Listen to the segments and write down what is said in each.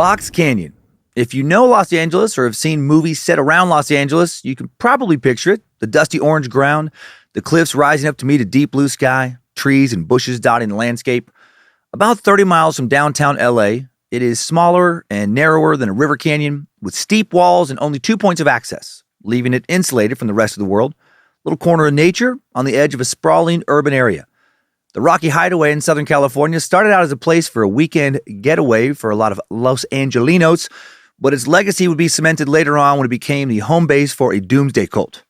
Box Canyon. If you know Los Angeles or have seen movies set around Los Angeles, you can probably picture it. The dusty orange ground, the cliffs rising up to meet a deep blue sky, trees and bushes dotting the landscape. About 30 miles from downtown LA, it is smaller and narrower than a river canyon with steep walls and only 2 points of access, leaving it insulated from the rest of the world. Little corner of nature on the edge of a sprawling urban area. The Rocky Hideaway in Southern California started out as a place for a weekend getaway for a lot of Los Angelinos, but its legacy would be cemented later on when it became the home base for a doomsday cult,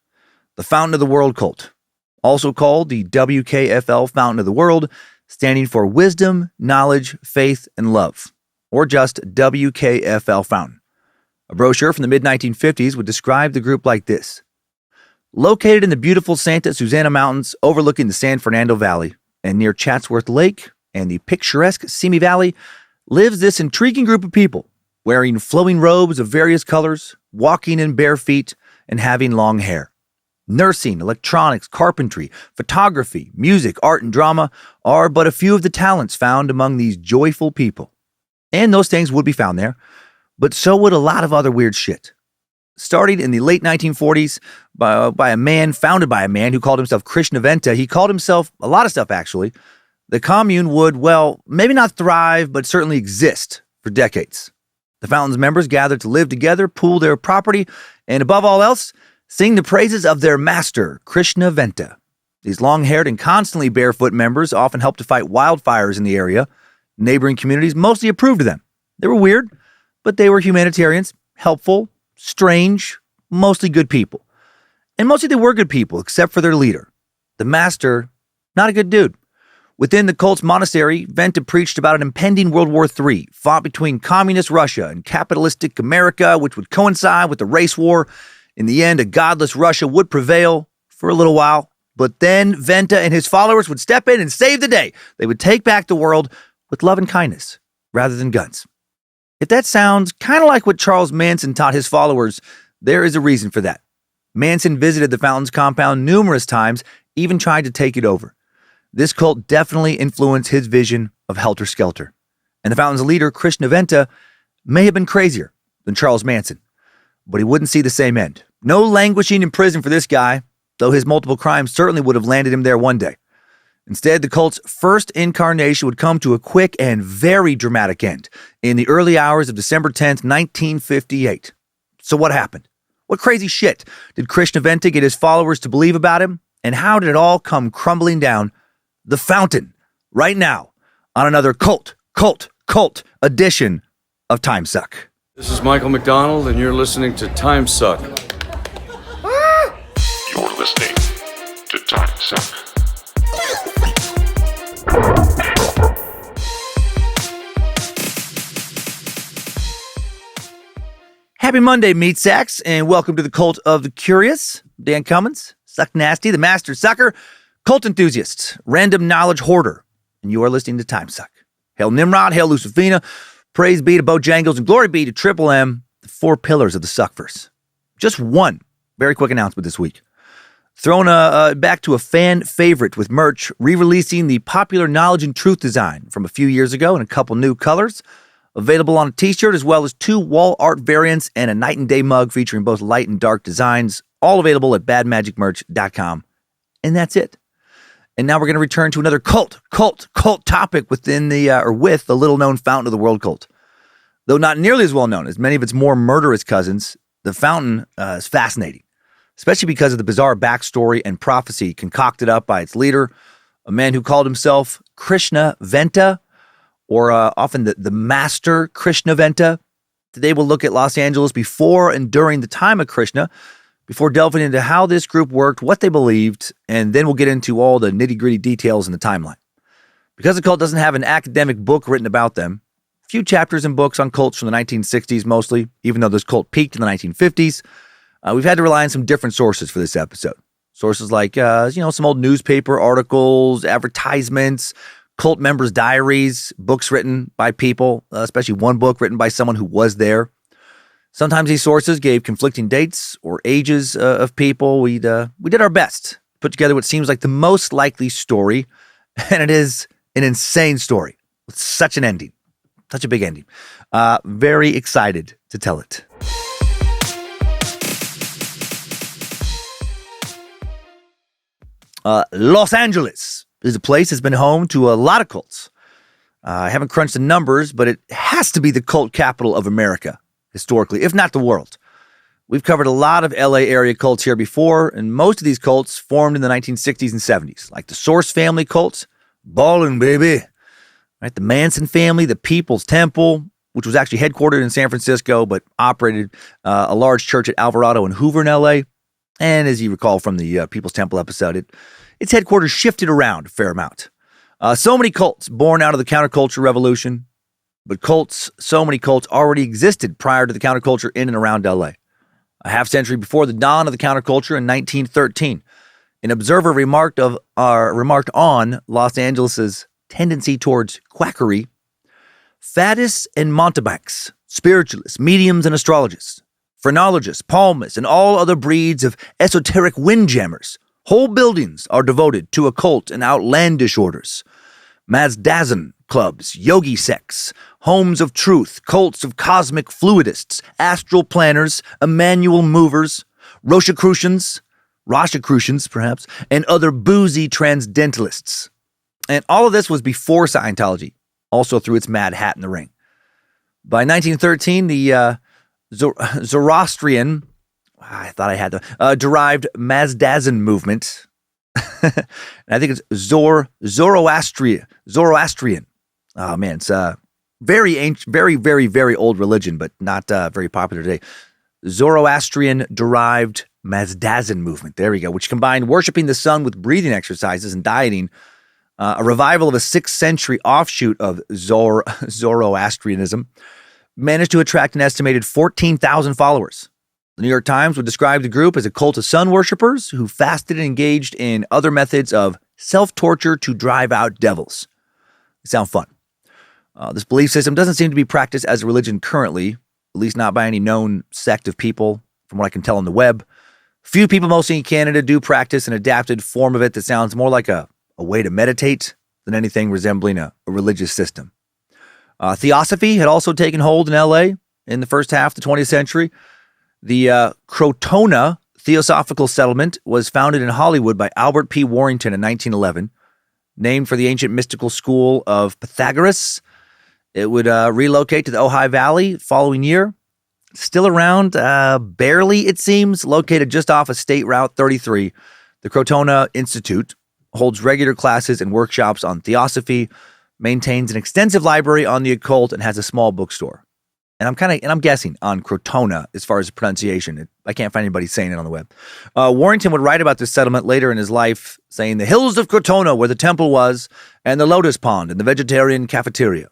the Fountain of the World cult, also called the WKFL Fountain of the World, standing for Wisdom, Knowledge, Faith, and Love, or just WKFL Fountain. A brochure from the mid-1950s would describe the group like this. Located in the beautiful Santa Susana Mountains overlooking the San Fernando Valley and near Chatsworth Lake and the picturesque Simi Valley, lives this intriguing group of people, wearing flowing robes of various colors, walking in bare feet, and having long hair. Nursing, electronics, carpentry, photography, music, art, and drama are but a few of the talents found among these joyful people. And those things would be found there, but so would a lot of other weird shit. Starting in the late 1940s founded by a man who called himself Krishnaventa, he called himself a lot of stuff actually. The commune would, well, maybe not thrive, but certainly exist for decades. The Fountain's members gathered to live together, pool their property, and above all else, sing the praises of their master, Krishnaventa. These long-haired and constantly barefoot members often helped to fight wildfires in the area. Neighboring communities mostly approved of them. They were weird, but they were humanitarians, helpful, strange, mostly good people. And mostly they were good people, except for their leader. The master, not a good dude. Within the cult's monastery, Venta preached about an impending World War III, fought between communist Russia and capitalistic America, which would coincide with the race war. In the end, a godless Russia would prevail for a little while, but then Venta and his followers would step in and save the day. They would take back the world with love and kindness, rather than guns. If that sounds kind of like what Charles Manson taught his followers, there is a reason for that. Manson visited the Fountain's compound numerous times, even tried to take it over. This cult definitely influenced his vision of Helter Skelter. And the Fountain's leader, Krishnaventa, may have been crazier than Charles Manson, but he wouldn't see the same end. No languishing in prison for this guy, though his multiple crimes certainly would have landed him there one day. Instead, the cult's first incarnation would come to a quick and very dramatic end in the early hours of December 10th, 1958. So what happened? What crazy shit did Krishnaventa get his followers to believe about him? And how did it all come crumbling down? The Fountain, right now, on another cult edition of Timesuck. This is Michael McDonald, and you're listening to Timesuck. You're listening to Timesuck. Happy Monday, meat sacks, and welcome to the Cult of the Curious. Dan Cummins, Suck Nasty, the Master Sucker, cult enthusiast, random knowledge hoarder, and you are listening to Timesuck. Hail Nimrod, hail Lucifina, praise be to Bojangles, and glory be to Triple M, the four pillars of the Suckverse. Just one very quick announcement this week. Thrown back to a fan favorite with merch, re-releasing the popular Knowledge and Truth design from a few years ago in a couple new colors. Available on a t-shirt as well as two wall art variants and a night and day mug featuring both light and dark designs, all available at badmagicmerch.com. And that's it. And now we're going to return to another cult topic within with the little-known Fountain of the World cult. Though not nearly as well known as many of its more murderous cousins, the Fountain is fascinating, especially because of the bizarre backstory and prophecy concocted up by its leader, a man who called himself Krishnaventa, or often the Master Krishnaventa. Today we'll look at Los Angeles before and during the time of Krishna, before delving into how this group worked, what they believed, and then we'll get into all the nitty-gritty details in the timeline. Because the cult doesn't have an academic book written about them, a few chapters and books on cults from the 1960s mostly, even though this cult peaked in the 1950s, we've had to rely on some different sources for this episode. Sources like, some old newspaper articles, advertisements, cult members' diaries, books written by people, especially one book written by someone who was there. Sometimes these sources gave conflicting dates or ages of people. We did our best to put together what seems like the most likely story, and it is an insane story with such an ending. Such a big ending. Very excited to tell it. Los Angeles is a place that's been home to a lot of cults. I haven't crunched the numbers, but it has to be the cult capital of America, historically, if not the world. We've covered a lot of LA area cults here before, and most of these cults formed in the 1960s and 70s, like the Source family cults, ballin' baby, right? The Manson family, the People's Temple, which was actually headquartered in San Francisco, but operated a large church at Alvarado and Hoover in LA. And as you recall from the People's Temple episode, its headquarters shifted around a fair amount. So many cults born out of the counterculture revolution, but so many cults already existed prior to the counterculture in and around LA. A half century before the dawn of the counterculture in 1913, an observer remarked on Los Angeles' tendency towards quackery. Faddists and mountebanks, spiritualists, mediums and astrologists, phrenologists, palmists, and all other breeds of esoteric windjammers. Whole buildings are devoted to occult and outlandish orders. Mazdazan clubs, yogi sects, homes of truth, cults of cosmic fluidists, astral planners, Emmanuel movers, Rosicrucians perhaps, and other boozy transcendentalists. And all of this was before Scientology also threw its mad hat in the ring. By 1913, the Zoroastrian, derived Mazdazan movement, and I think it's Zoroastrian. Oh man, it's very ancient, very, very, very old religion, but not very popular today. Zoroastrian-derived Mazdazan movement. There we go, which combined worshiping the sun with breathing exercises and dieting. A revival of a 6th century offshoot of Zoroastrianism managed to attract an estimated 14,000 followers. The New York Times would describe the group as a cult of sun worshippers who fasted and engaged in other methods of self-torture to drive out devils. They sound fun. This belief system doesn't seem to be practiced as a religion currently, at least not by any known sect of people, from what I can tell on the web. Few people, mostly in Canada, do practice an adapted form of it that sounds more like a way to meditate than anything resembling a religious system. Theosophy had also taken hold in LA in the first half of the 20th century. The Crotona Theosophical Settlement was founded in Hollywood by Albert P. Warrington in 1911, named for the ancient mystical school of Pythagoras. It would relocate to the Ojai Valley the following year. Still around, barely it seems, located just off of State Route 33. The Crotona Institute holds regular classes and workshops on theosophy, maintains an extensive library on the occult, and has a small bookstore. And I'm guessing on Crotona as far as pronunciation. I can't find anybody saying it on the web. Warrington would write about this settlement later in his life, saying the hills of Crotona where the temple was, and the lotus pond and the vegetarian cafeteria.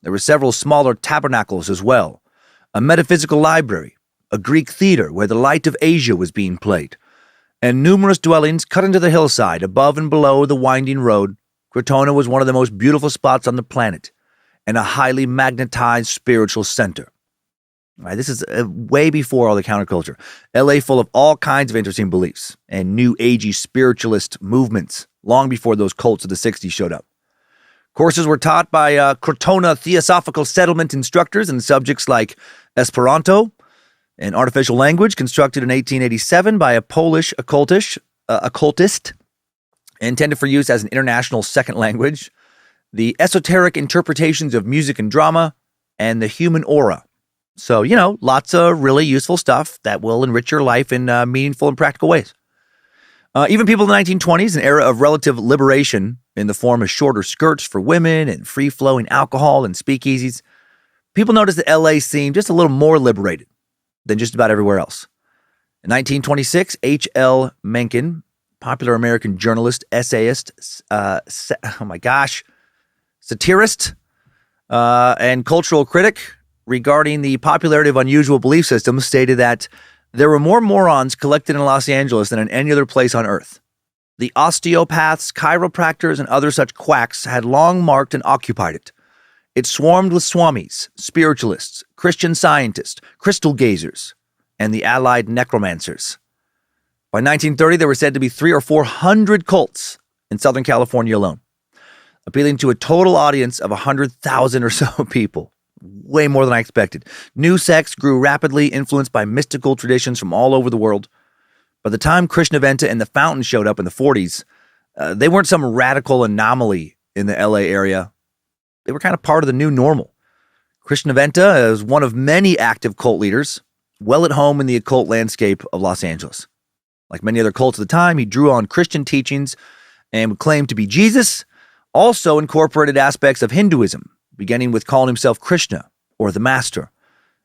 There were several smaller tabernacles as well, a metaphysical library, a Greek theater where the light of Asia was being played, and numerous dwellings cut into the hillside above and below the winding road. Crotona was one of the most beautiful spots on the planet and a highly magnetized spiritual center. All right, this is way before all the counterculture. LA full of all kinds of interesting beliefs and new agey spiritualist movements long before those cults of the 60s showed up. Courses were taught by Crotona Theosophical Settlement instructors in subjects like Esperanto, an artificial language constructed in 1887 by a Polish occultist, intended for use as an international second language, the esoteric interpretations of music and drama, and the human aura. So, lots of really useful stuff that will enrich your life in meaningful and practical ways. Even people in the 1920s, an era of relative liberation in the form of shorter skirts for women and free-flowing alcohol and speakeasies, people noticed that LA seemed just a little more liberated than just about everywhere else. In 1926, H.L. Mencken, popular American journalist, essayist, satirist, and cultural critic, regarding the popularity of unusual belief systems, stated that there were more morons collected in Los Angeles than in any other place on earth. The osteopaths, chiropractors, and other such quacks had long marked and occupied it. It swarmed with swamis, spiritualists, Christian scientists, crystal gazers, and the allied necromancers. By 1930, there were said to be 300 or 400 cults in Southern California alone, appealing to a total audience of 100,000 or so people. way more than I expected. New sects grew rapidly, influenced by mystical traditions from all over the world. By the time Krishnaventa and the Fountain showed up in the 40s, they weren't some radical anomaly in the LA area. They were kind of part of the new normal. Krishnaventa is one of many active cult leaders, well at home in the occult landscape of Los Angeles. Like many other cults at the time, he drew on Christian teachings and would claim to be Jesus, also incorporated aspects of Hinduism, beginning with calling himself Krishna, or the Master,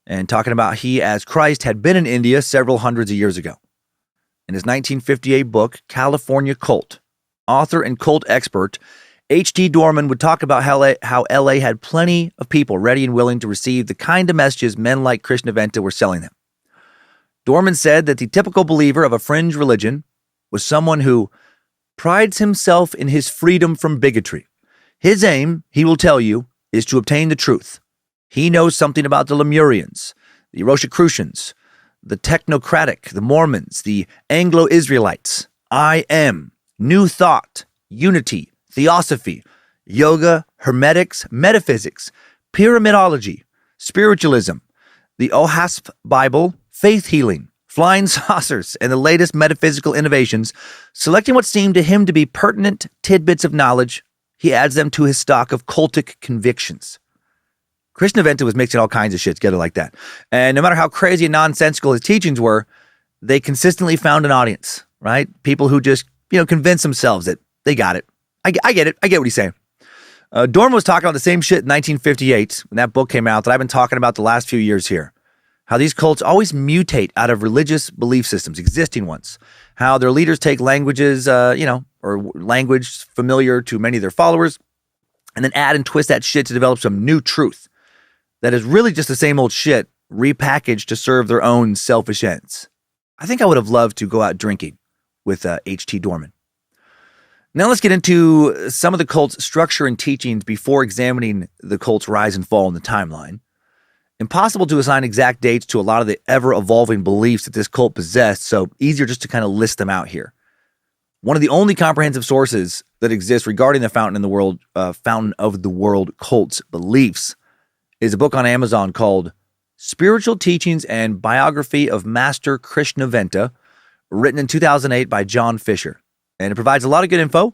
and talking about he as Christ had been in India several hundreds of years ago. In his 1958 book, California Cult, author and cult expert H.T. Dorman would talk about how LA had plenty of people ready and willing to receive the kind of messages men like Krishnaventa were selling them. Dorman said that the typical believer of a fringe religion was someone who prides himself in his freedom from bigotry. His aim, he will tell you, is to obtain the truth. He knows something about the Lemurians, the Rosicrucians, the technocratic, the Mormons, the Anglo-Israelites. I am, New Thought, Unity, Theosophy, Yoga, Hermetics, Metaphysics, Pyramidology, Spiritualism, the OHASP Bible, Faith Healing, Flying Saucers, and the latest metaphysical innovations. Selecting what seemed to him to be pertinent tidbits of knowledge, he adds them to his stock of cultic convictions. Krishnaventa was mixing all kinds of shit together like that. And no matter how crazy and nonsensical his teachings were, they consistently found an audience, right? People who just, convince themselves that they got it. I get it. I get what he's saying. Dorman was talking about the same shit in 1958 when that book came out that I've been talking about the last few years here. How these cults always mutate out of religious belief systems, existing ones. How their leaders take languages, or language familiar to many of their followers, and then add and twist that shit to develop some new truth that is really just the same old shit repackaged to serve their own selfish ends. I think I would have loved to go out drinking with H.T. Dorman. Now let's get into some of the cult's structure and teachings before examining the cult's rise and fall in the timeline. Impossible to assign exact dates to a lot of the ever-evolving beliefs that this cult possessed, so easier just to kind of list them out here. One of the only comprehensive sources that exists regarding the Fountain of the World cult's beliefs is a book on Amazon called Spiritual Teachings and Biography of Master Krishnaventa, written in 2008 by John Fisher. And it provides a lot of good info.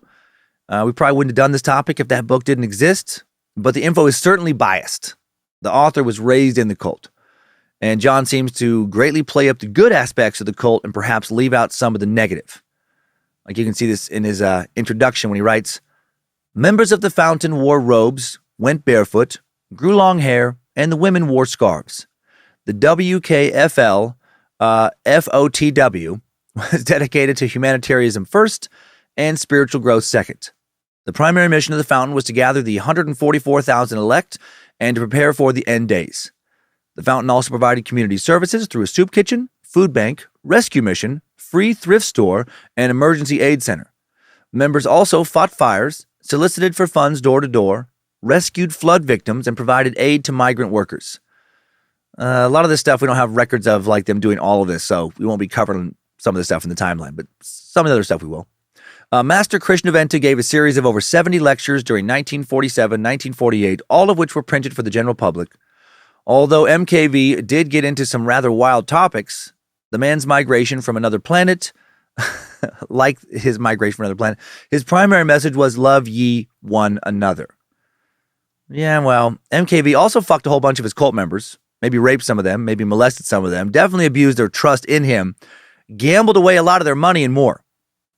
We probably wouldn't have done this topic if that book didn't exist, but the info is certainly biased. The author was raised in the cult, and John seems to greatly play up the good aspects of the cult and perhaps leave out some of the negative. Like you can see this in his introduction when he writes, members of the Fountain wore robes, went barefoot, grew long hair, and the women wore scarves. The WKFL FOTW was dedicated to humanitarianism first and spiritual growth second. The primary mission of the Fountain was to gather the 144,000 elect and to prepare for the end days. The Fountain also provided community services through a soup kitchen, food bank, rescue mission, free thrift store, and emergency aid center. Members also fought fires, solicited for funds door to door, rescued flood victims, and provided aid to migrant workers. A lot of this stuff we don't have records of, like them doing all of this, so we won't be covering some of the stuff in the timeline, but some of the other stuff we will. Master Krishnaventa gave a series of over 70 lectures during 1947, 1948, all of which were printed for the general public. Although MKV did get into some rather wild topics, the man's migration from another planet, like his migration from another planet, his primary message was love ye one another. Yeah, well, MKV also fucked a whole bunch of his cult members, maybe raped some of them, maybe molested some of them, definitely abused their trust in him, gambled away a lot of their money and more.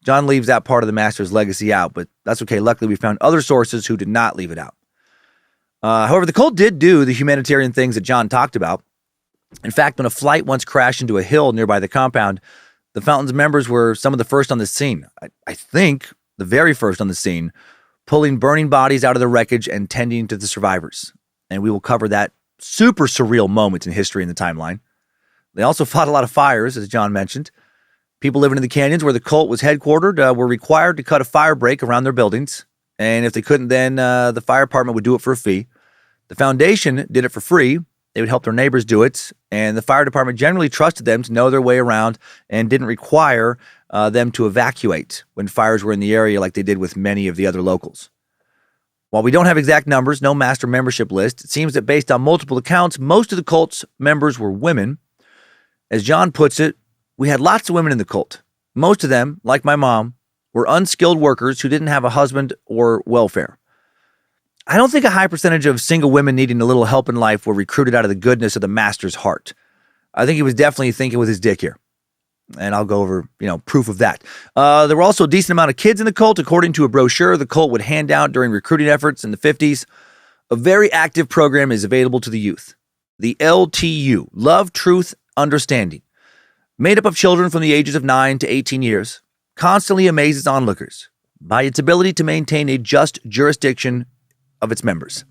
John leaves that part of the master's legacy out, but that's okay. Luckily, we found other sources who did not leave it out. However, the cult did do the humanitarian things that John talked about. In fact, when a flight once crashed into a hill nearby the compound, the Fountain's members were some of the first on the scene. I think the very first on the scene, pulling burning bodies out of the wreckage and tending to the survivors. And we will cover that super surreal moment in history in the timeline. They also fought a lot of fires, as John mentioned. People living in the canyons where the cult was headquartered were required to cut a fire break around their buildings. And if they couldn't, then the fire department would do it for a fee. The foundation did it for free. They would help their neighbors do it. And the fire department generally trusted them to know their way around and didn't require them to evacuate when fires were in the area like they did with many of the other locals. While we don't have exact numbers, no master membership list, it seems that based on multiple accounts, most of the cult's members were women. As John puts it, we had lots of women in the cult. Most of them, like my mom, were unskilled workers who didn't have a husband or welfare. I don't think a high percentage of single women needing a little help in life were recruited out of the goodness of the master's heart. I think he was definitely thinking with his dick here. And I'll go over, proof of that. There were also a decent amount of kids in the cult. According to a brochure the cult would hand out during recruiting efforts in the 50s, a very active program is available to the youth. The LTU, Love, Truth, Understanding, made up of children from the ages of 9 to 18 years, constantly amazes onlookers by its ability to maintain a just jurisdiction of its members.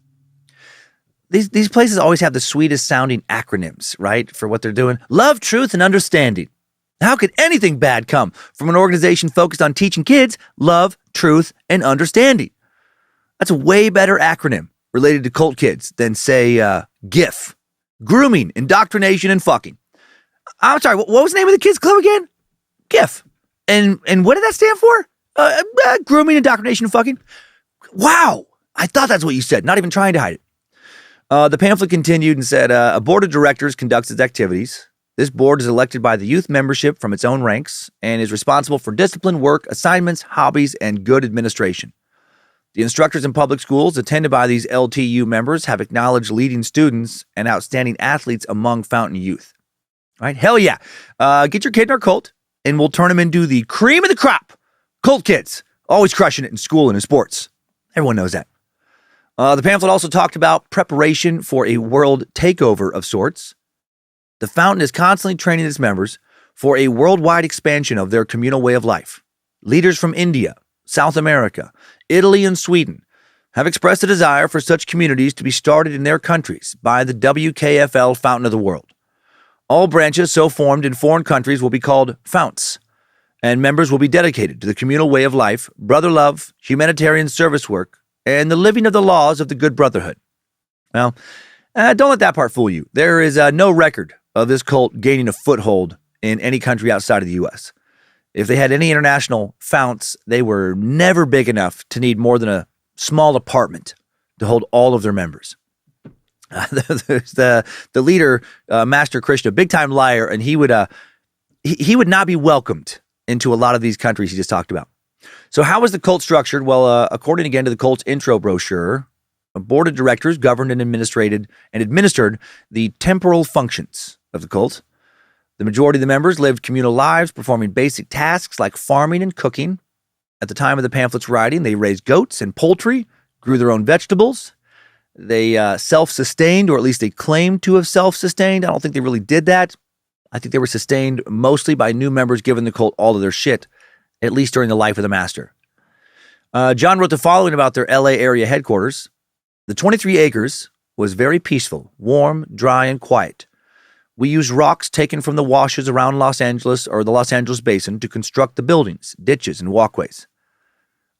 These places always have the sweetest sounding acronyms, right, for what they're doing. Love, Truth, and Understanding. How could anything bad come from an organization focused on teaching kids love, truth, and understanding? That's a way better acronym related to cult kids than, say, GIF. Grooming, indoctrination, and fucking. I'm sorry, what was the name of the kids' club again? GIF. And what did that stand for? Grooming, indoctrination, and fucking. Wow. I thought that's what you said, not even trying to hide it. The pamphlet continued and said, a board of directors conducts its activities. This board is elected by the youth membership from its own ranks and is responsible for discipline, work, assignments, hobbies, and good administration. The instructors in public schools attended by these LTU members have acknowledged leading students and outstanding athletes among Fountain youth. All right? Hell yeah. Get your kid in our cult, and we'll turn him into the cream of the crop. Cult kids, always crushing it in school and in sports. Everyone knows that. The pamphlet also talked about preparation for a world takeover of sorts. The Fountain is constantly training its members for a worldwide expansion of their communal way of life. Leaders from India, South America, Italy, and Sweden have expressed a desire for such communities to be started in their countries by the WKFL Fountain of the World. All branches so formed in foreign countries will be called Founts, and members will be dedicated to the communal way of life, brother love, humanitarian service work, and the living of the laws of the good brotherhood. Well, don't let that part fool you. There is no record of this cult gaining a foothold in any country outside of the U.S. If they had any international founts, they were never big enough to need more than a small apartment to hold all of their members. There's the leader, Master Krishna, big time liar, and he would not be welcomed into a lot of these countries he just talked about. So how was the cult structured? Well, according again to the cult's intro brochure, a board of directors governed and administered the temporal functions of the cult. The majority of the members lived communal lives, performing basic tasks like farming and cooking. At the time of the pamphlet's writing, they raised goats and poultry, grew their own vegetables. They self-sustained, or at least they claimed to have self-sustained. I don't think they really did that. I think they were sustained mostly by new members giving the cult all of their shit, at least during the life of the master. John wrote the following about their LA area headquarters. The 23 acres was very peaceful, warm, dry, and quiet. We used rocks taken from the washes around Los Angeles or the Los Angeles basin to construct the buildings, ditches, and walkways.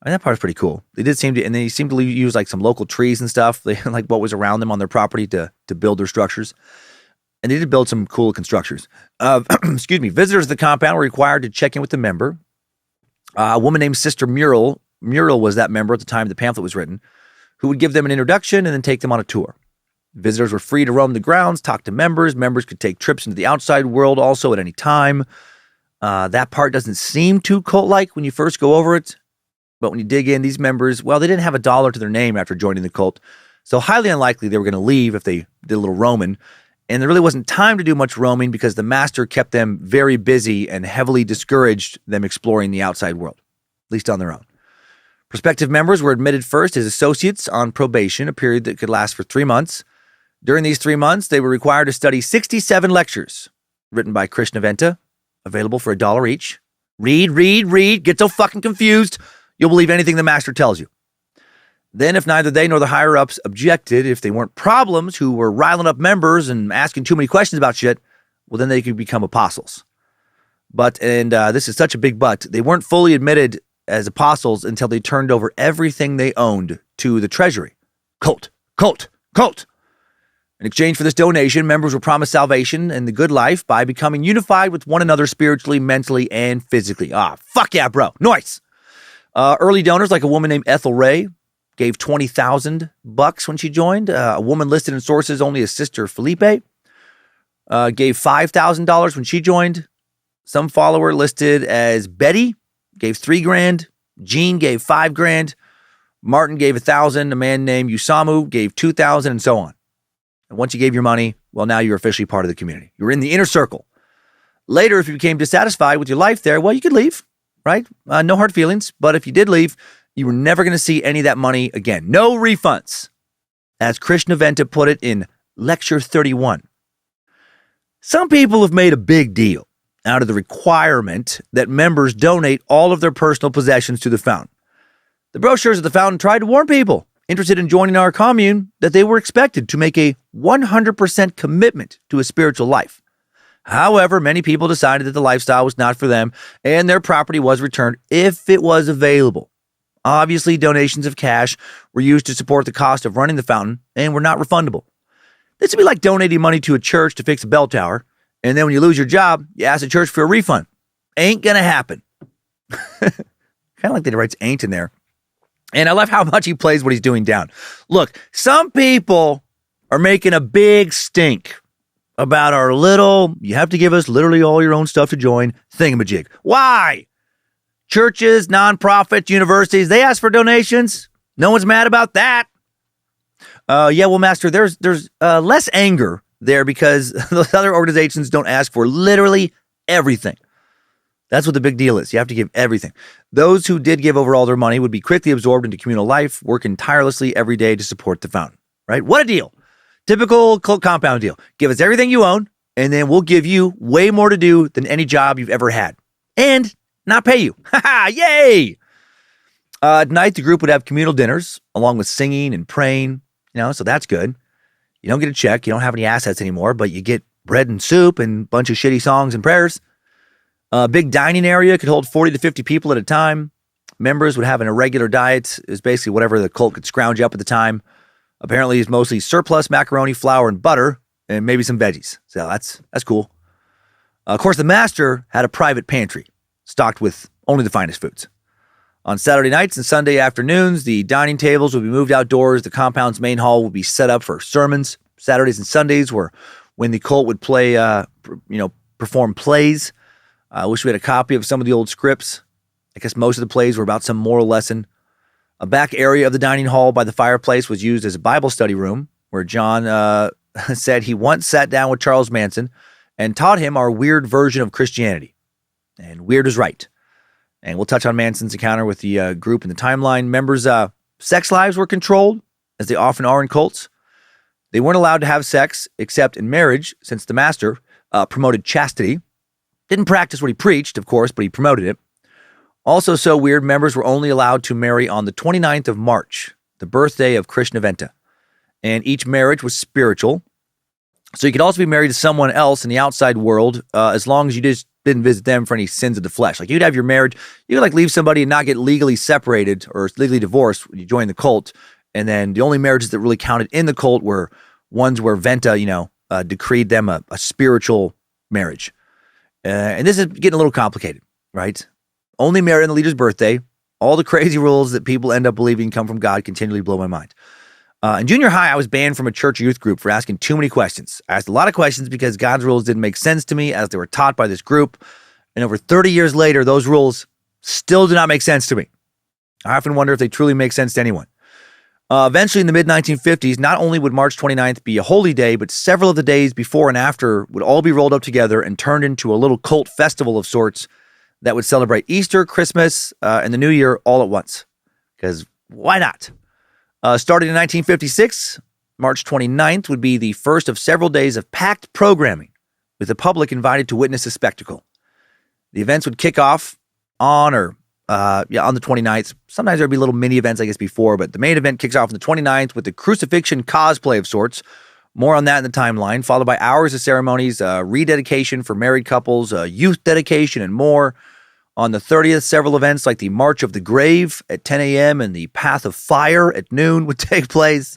And that part is pretty cool. They seemed to use like some local trees and stuff, like what was around them on their property to build their structures. And they did build some cool constructors. Visitors to the compound were required to check in with the member. A woman named Sister Muriel was that member at the time the pamphlet was written, who would give them an introduction and then take them on a tour. Visitors were free to roam the grounds, talk to members. Members could take trips into the outside world also at any time. That part doesn't seem too cult-like when you first go over it. But when you dig in, these members, well, they didn't have a dollar to their name after joining the cult. So highly unlikely they were going to leave if they did a little roaming. And there really wasn't time to do much roaming because the master kept them very busy and heavily discouraged them exploring the outside world, at least on their own. Prospective members were admitted first as associates on probation, a period that could last for 3 months. During these 3 months, they were required to study 67 lectures written by Krishnaventa, available for $1 each. Read, get so fucking confused, you'll believe anything the master tells you. Then, if neither they nor the higher-ups objected, if they weren't problems who were riling up members and asking too many questions about shit, well, then they could become apostles. But, and this is such a big but, they weren't fully admitted as apostles until they turned over everything they owned to the treasury. Cult. In exchange for this donation, members were promised salvation and the good life by becoming unified with one another spiritually, mentally, and physically. Fuck yeah, bro. Nice. Early donors, like a woman named Ethel Ray, gave $20,000 when she joined. A woman listed in sources only as Sister Felipe gave $5,000 when she joined. Some follower listed as Betty gave $3,000. Jean gave $5,000. Martin gave $1,000. A man named Usamu gave $2,000, and so on. And once you gave your money, well, now you're officially part of the community. You're in the inner circle. Later, if you became dissatisfied with your life there, well, you could leave, right? No hard feelings. But if you did leave, you were never going to see any of that money again. No refunds. As Krishnaventa put it in Lecture 31. Some people have made a big deal out of the requirement that members donate all of their personal possessions to the fountain. The brochures of the fountain tried to warn people interested in joining our commune that they were expected to make a 100% commitment to a spiritual life. However, many people decided that the lifestyle was not for them and their property was returned if it was available. Obviously, donations of cash were used to support the cost of running the fountain and were not refundable. This would be like donating money to a church to fix a bell tower, and then when you lose your job, you ask the church for a refund. Ain't gonna happen. Kind of like that he writes ain't in there. And I love how much he plays what he's doing down. Look, some people are making a big stink about our little, you have to give us literally all your own stuff to join, thingamajig. Why? Churches, nonprofits, universities, they ask for donations. No one's mad about that. Yeah, well, Master, there's less anger there because those other organizations don't ask for literally everything. That's what the big deal is. You have to give everything. Those who did give over all their money would be quickly absorbed into communal life, working tirelessly every day to support the fountain, right? What a deal. Typical cult compound deal. Give us everything you own, and then we'll give you way more to do than any job you've ever had. And not pay you. Yay! At night, the group would have communal dinners, along with singing and praying, so that's good. You don't get a check. You don't have any assets anymore, but you get bread and soup and a bunch of shitty songs and prayers. A big dining area could hold 40 to 50 people at a time. Members would have an irregular diet. It was basically whatever the cult could scrounge up at the time. Apparently, it's mostly surplus macaroni, flour, and butter, and maybe some veggies. So that's cool. Of course, the master had a private pantry stocked with only the finest foods. On Saturday nights and Sunday afternoons, the dining tables would be moved outdoors. The compound's main hall would be set up for sermons. Saturdays and Sundays were when the cult would play, perform plays. I wish we had a copy of some of the old scripts. I guess most of the plays were about some moral lesson. A back area of the dining hall by the fireplace was used as a Bible study room, where John said he once sat down with Charles Manson and taught him our weird version of Christianity. And weird is right. And we'll touch on Manson's encounter with the group in the timeline. Members' sex lives were controlled, as they often are in cults. They weren't allowed to have sex except in marriage, since the master promoted chastity. Didn't practice what he preached, of course, but he promoted it. Also so weird, members were only allowed to marry on the 29th of March, the birthday of Krishnaventa. And each marriage was spiritual. So you could also be married to someone else in the outside world, as long as you just didn't visit them for any sins of the flesh. Like you'd have your marriage, you could leave somebody and not get legally separated or legally divorced when you join the cult. And then the only marriages that really counted in the cult were ones where Venta, decreed them a spiritual marriage. And this is getting a little complicated, right? Only marry on the leader's birthday. All the crazy rules that people end up believing come from God continually blow my mind. In junior high, I was banned from a church youth group for asking too many questions. I asked a lot of questions because God's rules didn't make sense to me as they were taught by this group. And over 30 years later, those rules still do not make sense to me. I often wonder if they truly make sense to anyone. Eventually, in the mid-1950s, not only would March 29th be a holy day, but several of the days before and after would all be rolled up together and turned into a little cult festival of sorts that would celebrate Easter, Christmas, and the New Year all at once. Because why not? Starting in 1956, March 29th would be the first of several days of packed programming, with the public invited to witness the spectacle. The events would kick off on the 29th. Sometimes there'd be little mini events, I guess, before, but the main event kicks off on the 29th with the crucifixion cosplay of sorts. More on that in the timeline, followed by hours of ceremonies, rededication for married couples, youth dedication, and more. On the 30th, several events like the March of the Grave at 10 a.m. and the Path of Fire at noon would take place,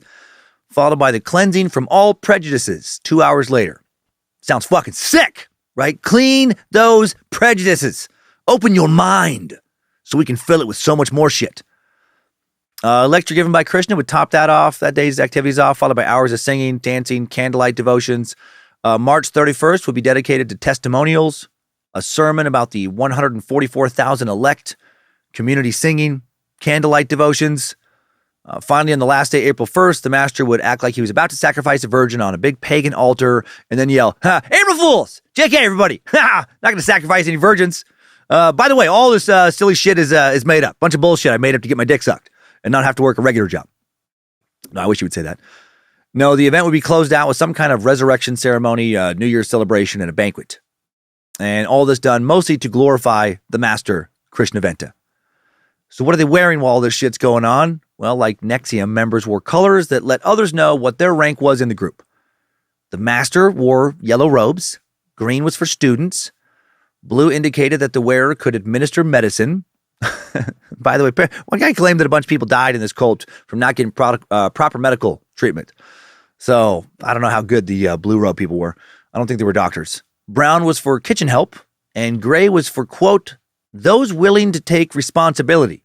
followed by the cleansing from all prejudices 2 hours later. Sounds fucking sick, right? Clean those prejudices. Open your mind so we can fill it with so much more shit. A lecture given by Krishna would top that day's activities off, followed by hours of singing, dancing, candlelight devotions. March 31st would be dedicated to testimonials, a sermon about the 144,000 elect, community singing, candlelight devotions. Finally, on the last day, April 1st, the master would act like he was about to sacrifice a virgin on a big pagan altar and then yell, "Ha, April Fools! JK, everybody! Ha! Not going to sacrifice any virgins. By the way, all this silly shit is made up. Bunch of bullshit I made up to get my dick sucked and not have to work a regular job." No, I wish you would say that. No, the event would be closed out with some kind of resurrection ceremony, New Year's celebration, and a banquet. And all this done mostly to glorify the master, Krishnaventa. So what are they wearing while all this shit's going on? Well, like Nexium, members wore colors that let others know what their rank was in the group. The master wore yellow robes. Green was for students. Blue indicated that the wearer could administer medicine. By the way, one guy claimed that a bunch of people died in this cult from not getting proper medical treatment. So I don't know how good the blue robe people were. I don't think they were doctors. Brown was for kitchen help, and gray was for, quote, those willing to take responsibility.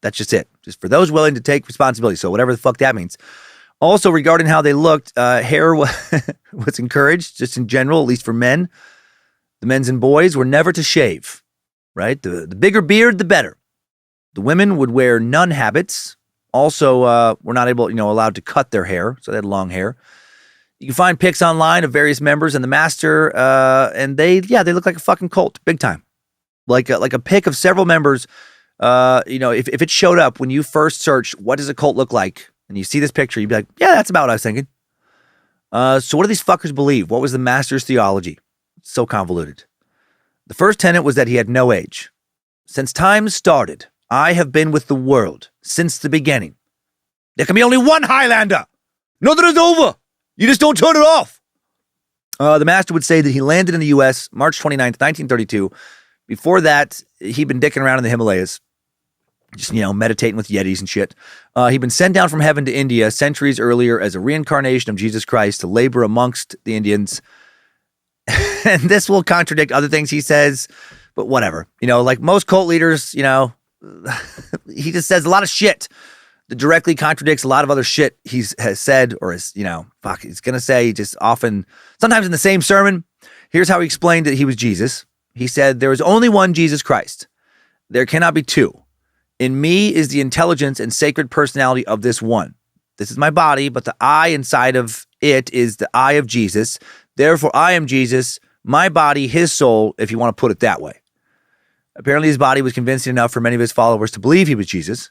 That's just it. Just for those willing to take responsibility. So whatever the fuck that means. Also, regarding how they looked, hair was encouraged, just in general, at least for men. The men's and boys were never to shave, right? The bigger beard, the better. The women would wear nun habits. Also, were not allowed to cut their hair, so they had long hair. You can find pics online of various members and the master, and they look like a fucking cult, big time. Like a pic of several members. If it showed up when you first searched, what does a cult look like? And you see this picture, you'd be like, yeah, that's about what I was thinking. So what do these fuckers believe? What was the master's theology? It's so convoluted. The first tenet was that he had no age. Since time started, I have been with the world since the beginning. There can be only one Highlander. Another is over. You just don't turn it off. The master would say that he landed in the U.S. March 29th, 1932. Before that, he'd been dicking around in the Himalayas. Just, meditating with Yetis and shit. He'd been sent down from heaven to India centuries earlier as a reincarnation of Jesus Christ to labor amongst the Indians. And this will contradict other things he says, but whatever. Like most cult leaders, he just says a lot of shit that directly contradicts a lot of other shit has said or is, he's going to say just often, sometimes in the same sermon. Here's how he explained that he was Jesus. He said, there is only one Jesus Christ. There cannot be two. In me is the intelligence and sacred personality of this one. This is my body, but the I inside of it is the I of Jesus. Therefore, I am Jesus, my body, his soul, if you want to put it that way. Apparently, his body was convincing enough for many of his followers to believe he was Jesus.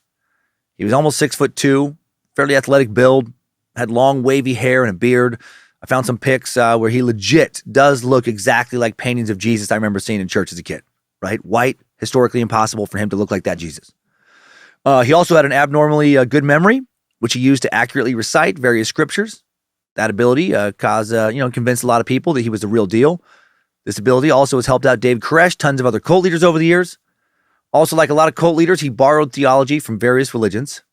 He was almost 6'2", fairly athletic build, had long wavy hair and a beard. I found some pics where he legit does look exactly like paintings of Jesus I remember seeing in church as a kid, right? White, historically impossible for him to look like that Jesus. He also had an abnormally good memory, which he used to accurately recite various scriptures. That ability convinced a lot of people that he was the real deal. This ability also has helped out David Koresh, tons of other cult leaders over the years. Also, like a lot of cult leaders, he borrowed theology from various religions.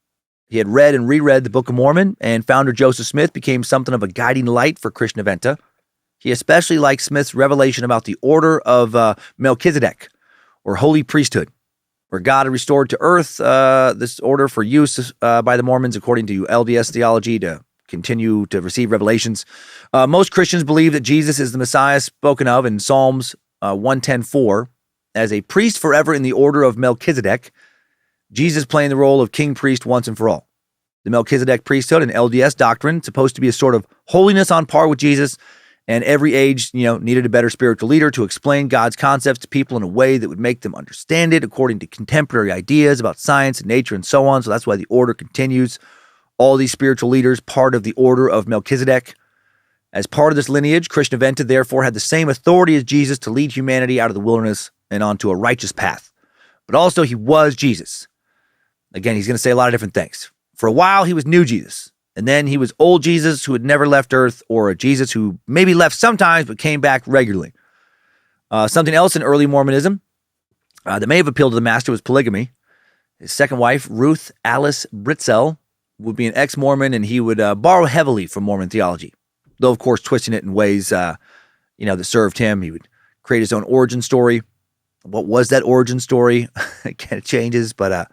He had read and reread the Book of Mormon, and founder Joseph Smith became something of a guiding light for Krishnaventa. He especially liked Smith's revelation about the order of Melchizedek, or holy priesthood, where God had restored to earth this order for use by the Mormons according to LDS theology to continue to receive revelations. Most Christians believe that Jesus is the Messiah spoken of in Psalms 110:4 as a priest forever in the order of Melchizedek, Jesus playing the role of king priest once and for all. The Melchizedek priesthood and LDS doctrine supposed to be a sort of holiness on par with Jesus, and every age, needed a better spiritual leader to explain God's concepts to people in a way that would make them understand it according to contemporary ideas about science and nature and so on. So that's why the order continues. All these spiritual leaders, part of the order of Melchizedek. As part of this lineage, Krishnaventa therefore had the same authority as Jesus to lead humanity out of the wilderness and onto a righteous path. But also he was Jesus. Again, he's going to say a lot of different things. For a while, he was new Jesus. And then he was old Jesus who had never left earth, or a Jesus who maybe left sometimes but came back regularly. Something else in early Mormonism that may have appealed to the master was polygamy. His second wife, Ruth Alice Britzel, would be an ex-Mormon, and he would borrow heavily from Mormon theology, though, of course, twisting it in ways that served him. He would create his own origin story. What was that origin story? Again, it changes, but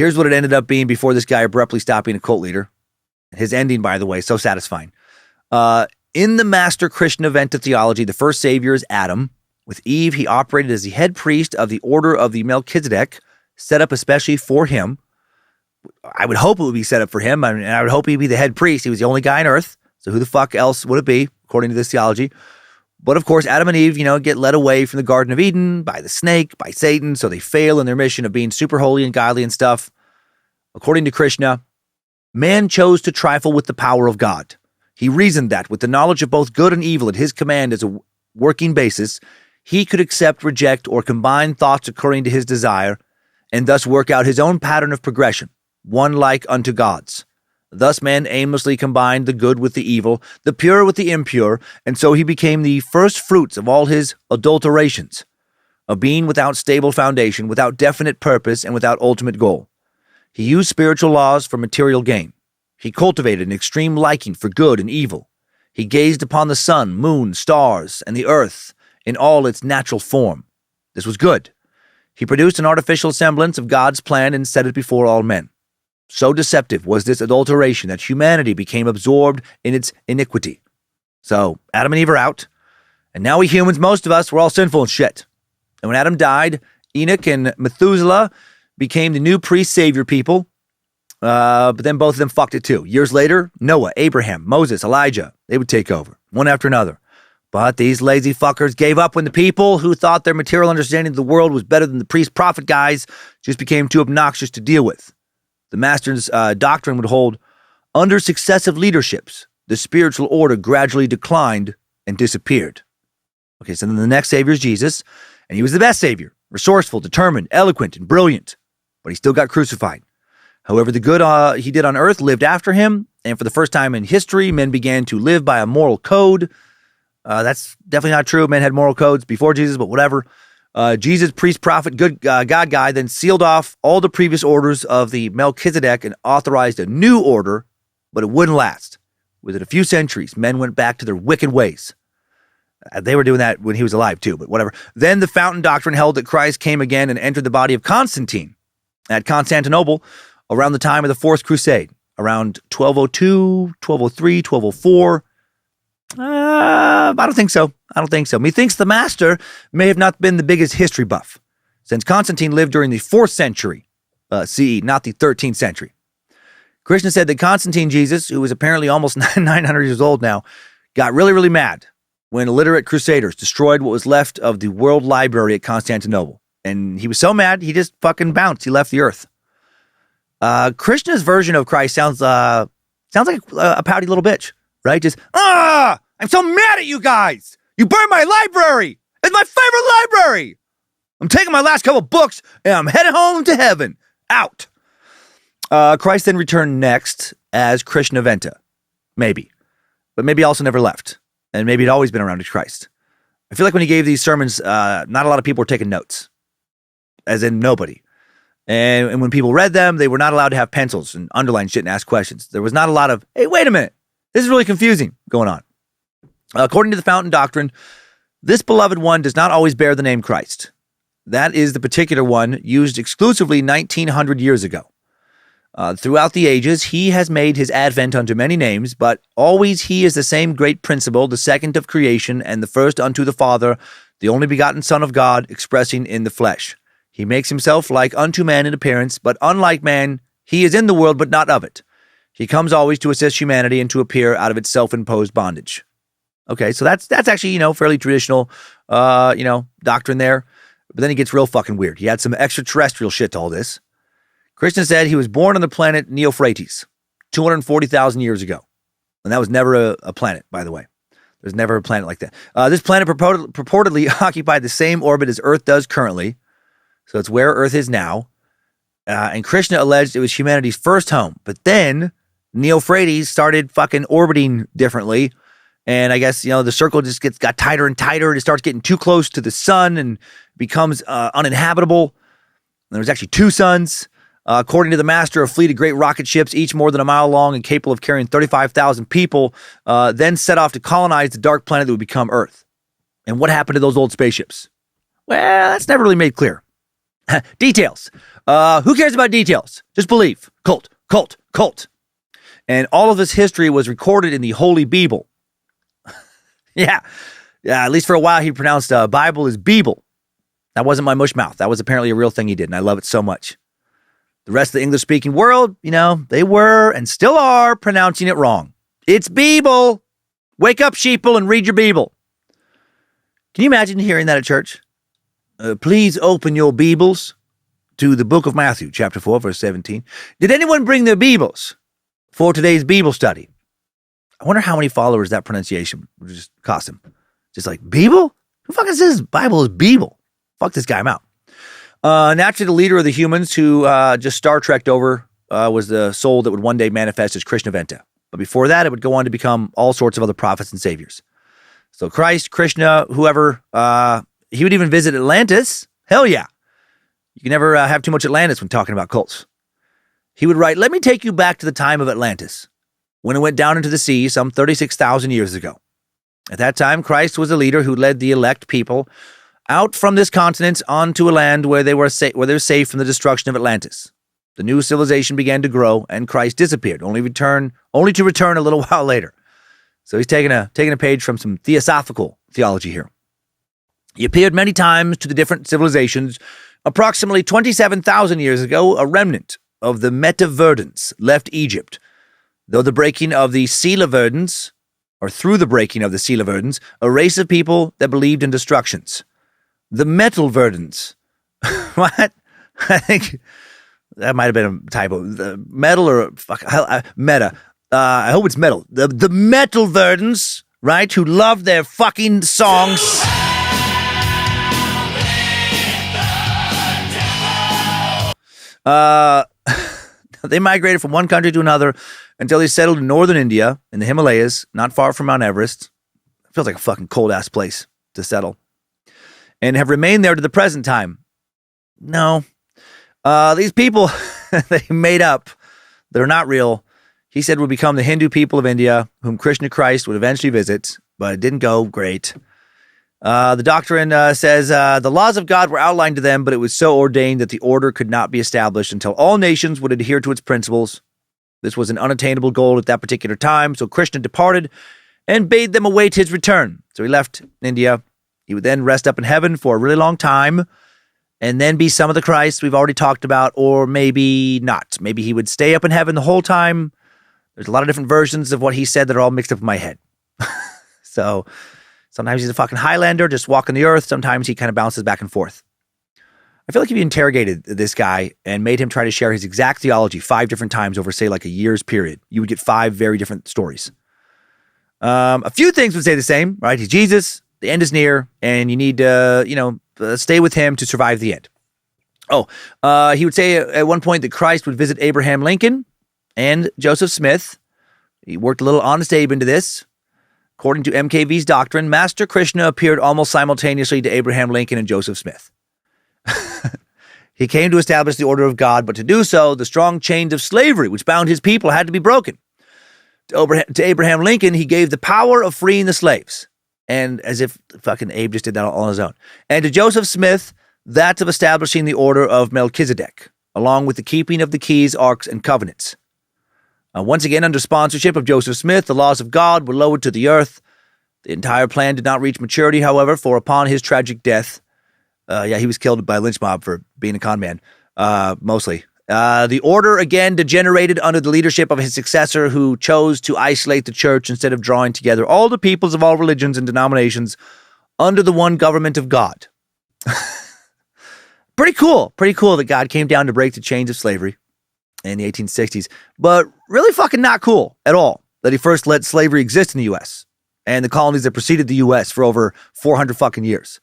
Here's what it ended up being before this guy abruptly stopped being a cult leader. His ending, by the way, so satisfying. In the master Christian event of theology, the first savior is Adam. With Eve, he operated as the head priest of the order of the Melchizedek, set up especially for him. I would hope it would be set up for him. I mean, I would hope he'd be the head priest. He was the only guy on earth. So who the fuck else would it be, according to this theology? But of course, Adam and Eve, get led away from the Garden of Eden by the snake, by Satan. So they fail in their mission of being super holy and godly and stuff. According to Krishna, man chose to trifle with the power of God. He reasoned that with the knowledge of both good and evil at his command as a working basis, he could accept, reject, or combine thoughts according to his desire, and thus work out his own pattern of progression, one like unto God's. Thus man aimlessly combined the good with the evil, the pure with the impure, and so he became the first fruits of all his adulterations, a being without stable foundation, without definite purpose, and without ultimate goal. He used spiritual laws for material gain. He cultivated an extreme liking for good and evil. He gazed upon the sun, moon, stars, and the earth in all its natural form. This was good. He produced an artificial semblance of God's plan and set it before all men. So deceptive was this adulteration that humanity became absorbed in its iniquity. So Adam and Eve are out, and now we humans, most of us, we're all sinful and shit. And when Adam died, Enoch and Methuselah became the new priest-savior people, but then both of them fucked it too. Years later, Noah, Abraham, Moses, Elijah, they would take over, one after another. But these lazy fuckers gave up when the people who thought their material understanding of the world was better than the priest-prophet guys just became too obnoxious to deal with. The master's doctrine would hold, under successive leaderships, the spiritual order gradually declined and disappeared. Okay, so then the next savior is Jesus, and he was the best savior, resourceful, determined, eloquent, and brilliant, but he still got crucified. However, the good he did on earth lived after him, and for the first time in history, men began to live by a moral code. That's definitely not true. Men had moral codes before Jesus, but whatever. Jesus, priest, prophet, good God guy, then sealed off all the previous orders of the Melchizedek and authorized a new order, but it wouldn't last. Within a few centuries, men went back to their wicked ways. They were doing that when he was alive too, but whatever. Then the Fountain doctrine held that Christ came again and entered the body of Constantine at Constantinople around the time of the Fourth Crusade, around 1202, 1203, 1204. I don't think so. Methinks the master may have not been the biggest history buff, since Constantine lived during the 4th century CE, not the 13th century. Krishna said that Constantine Jesus, who was apparently almost 900 years old now, got really, really mad when illiterate crusaders destroyed what was left of the world library at Constantinople. And he was so mad, he just fucking bounced. He left the earth. Krishna's version of Christ sounds like a pouty little bitch, right? Just, I'm so mad at you guys. You burned my library. It's my favorite library. I'm taking my last couple books and I'm heading home to heaven. Out. Christ then returned next as Krishnaventa. Maybe. But maybe also never left. And maybe he'd always been around as Christ. I feel like when he gave these sermons, not a lot of people were taking notes. As in nobody. And when people read them, they were not allowed to have pencils and underline shit and ask questions. There was not a lot of, hey, wait a minute. This is really confusing going on. According to the Fountain doctrine, this beloved one does not always bear the name Christ. That is the particular one used exclusively 1900 years ago. Throughout the ages, he has made his advent unto many names, but always he is the same great principle, the second of creation, and the first unto the Father, the only begotten Son of God, expressing in the flesh. He makes himself like unto man in appearance, but unlike man, he is in the world, but not of it. He comes always to assist humanity and to appear out of its self-imposed bondage. Okay, so that's actually, fairly traditional, doctrine there. But then he gets real fucking weird. He had some extraterrestrial shit to all this. Krishna said he was born on the planet Neophrates 240,000 years ago. And that was never a planet, by the way. There's never a planet like that. This planet purportedly occupied the same orbit as Earth does currently. So it's where Earth is now. And Krishna alleged it was humanity's first home. But then Neophrates started fucking orbiting differently. And I guess, the circle just got tighter and tighter. It starts getting too close to the sun and becomes uninhabitable. And there's actually 2 suns. According to the master, a fleet of great rocket ships, each more than a mile long and capable of carrying 35,000 people, then set off to colonize the dark planet that would become Earth. And what happened to those old spaceships? Well, that's never really made clear. Details. Who cares about details? Just believe. Cult, cult, cult. And all of this history was recorded in the Holy Bible. Yeah, at least for a while he pronounced Bible as Beeble. That wasn't my mush mouth. That was apparently a real thing he did, and I love it so much. The rest of the English-speaking world, they were and still are pronouncing it wrong. It's Beeble. Wake up, sheeple, and read your Bible. Can you imagine hearing that at church? Please open your Bibles to the book of Matthew, chapter 4, verse 17. Did anyone bring their Bibles for today's Bible study? I wonder how many followers that pronunciation would just cost him. Just like, Bible? Who fucking says Bible is Bible? Fuck this guy, I'm out. Naturally, the leader of the humans who just Star Trekked over was the soul that would one day manifest as Krishna Venta. But before that, it would go on to become all sorts of other prophets and saviors. So Christ, Krishna, whoever, he would even visit Atlantis. Hell yeah. You can never have too much Atlantis when talking about cults. He would write, let me take you back to the time of Atlantis, when it went down into the sea some 36,000 years ago. At that time, Christ was the leader who led the elect people out from this continent onto a land where they were safe from the destruction of Atlantis. The new civilization began to grow, and Christ disappeared, only to return a little while later. So he's taking a page from some theosophical theology here. He appeared many times to the different civilizations. Approximately 27,000 years ago, a remnant of the Metaverdants left Egypt. Through the breaking of the Seelaverdants, a race of people that believed in destructions. The Metalverdants. What? I think that might have been a typo. The metal or meta. I hope it's metal. The Metalverdants, right? Who love their fucking songs. They migrated from one country to another until they settled in northern India, in the Himalayas, not far from Mount Everest. It feels like a fucking cold-ass place to settle. And have remained there to the present time. No. These people they made up, that are not real, he said would become the Hindu people of India, whom Krishna Christ would eventually visit, but it didn't go great. The doctrine says the laws of God were outlined to them, but it was so ordained that the order could not be established until all nations would adhere to its principles. This was an unattainable goal at that particular time, so Krishna departed and bade them await his return. So he left India. He would then rest up in heaven for a really long time and then be some of the Christ we've already talked about, or maybe not. Maybe he would stay up in heaven the whole time. There's a lot of different versions of what he said that are all mixed up in my head. So sometimes he's a fucking Highlander, just walking the earth. Sometimes he kind of bounces back and forth. I feel like if you interrogated this guy and made him try to share his exact theology 5 different times over, say, like a year's period, you would get 5 very different stories. A few things would say the same, right? He's Jesus, the end is near, and you need to, stay with him to survive the end. He would say at one point that Christ would visit Abraham Lincoln and Joseph Smith. He worked a little Honest Abe into this. According to MKV's doctrine, Master Krishna appeared almost simultaneously to Abraham Lincoln and Joseph Smith. He came to establish the order of God, but to do so, the strong chains of slavery which bound his people had to be broken. To Abraham Lincoln, he gave the power of freeing the slaves. And as if fucking Abe just did that on his own. And to Joseph Smith, that of establishing the order of Melchizedek, along with the keeping of the keys, arks, and covenants. Once again, under sponsorship of Joseph Smith, the laws of God were lowered to the earth. The entire plan did not reach maturity, however, for upon his tragic death, he was killed by a lynch mob for being a con man, mostly. The order again degenerated under the leadership of his successor, who chose to isolate the church instead of drawing together all the peoples of all religions and denominations under the one government of God. Pretty cool that God came down to break the chains of slavery in the 1860s, but really fucking not cool at all that he first let slavery exist in the U.S. and the colonies that preceded the U.S. for over 400 fucking years.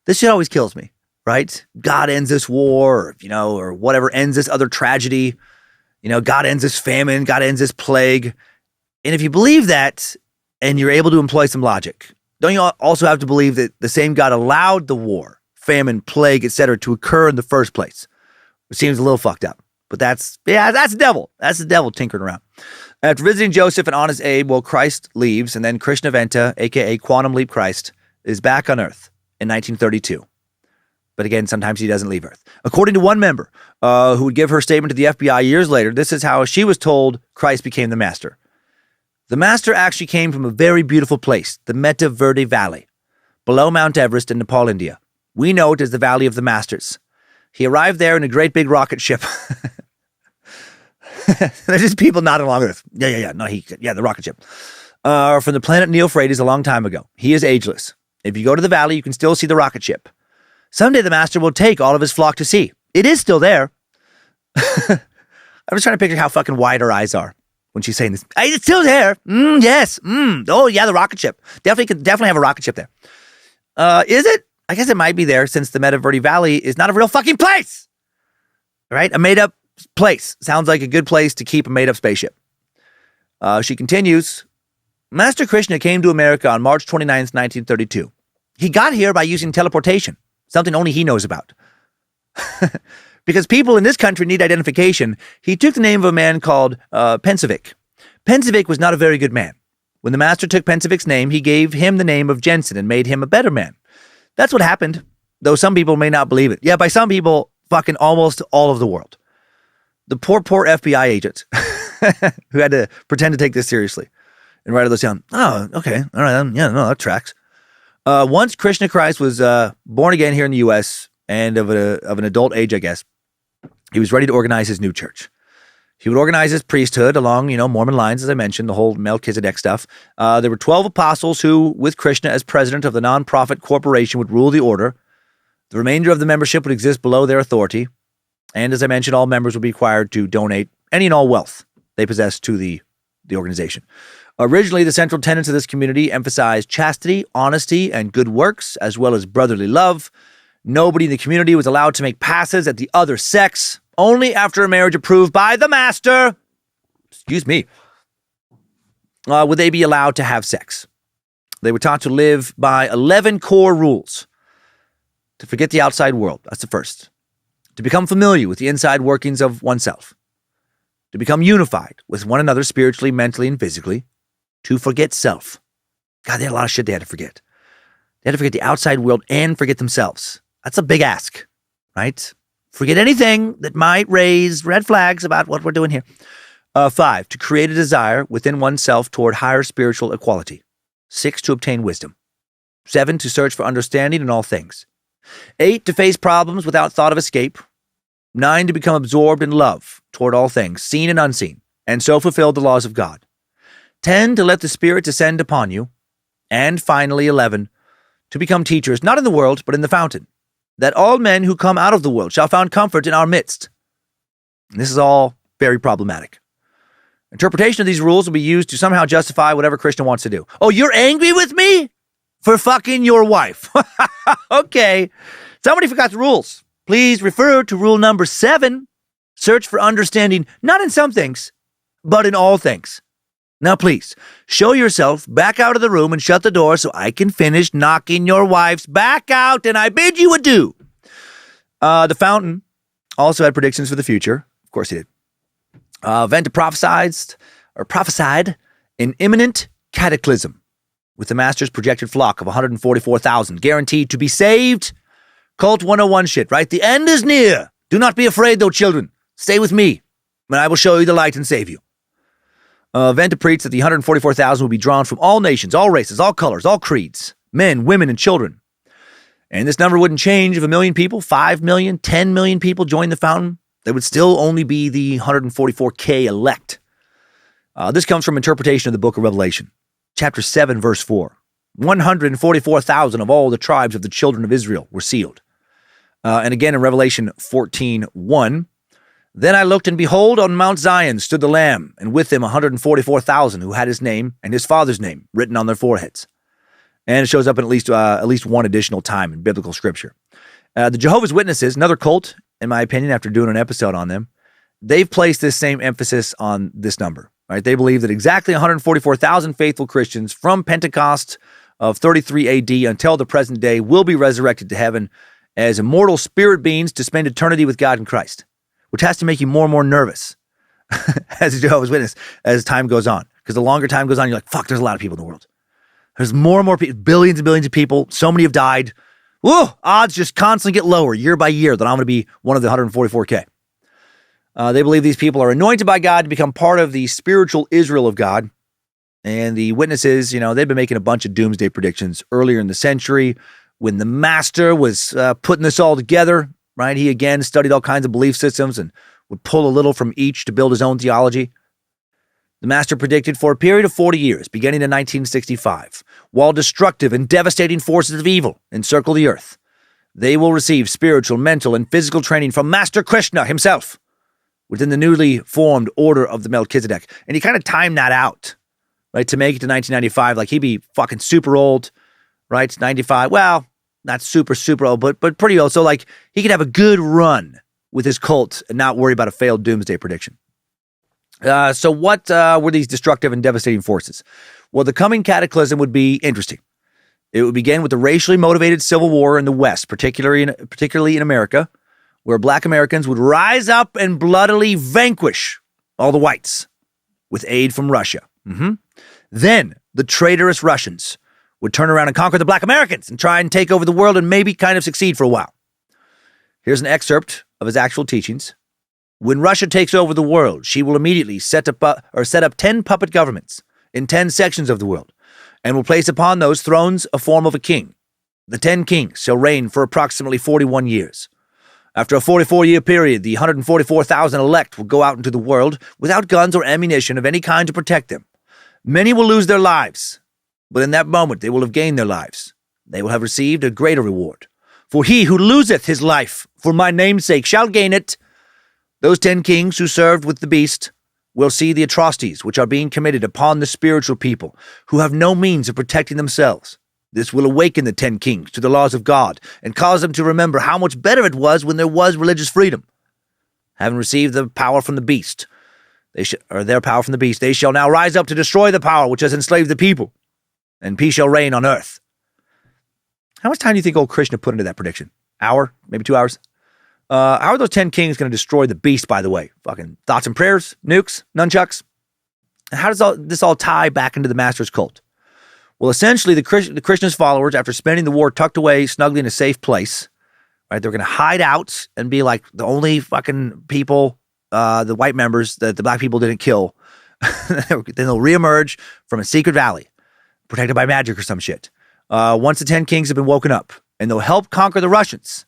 This shit always kills me. Right? God ends this war, or whatever ends this other tragedy. God ends this famine. God ends this plague. And if you believe that and you're able to employ some logic, don't you also have to believe that the same God allowed the war, famine, plague, etc. to occur in the first place? It seems a little fucked up. But that's the devil. That's the devil tinkering around. After visiting Joseph and Honest Abe, Christ leaves, and then Krishna Venta, a.k.a. Quantum Leap Christ, is back on Earth in 1932. But again, sometimes he doesn't leave Earth. According to one member who would give her statement to the FBI years later, this is how she was told Christ became the master. The master actually came from a very beautiful place, the Meta Verde Valley, below Mount Everest in Nepal, India. We know it as the Valley of the Masters. He arrived there in a great big rocket ship. There's just people nodding along with us. Yeah. No, the rocket ship. From the planet Neophrades a long time ago. He is ageless. If you go to the valley, you can still see the rocket ship. Someday the master will take all of his flock to sea. It is still there. I'm just trying to picture how fucking wide her eyes are when she's saying this. It's still there. Yes. Oh, yeah, the rocket ship. Definitely have a rocket ship there. Is it? I guess it might be there since the Meta Verde Valley is not a real fucking place. Right? A made-up place. Sounds like a good place to keep a made-up spaceship. She continues, Master Krishna came to America on March 29th, 1932. He got here by using teleportation, something only he knows about. Because people in this country need identification, he took the name of a man called Pensevic. Pensevic was not a very good man. When the master took Pensevic's name, he gave him the name of Jensen and made him a better man. That's what happened, though some people may not believe it. Yeah, by some people, fucking almost all of the world. The poor FBI agents who had to pretend to take this seriously and write all this down. Oh, okay. All right. Yeah, no, that tracks. Once Krishna Christ was born again here in the U.S. and of an adult age, I guess, he was ready to organize his new church. He would organize his priesthood along, Mormon lines, as I mentioned, the whole Melchizedek stuff. There were 12 apostles who, with Krishna as president of the nonprofit corporation, would rule the order. The remainder of the membership would exist below their authority. And as I mentioned, all members would be required to donate any and all wealth they possessed to the organization. Originally, the central tenets of this community emphasized chastity, honesty, and good works, as well as brotherly love. Nobody in the community was allowed to make passes at the other sex, only after a marriage approved by the master. Excuse me. Would they be allowed to have sex? They were taught to live by 11 core rules. To forget the outside world. That's the first. To become familiar with the inside workings of oneself. To become unified with one another spiritually, mentally, and physically. To forget self. God, they had a lot of shit they had to forget. They had to forget the outside world and forget themselves. That's a big ask, right? Forget anything that might raise red flags about what we're doing here. 5, to create a desire within oneself toward higher spiritual equality. 6, to obtain wisdom. 7, to search for understanding in all things. 8, to face problems without thought of escape. 9, to become absorbed in love toward all things, seen and unseen, and so fulfill the laws of God. 10, to let the Spirit descend upon you. And finally, 11, to become teachers, not in the world, but in the fountain, that all men who come out of the world shall find comfort in our midst. And this is all very problematic. Interpretation of these rules will be used to somehow justify whatever Krishna wants to do. Oh, you're angry with me? For fucking your wife. Okay. Somebody forgot the rules. Please refer to rule number 7. Search for understanding, not in some things, but in all things. Now, please, show yourself back out of the room and shut the door so I can finish knocking your wife's back out, and I bid you adieu. The Fountain also had predictions for the future. Of course he did. Venta prophesied an imminent cataclysm with the master's projected flock of 144,000 guaranteed to be saved. Cult 101 shit, right? The end is near. Do not be afraid, though, children. Stay with me, and I will show you the light and save you. Venta preached that the 144,000 will be drawn from all nations, all races, all colors, all creeds, men, women, and children. And this number wouldn't change if 1 million people, 5 million, 10 million people joined the Fountain. There would still only be the 144K elect. This comes from interpretation of the book of Revelation. Chapter 7, verse 4. 144,000 of all the tribes of the children of Israel were sealed. And again in Revelation 14:1. Then I looked, and behold, on Mount Zion stood the Lamb, and with him 144,000 who had his name and his father's name written on their foreheads. And it shows up in at least one additional time in biblical scripture. The Jehovah's Witnesses, another cult, in my opinion, after doing an episode on them, they've placed this same emphasis on this number. Right? They believe that exactly 144,000 faithful Christians from Pentecost of 33 AD until the present day will be resurrected to heaven as immortal spirit beings to spend eternity with God in Christ, which has to make you more and more nervous as a Jehovah's Witness as time goes on. Because the longer time goes on, you're like, fuck, there's a lot of people in the world. There's more and more people, billions and billions of people. So many have died. odds just constantly get lower year by year that I'm going to be one of the 144K. They believe these people are anointed by God to become part of the spiritual Israel of God. And the witnesses, they've been making a bunch of doomsday predictions earlier in the century when the master was putting this all together, right? He again studied all kinds of belief systems and would pull a little from each to build his own theology. The master predicted for a period of 40 years, beginning in 1965, while destructive and devastating forces of evil encircle the earth, they will receive spiritual, mental, and physical training from Master Krishna himself within the newly formed Order of the Melchizedek. And he kind of timed that out, right, to make it to 1995. Like, he'd be fucking super old, right? 95, well, not super, super old, but pretty old. So, like, he could have a good run with his cult and not worry about a failed doomsday prediction. So what were these destructive and devastating forces? Well, the coming cataclysm would be interesting. It would begin with the racially motivated civil war in the West, particularly in America, where black Americans would rise up and bloodily vanquish all the whites with aid from Russia. Then the traitorous Russians would turn around and conquer the black Americans and try and take over the world and maybe kind of succeed for a while. Here's an excerpt of his actual teachings. When Russia takes over the world, she will immediately set up 10 puppet governments in 10 sections of the world, and will place upon those thrones a form of a king. The 10 kings shall reign for approximately 41 years. After a 44-year period, the 144,000 elect will go out into the world without guns or ammunition of any kind to protect them. Many will lose their lives, but in that moment they will have gained their lives. They will have received a greater reward. For he who loseth his life for my name's sake shall gain it. Those 10 kings who served with the beast will see the atrocities which are being committed upon the spiritual people who have no means of protecting themselves. This will awaken the 10 kings to the laws of God and cause them to remember how much better it was when there was religious freedom. Having received the power from the beast, their power from the beast, they shall now rise up to destroy the power which has enslaved the people, and peace shall reign on earth. How much time do you think old Krishna put into that prediction? Hour? Maybe 2 hours? How are those 10 kings going to destroy the beast, by the way? Fucking thoughts and prayers? Nukes? Nunchucks? And how does this all tie back into the master's cult? Well, essentially, the Krishna's followers, after spending the war tucked away snugly in a safe place, right, they're going to hide out and be like the only fucking people, the white members that the black people didn't kill. Then they'll reemerge from a secret valley, protected by magic or some shit. Once the 10 kings have been woken up, and they'll help conquer the Russians,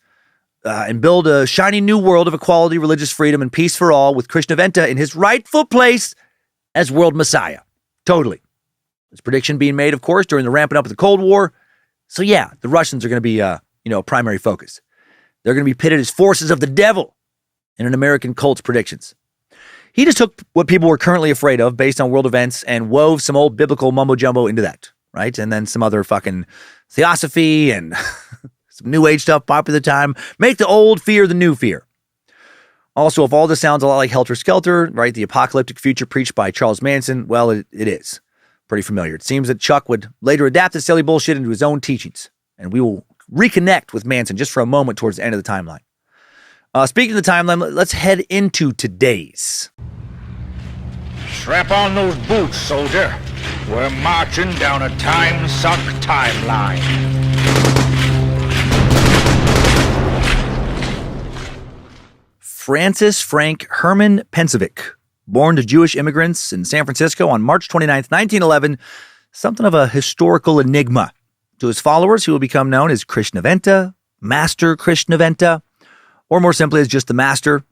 and build a shining new world of equality, religious freedom, and peace for all with Krishnaventa in his rightful place as world messiah. Totally. This prediction being made, of course, during the ramping up of the Cold War. So yeah, the Russians are going to be, a primary focus. They're going to be pitted as forces of the devil in an American cult's predictions. He just took what people were currently afraid of based on world events and wove some old biblical mumbo-jumbo into that, right? And then some other fucking theosophy and some new age stuff popular at the time. Make the old fear the new fear. Also, if all this sounds a lot like Helter Skelter, right, the apocalyptic future preached by Charles Manson, well, it is pretty familiar. It seems that Chuck would later adapt this silly bullshit into his own teachings, and we will reconnect with Manson just for a moment towards the end of the timeline. Speaking of the timeline, let's head into today's. Strap on those boots, soldier. We're marching down a Timesuck timeline. Francis Frank Herman Pencevic, born to Jewish immigrants in San Francisco on March 29th, 1911, something of a historical enigma. To his followers, he will become known as Krishnaventa, Master Krishnaventa, or more simply as just the Master.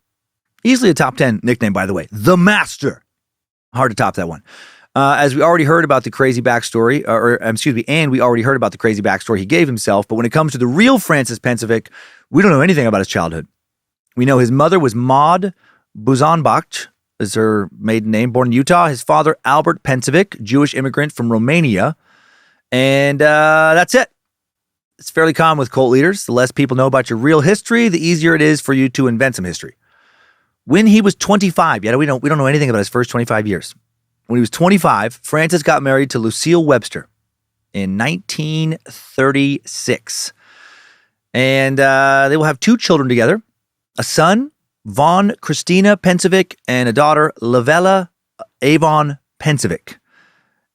Easily a top 10 nickname, by the way. The Master. Hard to top that one. As we already heard about the crazy backstory, and we already heard about the crazy backstory he gave himself, but when it comes to the real Francis Pencevic, we don't know anything about his childhood. We know his mother was Maud Buzanbach, is her maiden name, born in Utah. His father, Albert Pencevic, Jewish immigrant from Romania. And that's it. It's fairly common with cult leaders. The less people know about your real history, the easier it is for you to invent some history. When he was 25, we don't know anything about his first 25 years. When he was 25, Francis got married to Lucille Webster in 1936. And they will have 2 children together. A son, Vaughn Christina Pencevic, and a daughter, Lavella Avon Pencevic.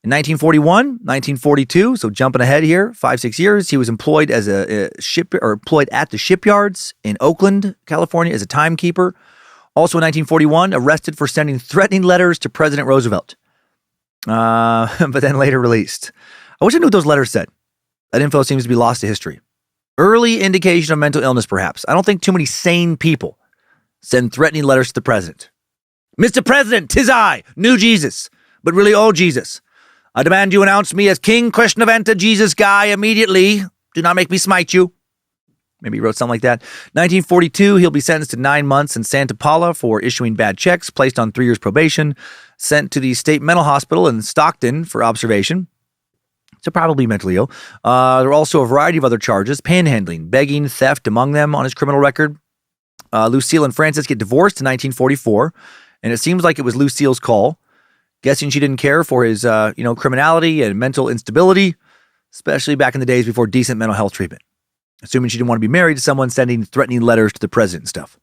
In 1942, so jumping ahead here, 5-6 years, he was employed as employed at the shipyards in Oakland, California, as a timekeeper. Also in 1941, arrested for sending threatening letters to President Roosevelt, but then later released. I wish I knew what those letters said. That info seems to be lost to history. Early indication of mental illness, perhaps. I don't think too many sane people send threatening letters to the president. Mr. President, 'tis I, new Jesus, but really old Jesus. I demand you announce me as King Krishnavanta Jesus Guy immediately. Do not make me smite you. Maybe he wrote something like that. 1942, he'll be sentenced to 9 months in Santa Paula for issuing bad checks, placed on 3 years probation, sent to the state mental hospital in Stockton for observation. So probably mentally ill. There are also a variety of other charges, panhandling, begging, theft among them on his criminal record. Lucille and Francis get divorced in 1944, and it seems like it was Lucille's call. Guessing she didn't care for his, criminality and mental instability, especially back in the days before decent mental health treatment. Assuming she didn't want to be married to someone sending threatening letters to the president and stuff.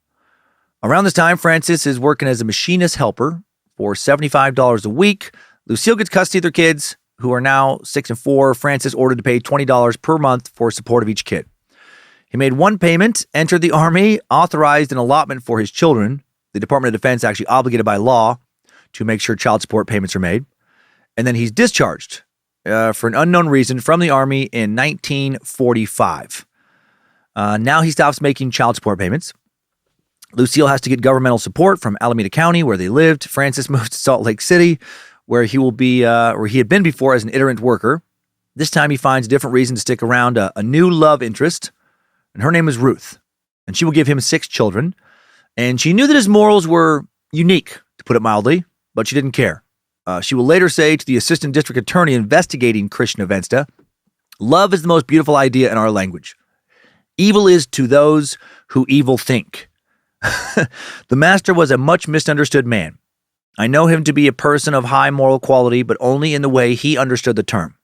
Around this time, Francis is working as a machinist helper for $75 a week. Lucille gets custody of their kids, who are now 6 and 4. Francis ordered to pay $20 per month for support of each kid. He made one payment, entered the Army, authorized an allotment for his children. The Department of Defense actually obligated by law to make sure child support payments are made. And then he's discharged for an unknown reason from the Army in 1945. Now he stops making child support payments. Lucille has to get governmental support from Alameda County, where they lived. Francis moves to Salt Lake City, where he will be, where he had been before as an itinerant worker. This time he finds a different reason to stick around, a new love interest, and her name is Ruth. And she will give him 6 children. And she knew that his morals were unique, to put it mildly, but she didn't care. She will later say to the assistant district attorney investigating Krishnavanta, "Love is the most beautiful idea in our language. Evil is to those who evil think." The master was a much misunderstood man. I know him to be a person of high moral quality, but only in the way he understood the term.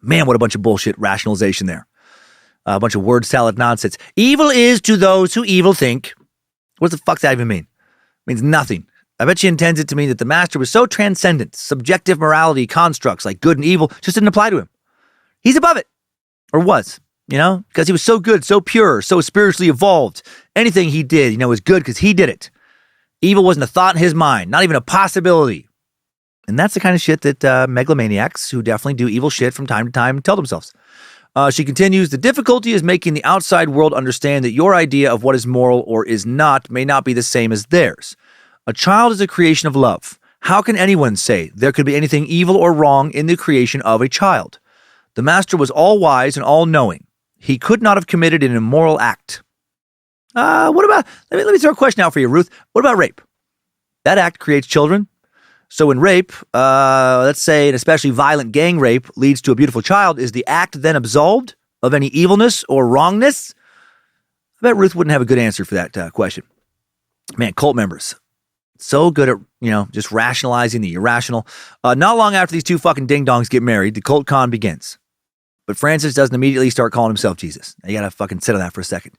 Man, what a bunch of bullshit rationalization there. A bunch of word salad nonsense. Evil is to those who evil think. What the fuck does that even mean? It means nothing. I bet she intends it to mean that the master was so transcendent, subjective morality constructs like good and evil just didn't apply to him. He's above it. Or was, because he was so good, so pure, so spiritually evolved. Anything he did, was good because he did it. Evil wasn't a thought in his mind, not even a possibility. And that's the kind of shit that megalomaniacs who definitely do evil shit from time to time tell themselves. She continues, the difficulty is making the outside world understand that your idea of what is moral or is not may not be the same as theirs. A child is a creation of love. How can anyone say there could be anything evil or wrong in the creation of a child? The master was all-wise and all-knowing. He could not have committed an immoral act. What about, let me throw a question out for you, Ruth. What about rape? That act creates children. So when rape, let's say an especially violent gang rape leads to a beautiful child, is the act then absolved of any evilness or wrongness? I bet Ruth wouldn't have a good answer for that question. Man, cult members. So good at, just rationalizing the irrational. Not long after these two fucking ding-dongs get married, the cult con begins. But Francis doesn't immediately start calling himself Jesus. Now, you gotta fucking sit on that for a second.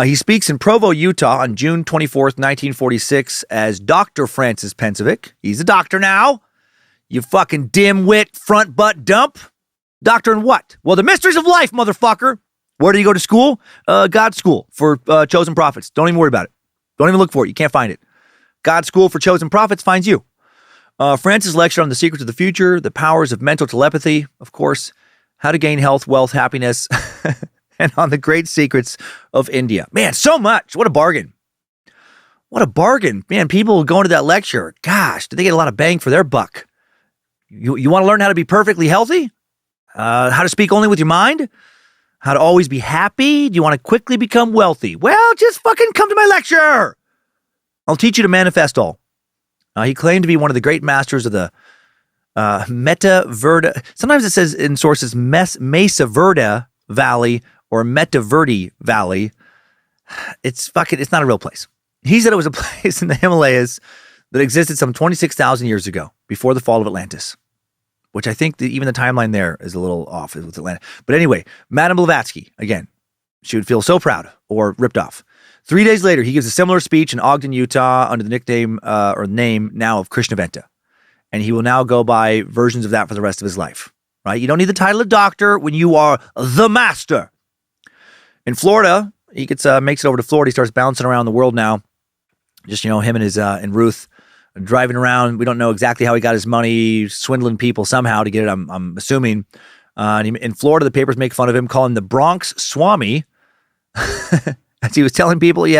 He speaks in Provo, Utah on June 24th, 1946 as Dr. Francis Pensovic. He's a doctor now. You fucking dim-wit front butt dump. Doctor in what? Well, the mysteries of life, motherfucker. Where do you go to school? God's school for chosen prophets. Don't even worry about it. Don't even look for it. You can't find it. God's school for chosen prophets finds you. Francis lectured on the secrets of the future, the powers of mental telepathy, of course, how to gain health, wealth, happiness, and on the great secrets of India. Man, so much. What a bargain. What a bargain. Man, people going to that lecture, gosh, did they get a lot of bang for their buck? You want to learn how to be perfectly healthy? How to speak only with your mind? How to always be happy? Do you want to quickly become wealthy? Well, just fucking come to my lecture. I'll teach you to manifest all. He claimed to be one of the great masters of the Meta Verde. Sometimes it says in sources Mesa Verde Valley or Meta Verde Valley. It's not a real place. He said it was a place in the Himalayas that existed some 26,000 years ago, before the fall of Atlantis, which I think even the timeline there is a little off with Atlantis. But anyway, Madame Blavatsky, again, she would feel so proud or ripped off. 3 days later, he gives a similar speech in Ogden, Utah, under the nickname or name now of Krishnavanta. and he will now go by versions of that for the rest of his life, right? You don't need the title of doctor when you are the master. In Florida, he makes it over to Florida. He starts bouncing around the world now. Just, him and his and Ruth driving around. We don't know exactly how he got his money, swindling people somehow to get it, I'm assuming. In Florida, the papers make fun of him, call him the Bronx Swami. As he was telling people he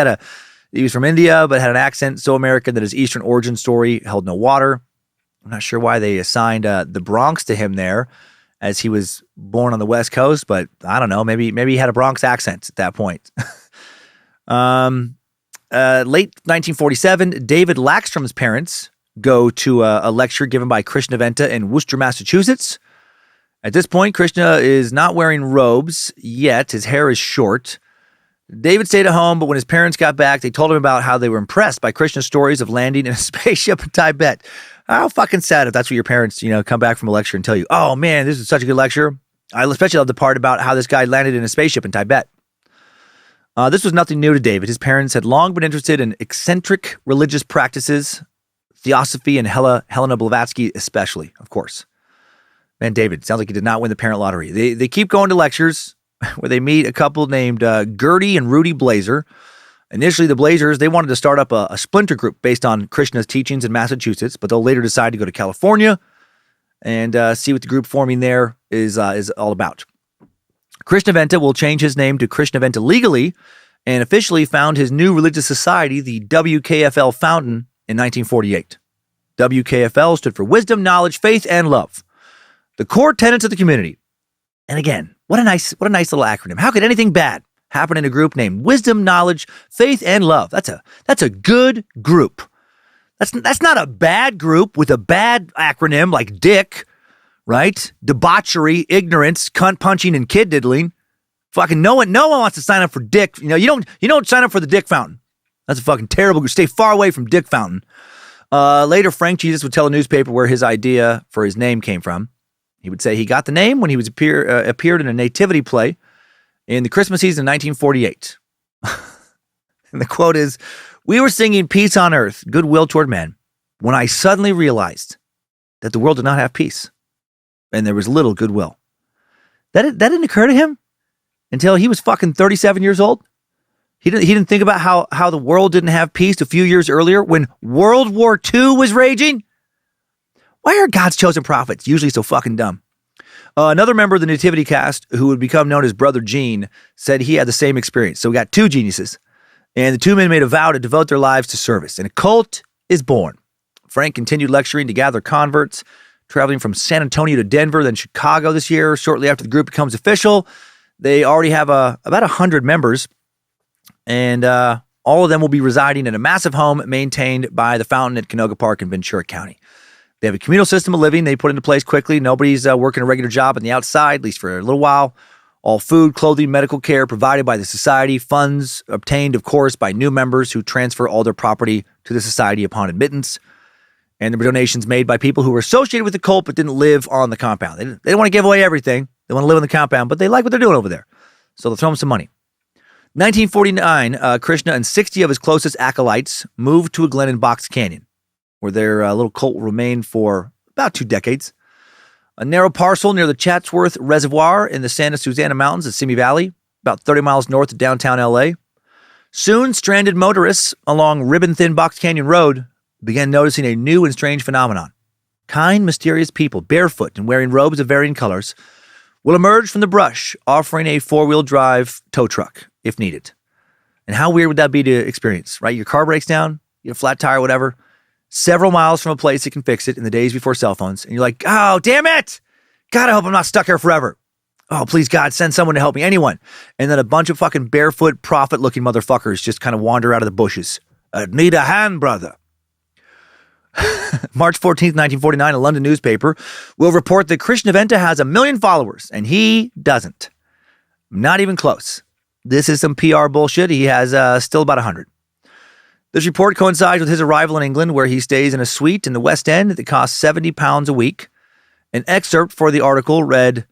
was from India, but had an accent so American that his Eastern origin story held no water. I'm not sure why they assigned the Bronx to him there, as he was born on the West Coast, but I don't know. Maybe he had a Bronx accent at that point. Late 1947, David Lackstrom's parents go to a lecture given by Krishnaventa in Worcester, Massachusetts. At this point, Krishna is not wearing robes yet. His hair is short. David stayed at home, but when his parents got back, they told him about how they were impressed by Krishna's stories of landing in a spaceship in Tibet. How fucking sad if that's what your parents, come back from a lecture and tell you, oh man, this is such a good lecture. I especially love the part about how this guy landed in a spaceship in Tibet. This was nothing new to David. His parents had long been interested in eccentric religious practices, theosophy, and Helena Blavatsky especially, of course. Man, David, sounds like he did not win the parent lottery. They keep going to lectures where they meet a couple named Gertie and Rudy Blazer. Initially, the Blazers, they wanted to start up a splinter group based on Krishna's teachings in Massachusetts, but they'll later decide to go to California and see what the group forming there is all about. Krishnaventa will change his name to Krishnaventa legally and officially found his new religious society, the WKFL Fountain, in 1948. WKFL stood for Wisdom, Knowledge, Faith, and Love, the core tenets of the community. And again, what a nice little acronym. How could anything bad happen in a group named Wisdom, Knowledge, Faith, and Love? That's a good group. That's not a bad group with a bad acronym like Dick, right? Debauchery, ignorance, cunt punching, and kid diddling. Fucking no one wants to sign up for Dick. You don't sign up for the Dick Fountain. That's a fucking terrible group. Stay far away from Dick Fountain. Later, Frank Jesus would tell a newspaper where his idea for his name came from. He would say he got the name when he appeared in a nativity play in the Christmas season of 1948. And the quote is, "We were singing peace on earth, goodwill toward men, when I suddenly realized that the world did not have peace, and there was little goodwill." That didn't occur to him until he was fucking 37 years old. He didn't think about how the world didn't have peace a few years earlier when World War II was raging. Why are God's chosen prophets usually so fucking dumb? Another member of the Nativity cast, who would become known as Brother Gene, said he had the same experience. So we got two geniuses, and the two men made a vow to devote their lives to service, and a cult is born. Frank continued lecturing to gather converts, traveling from San Antonio to Denver, then Chicago this year. Shortly after the group becomes official, they already have about 100 members, and all of them will be residing in a massive home maintained by the Fountain at Canoga Park in Ventura County. They have a communal system of living they put into place quickly. Nobody's working a regular job on the outside, at least for a little while. All food, clothing, medical care provided by the society. Funds obtained, of course, by new members who transfer all their property to the society upon admittance. And there were donations made by people who were associated with the cult but didn't live on the compound. They didn't want to give away everything. They want to live on the compound, but they like what they're doing over there. So they'll throw them some money. 1949, Krishna and 60 of his closest acolytes moved to a glen in Box Canyon, where their little cult will remain for about 2 decades. A narrow parcel near the Chatsworth Reservoir in the Santa Susana Mountains at Simi Valley, about 30 miles north of downtown LA. Soon, stranded motorists along ribbon-thin Box Canyon Road began noticing a new and strange phenomenon. Kind, mysterious people, barefoot and wearing robes of varying colors, will emerge from the brush, offering a 4-wheel drive tow truck, if needed. And how weird would that be to experience, right? Your car breaks down, you have a flat tire, whatever, several miles from a place that can fix it in the days before cell phones, and you're like, oh, damn it! God, I hope I'm not stuck here forever. Oh, please, God, send someone to help me, anyone. And then a bunch of fucking barefoot, prophet-looking motherfuckers just kind of wander out of the bushes. Need a hand, brother. March 14th, 1949, a London newspaper will report that Krishnaventa has 1 million followers, and he doesn't. Not even close. This is some PR bullshit. He has still about 100. This report coincides with his arrival in England, where he stays in a suite in the West End that costs £70 a week. An excerpt for the article read,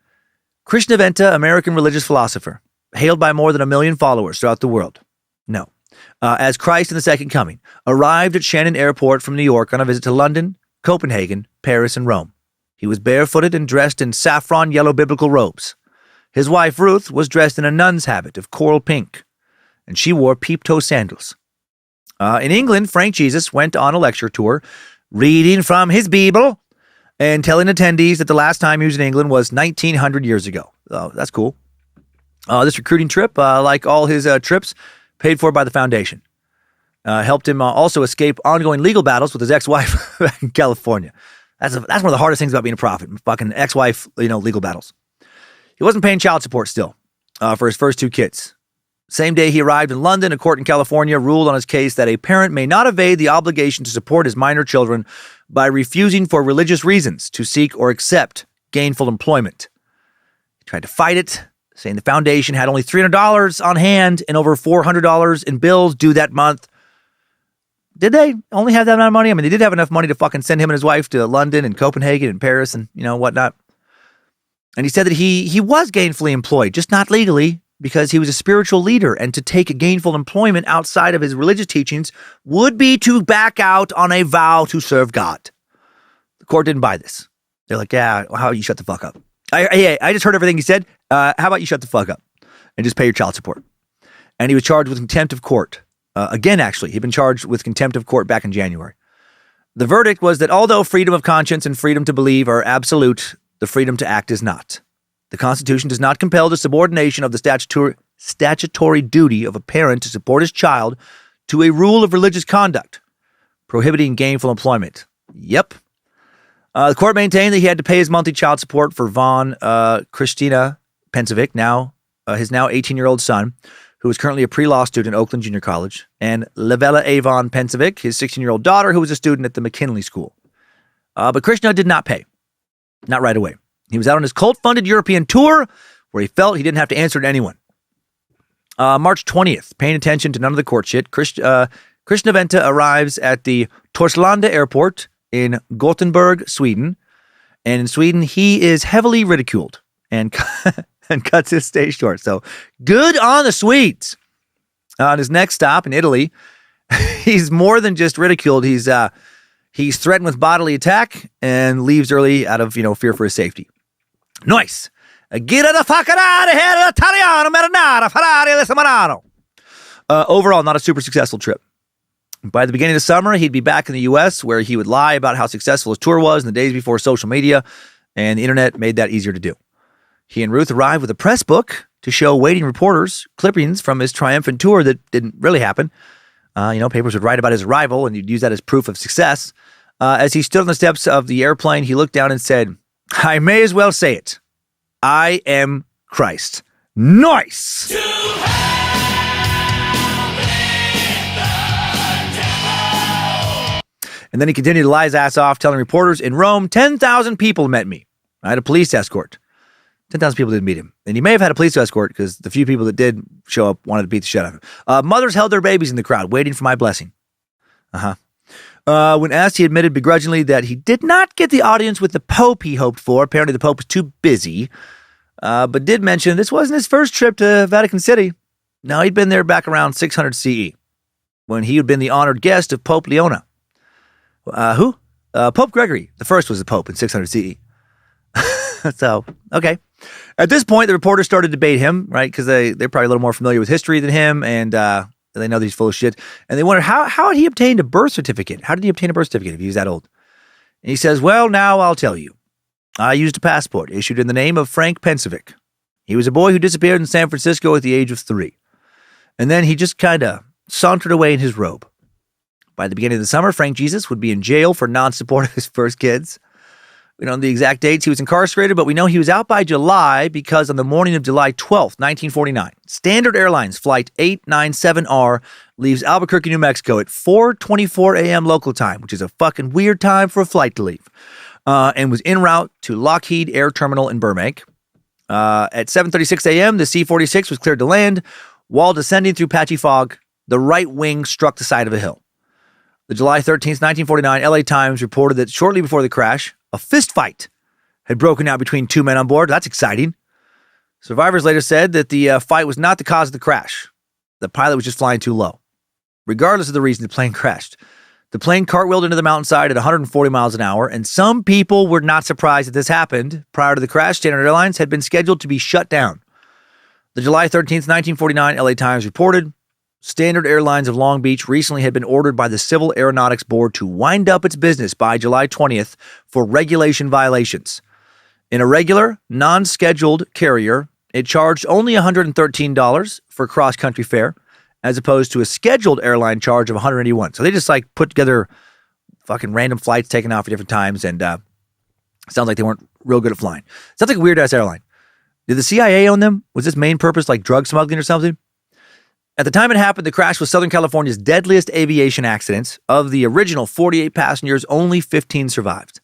Krishnaventa, American religious philosopher, hailed by more than 1 million followers throughout the world. No. As Christ in the Second Coming, arrived at Shannon Airport from New York on a visit to London, Copenhagen, Paris, and Rome. He was barefooted and dressed in saffron yellow biblical robes. His wife, Ruth, was dressed in a nun's habit of coral pink, and she wore peep-toe sandals. In England, Frank Jesus went on a lecture tour, reading from his Bible and telling attendees that the last time he was in England was 1,900 years ago. Oh, that's cool. This recruiting trip, like all his trips, paid for by the foundation. Helped him also escape ongoing legal battles with his ex-wife back in California. That's one of the hardest things about being a prophet. Fucking ex-wife, legal battles. He wasn't paying child support still for his first two kids. Same day he arrived in London, a court in California ruled on his case that a parent may not evade the obligation to support his minor children by refusing for religious reasons to seek or accept gainful employment. He tried to fight it, saying the foundation had only $300 on hand and over $400 in bills due that month. Did they only have that amount of money? I mean, they did have enough money to fucking send him and his wife to London and Copenhagen and Paris and, whatnot. And he said that he was gainfully employed, just not legally, because he was a spiritual leader, and to take gainful employment outside of his religious teachings would be to back out on a vow to serve God. The court didn't buy this. They're like, yeah, how about you shut the fuck up? I just heard everything he said. How about you shut the fuck up and just pay your child support? And he was charged with contempt of court. Again, actually, he'd been charged with contempt of court back in January. The verdict was that although freedom of conscience and freedom to believe are absolute, the freedom to act is not. The Constitution does not compel the subordination of the statutory duty of a parent to support his child to a rule of religious conduct, prohibiting gainful employment. Yep. The court maintained that he had to pay his monthly child support for Christina Pensovic, his now 18-year-old son, who is currently a pre-law student at Oakland Junior College, and Lavella Avon Pensovic, his 16-year-old daughter, who was a student at the McKinley School. But Krishna did not pay. Not right away. He was out on his cult-funded European tour where he felt he didn't have to answer to anyone. March 20th, paying attention to none of the court shit, Krishna Venta arrives at the Torslanda Airport in Gothenburg, Sweden. And in Sweden, he is heavily ridiculed and cuts his stay short. So good on the Swedes. On his next stop in Italy, he's more than just ridiculed. He's threatened with bodily attack and leaves early out of, fear for his safety. Nice. Get the fuck out of here, Italiano, Marinara, Ferrari, Lesamarano. Overall, not a super successful trip. By the beginning of the summer, he'd be back in the U.S., where he would lie about how successful his tour was in the days before social media, and the internet made that easier to do. He and Ruth arrived with a press book to show waiting reporters clippings from his triumphant tour that didn't really happen. Papers would write about his arrival, and you'd use that as proof of success. As he stood on the steps of the airplane, he looked down and said, I may as well say it. I am Christ. Nice! And then he continued to lie his ass off, telling reporters, in Rome, 10,000 people met me. I had a police escort. 10,000 people didn't meet him. And he may have had a police escort because the few people that did show up wanted to beat the shit out of him. Mothers held their babies in the crowd, waiting for my blessing. When asked, he admitted begrudgingly that he did not get the audience with the Pope he hoped for. Apparently the Pope was too busy, but did mention this wasn't his first trip to Vatican City. No, he'd been there back around 600 CE, when he had been the honored guest of Pope Leona. Who? Pope Gregory the First was the Pope in 600 CE. So, okay. At this point, the reporters started to debate him, right? Because they're probably a little more familiar with history than him, and they know that he's full of shit. And they wondered, how had he obtained a birth certificate? How did he obtain a birth certificate if he was that old? And he says, well, now I'll tell you. I used a passport issued in the name of Frank Pensovic. He was a boy who disappeared in San Francisco at the age of 3. And then he just kind of sauntered away in his robe. By the beginning of the summer, Frank Jesus would be in jail for non-support of his first kids. We don't know the exact dates he was incarcerated, but we know he was out by July because on the morning of July 12th, 1949, Standard Airlines Flight 897R leaves Albuquerque, New Mexico at 4:24 a.m. local time, which is a fucking weird time for a flight to leave, and was en route to Lockheed Air Terminal in Burbank. At 7:36 a.m., the C-46 was cleared to land. While descending through patchy fog, the right wing struck the side of a hill. The July 13th, 1949, LA Times reported that shortly before the crash, a fist fight had broken out between two men on board. That's exciting. Survivors later said that the fight was not the cause of the crash. The pilot was just flying too low. Regardless of the reason the plane crashed, The plane cartwheeled into the mountainside at 140 miles an hour, and some people were not surprised that this happened. Prior to the crash, Standard Airlines had been scheduled to be shut down. The July 13th, 1949 LA Times reported, Standard Airlines of Long Beach recently had been ordered by the Civil Aeronautics Board to wind up its business by July 20th for regulation violations. In a regular, non-scheduled carrier, it charged only $113 for cross-country fare, as opposed to a scheduled airline charge of $181. So they just like put together fucking random flights taken off at different times, and sounds like they weren't real good at flying. Sounds like a weird-ass airline. Did the CIA own them? Was this main purpose like drug smuggling or something? At the time it happened, the crash was Southern California's deadliest aviation accident. Of the original 48 passengers, only 15 survived.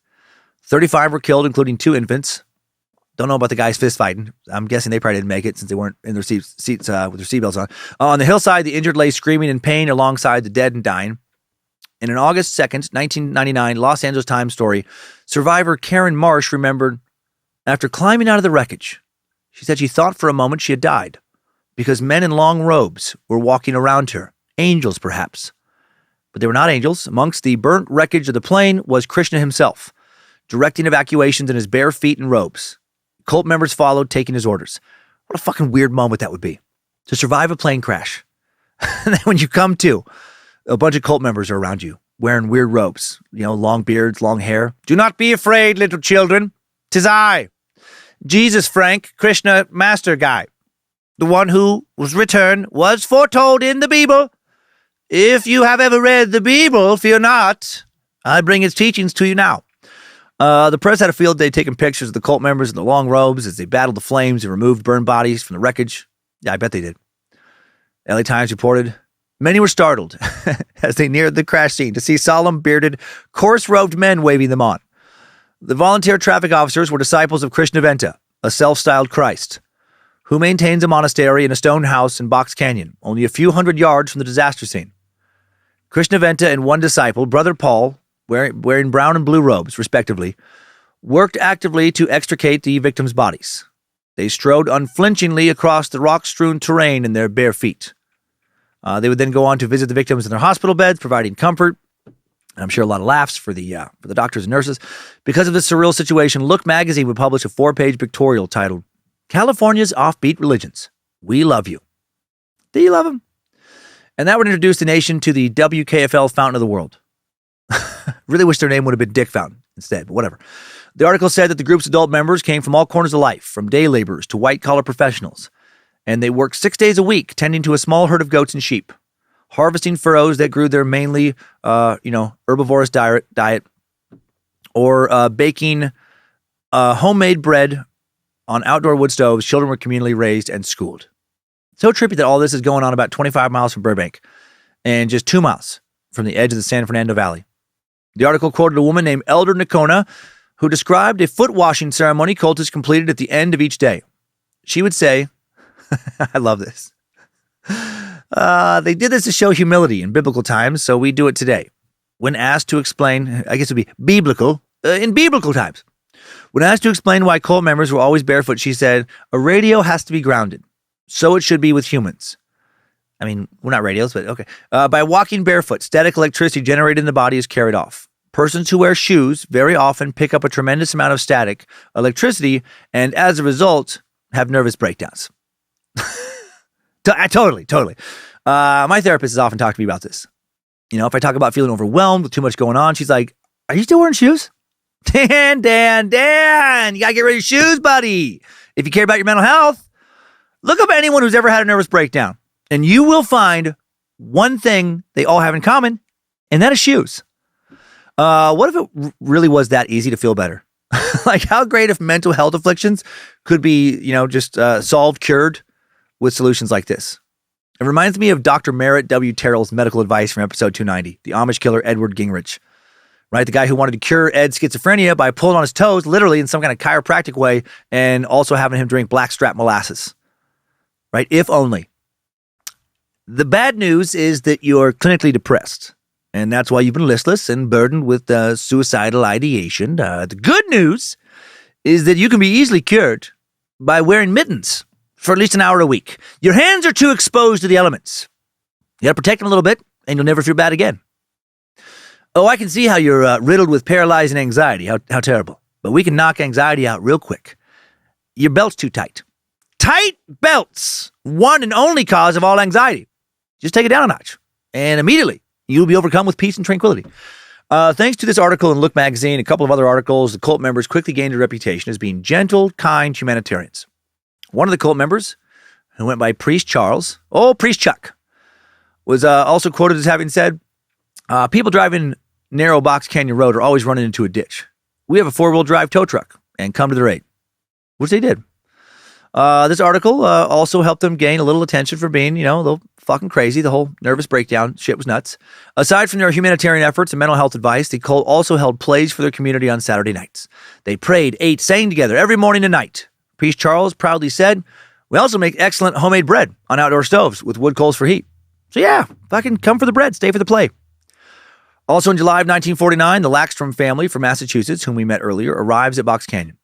35 were killed, including 2 infants. Don't know about the guys fist fighting. I'm guessing they probably didn't make it since they weren't in their seats with their seatbelts on. On the hillside, the injured lay screaming in pain alongside the dead and dying. In an August 2nd, 1999 Los Angeles Times story, survivor Karen Marsh remembered, after climbing out of the wreckage, she said she thought for a moment she had died because men in long robes were walking around her, angels perhaps. But they were not angels. Amongst the burnt wreckage of the plane was Krishna himself, directing evacuations in his bare feet and robes. Cult members followed, taking his orders. What a fucking weird moment that would be, to survive a plane crash. And then when you come to, a bunch of cult members are around you, wearing weird robes, long beards, long hair. Do not be afraid, little children. 'Tis I, Jesus Frank, Krishna master guy. The one who was returned was foretold in the Bible. If you have ever read the Bible, fear not. I bring its teachings to you now. The press had a field day taking pictures of the cult members in the long robes as they battled the flames and removed burned bodies from the wreckage. Yeah, I bet they did. LA Times reported, many were startled as they neared the crash scene to see solemn, bearded, coarse-robed men waving them on. The volunteer traffic officers were disciples of Krishnaventa, a self-styled Christ, who maintains a monastery in a stone house in Box Canyon, only a few hundred yards from the disaster scene. Krishnaventa and one disciple, Brother Paul, wearing brown and blue robes, respectively, worked actively to extricate the victims' bodies. They strode unflinchingly across the rock-strewn terrain in their bare feet. They would then go on to visit the victims in their hospital beds, providing comfort. I'm sure a lot of laughs for the doctors and nurses. Because of this surreal situation, Look magazine would publish a 4-page pictorial titled, California's Offbeat Religions. We love you. Do you love them? And that would introduce the nation to the WKFL Fountain of the World. Really wish their name would have been Dick Fountain instead, but whatever. The article said that the group's adult members came from all corners of life, from day laborers to white-collar professionals, and they worked 6 days a week tending to a small herd of goats and sheep, harvesting furrows that grew their mainly, herbivorous diet, or baking homemade bread on outdoor wood stoves. Children were communally raised and schooled. So trippy that all this is going on about 25 miles from Burbank and just 2 miles from the edge of the San Fernando Valley. The article quoted a woman named Elder Nakona, who described a foot washing ceremony cultists completed at the end of each day. She would say, I love this. They did this to show humility in biblical times, so we do it today. When asked to explain, I guess it would be biblical, in biblical times. When asked to explain why cult members were always barefoot, she said, a radio has to be grounded. So it should be with humans. I mean, we're not radios, but okay. By walking barefoot, static electricity generated in the body is carried off. Persons who wear shoes very often pick up a tremendous amount of static electricity and as a result have nervous breakdowns. Totally. My therapist has often talked to me about this. If I talk about feeling overwhelmed with too much going on, she's like, are you still wearing shoes? Dan, you gotta get rid of your shoes, buddy. If you care about your mental health, look up anyone who's ever had a nervous breakdown. And you will find one thing they all have in common, and that is shoes. What if it really was that easy to feel better? Like, how great if mental health afflictions could be, just solved, cured with solutions like this? It reminds me of Dr. Merritt W. Terrell's medical advice from episode 290, the Amish killer Edward Gingrich. Right? The guy who wanted to cure Ed's schizophrenia by pulling on his toes, literally in some kind of chiropractic way, and also having him drink blackstrap molasses. Right? If only. The bad news is that you're clinically depressed, and that's why you've been listless and burdened with suicidal ideation. The good news is that you can be easily cured by wearing mittens for at least an hour a week. Your hands are too exposed to the elements. You got to protect them a little bit, and you'll never feel bad again. Oh, I can see how you're riddled with paralyzing anxiety. How terrible. But we can knock anxiety out real quick. Your belt's too tight. Tight belts, one and only cause of all anxiety. Just take it down a notch, and immediately you'll be overcome with peace and tranquility. Thanks to this article in Look magazine, a couple of other articles, the cult members quickly gained a reputation as being gentle, kind humanitarians. One of the cult members, who went by Priest Charles, Priest Chuck, was also quoted as having said, people driving narrow Box Canyon Road are always running into a ditch. We have a 4-wheel drive tow truck and come to their aid, which they did. This article also helped them gain a little attention for being, a little fucking crazy. The whole nervous breakdown shit was nuts. Aside from their humanitarian efforts and mental health advice, the cult also held plays for their community on Saturday nights. They prayed, ate, sang together every morning and night. Priest Charles proudly said, we also make excellent homemade bread on outdoor stoves with wood coals for heat. So yeah, fucking come for the bread, stay for the play. Also in July of 1949, the Lackstrom family from Massachusetts, whom we met earlier, arrives at Box Canyon.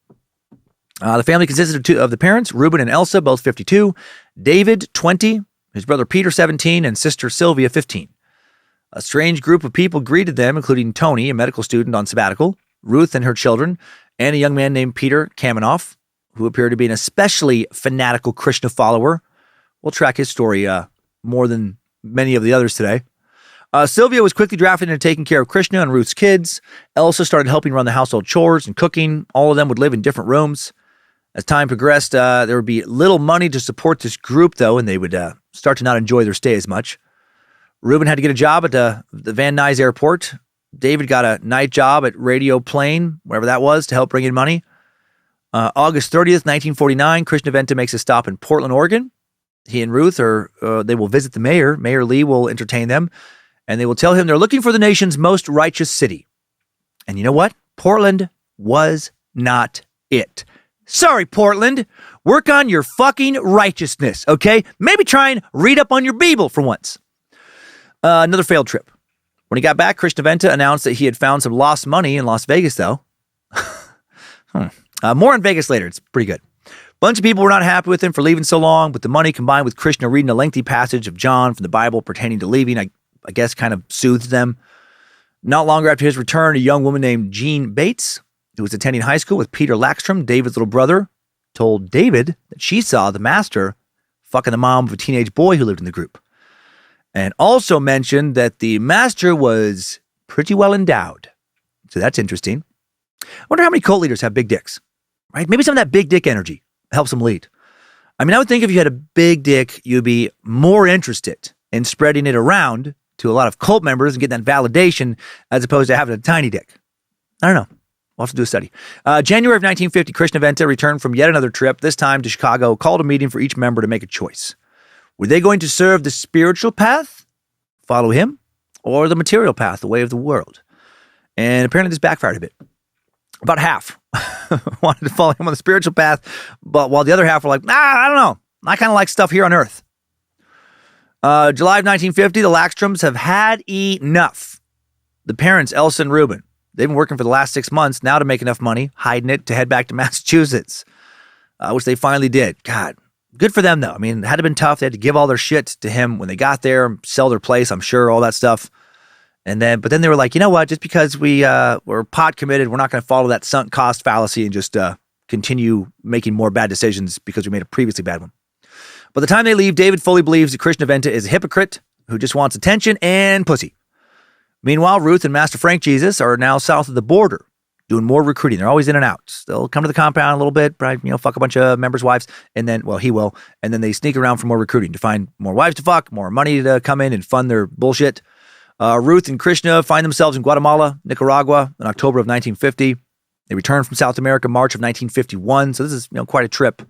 The family consisted of the parents, Reuben and Elsa, both 52, David, 20, his brother Peter, 17, and sister Sylvia, 15. A strange group of people greeted them, including Tony, a medical student on sabbatical, Ruth and her children, and a young man named Peter Kamenoff, who appeared to be an especially fanatical Krishna follower. We'll track his story more than many of the others today. Sylvia was quickly drafted into taking care of Krishna and Ruth's kids. Elsa started helping run the household chores and cooking. All of them would live in different rooms. As time progressed, there would be little money to support this group, though, and they would start to not enjoy their stay as much. Reuben had to get a job at the Van Nuys airport. David got a night job at Radio Plane, wherever that was, to help bring in money. August 30th, 1949, Krishna Venta makes a stop in Portland, Oregon. He and Ruth they will visit the mayor. Mayor Lee will entertain them, and they will tell him they're looking for the nation's most righteous city. And you know what? Portland was not it. Sorry, Portland. Work on your fucking righteousness, okay? Maybe try and read up on your Bible for once. Another failed trip. When he got back, Krishna Venta announced that he had found some lost money in Las Vegas, though. More in Vegas later. It's pretty good. Bunch of people were not happy with him for leaving so long, but the money combined with Krishna reading a lengthy passage of John from the Bible pertaining to leaving, I guess kind of soothed them. Not longer after his return, a young woman named Jean Bates, who was attending high school with Peter Lackstrom, David's little brother, told David that she saw the master fucking the mom of a teenage boy who lived in the group. And also mentioned that the master was pretty well endowed. So that's interesting. I wonder how many cult leaders have big dicks, right? Maybe some of that big dick energy helps them lead. I mean, I would think if you had a big dick, you'd be more interested in spreading it around to a lot of cult members and getting that validation as opposed to having a tiny dick. I don't know. We'll have to do a study. January of 1950, Krishna Venta returned from yet another trip, this time to Chicago, called a meeting for each member to make a choice. Were they going to serve the spiritual path, follow him, or the material path, the way of the world? And apparently this backfired a bit. About half wanted to follow him on the spiritual path, but while the other half were like, I don't know. I kind of like stuff here on earth. July of 1950, the Lackstroms have had enough. The parents, Elsa and Reuben, they've been working for the last 6 months now to make enough money, hiding it to head back to Massachusetts, which they finally did. God, good for them, though. I mean, it had to been tough. They had to give all their shit to him when they got there, sell their place, I'm sure, all that stuff. But then they were like, you know what? Just because we're pot committed, we're not going to follow that sunk cost fallacy and just continue making more bad decisions because we made a previously bad one. By the time they leave, David fully believes that Krishna Venta is a hypocrite who just wants attention and pussy. Meanwhile, Ruth and Master Frank Jesus are now south of the border doing more recruiting. They're always in and out. They'll come to the compound a little bit, probably, fuck a bunch of members' wives, and then, he will, and then they sneak around for more recruiting to find more wives to fuck, more money to come in and fund their bullshit. Ruth and Krishna find themselves in Guatemala, Nicaragua in October of 1950. They return from South America March of 1951, so this is quite a trip.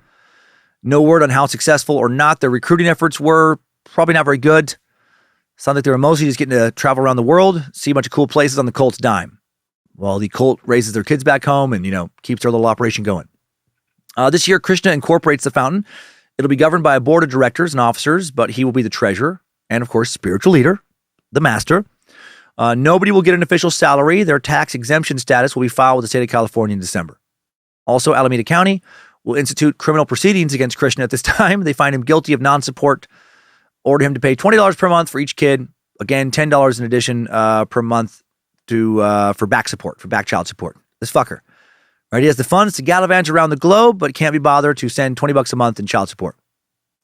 No word on how successful or not their recruiting efforts were. Probably not very good. Sounds like they were mostly just getting to travel around the world, see a bunch of cool places on the cult's dime, while the cult raises their kids back home and, keeps their little operation going. This year, Krishna incorporates the fountain. It'll be governed by a board of directors and officers, but he will be the treasurer and, of course, spiritual leader, the master. Nobody will get an official salary. Their tax exemption status will be filed with the state of California in December. Also, Alameda County will institute criminal proceedings against Krishna at this time. They find him guilty of non-support, order him to pay $20 per month for each kid. Again, $10 in addition per month for back child support. This fucker. Right? He has the funds to gallivant around the globe, but can't be bothered to send $20 a month in child support.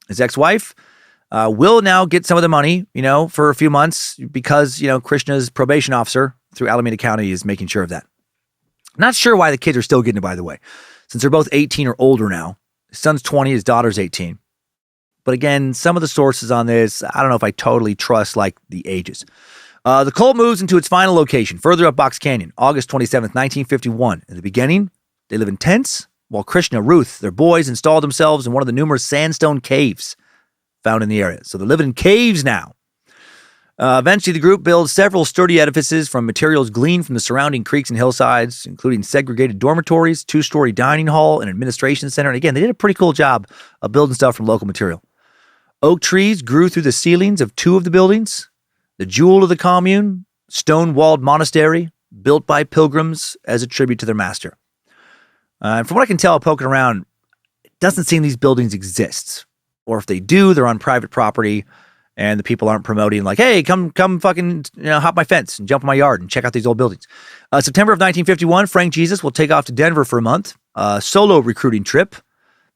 His ex-wife will now get some of the money, for a few months because, Krishna's probation officer through Alameda County is making sure of that. Not sure why the kids are still getting it, by the way, since they're both 18 or older now. His son's 20, his daughter's 18. But again, some of the sources on this, I don't know if I totally trust, the ages. The cult moves into its final location, further up Box Canyon, August 27th, 1951. In the beginning, they live in tents, while Krishna, Ruth, their boys, installed themselves in one of the numerous sandstone caves found in the area. So they're living in caves now. Eventually, the group builds several sturdy edifices from materials gleaned from the surrounding creeks and hillsides, including segregated dormitories, 2-story dining hall, and administration center. And again, they did a pretty cool job of building stuff from local material. Oak trees grew through the ceilings of 2 of the buildings. The jewel of the commune, stone-walled monastery, built by pilgrims as a tribute to their master. And from what I can tell, poking around, it doesn't seem these buildings exist. Or if they do, they're on private property. And the people aren't promoting hey, come fucking hop my fence and jump in my yard and check out these old buildings. September of 1951, Frank Jesus will take off to Denver for a month. Solo recruiting trip.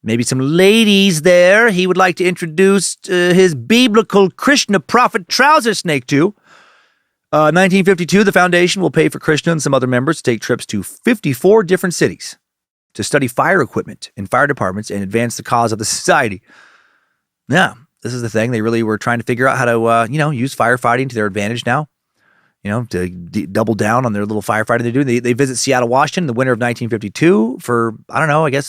Maybe some ladies there he would like to introduce his biblical Krishna prophet trouser snake to. 1952, the foundation will pay for Krishna and some other members to take trips to 54 different cities to study fire equipment in fire departments and advance the cause of the society. Yeah. This is the thing. They really were trying to figure out how to, use firefighting to their advantage now, to double down on their little firefighting they're doing. They visit Seattle, Washington in the winter of 1952 for,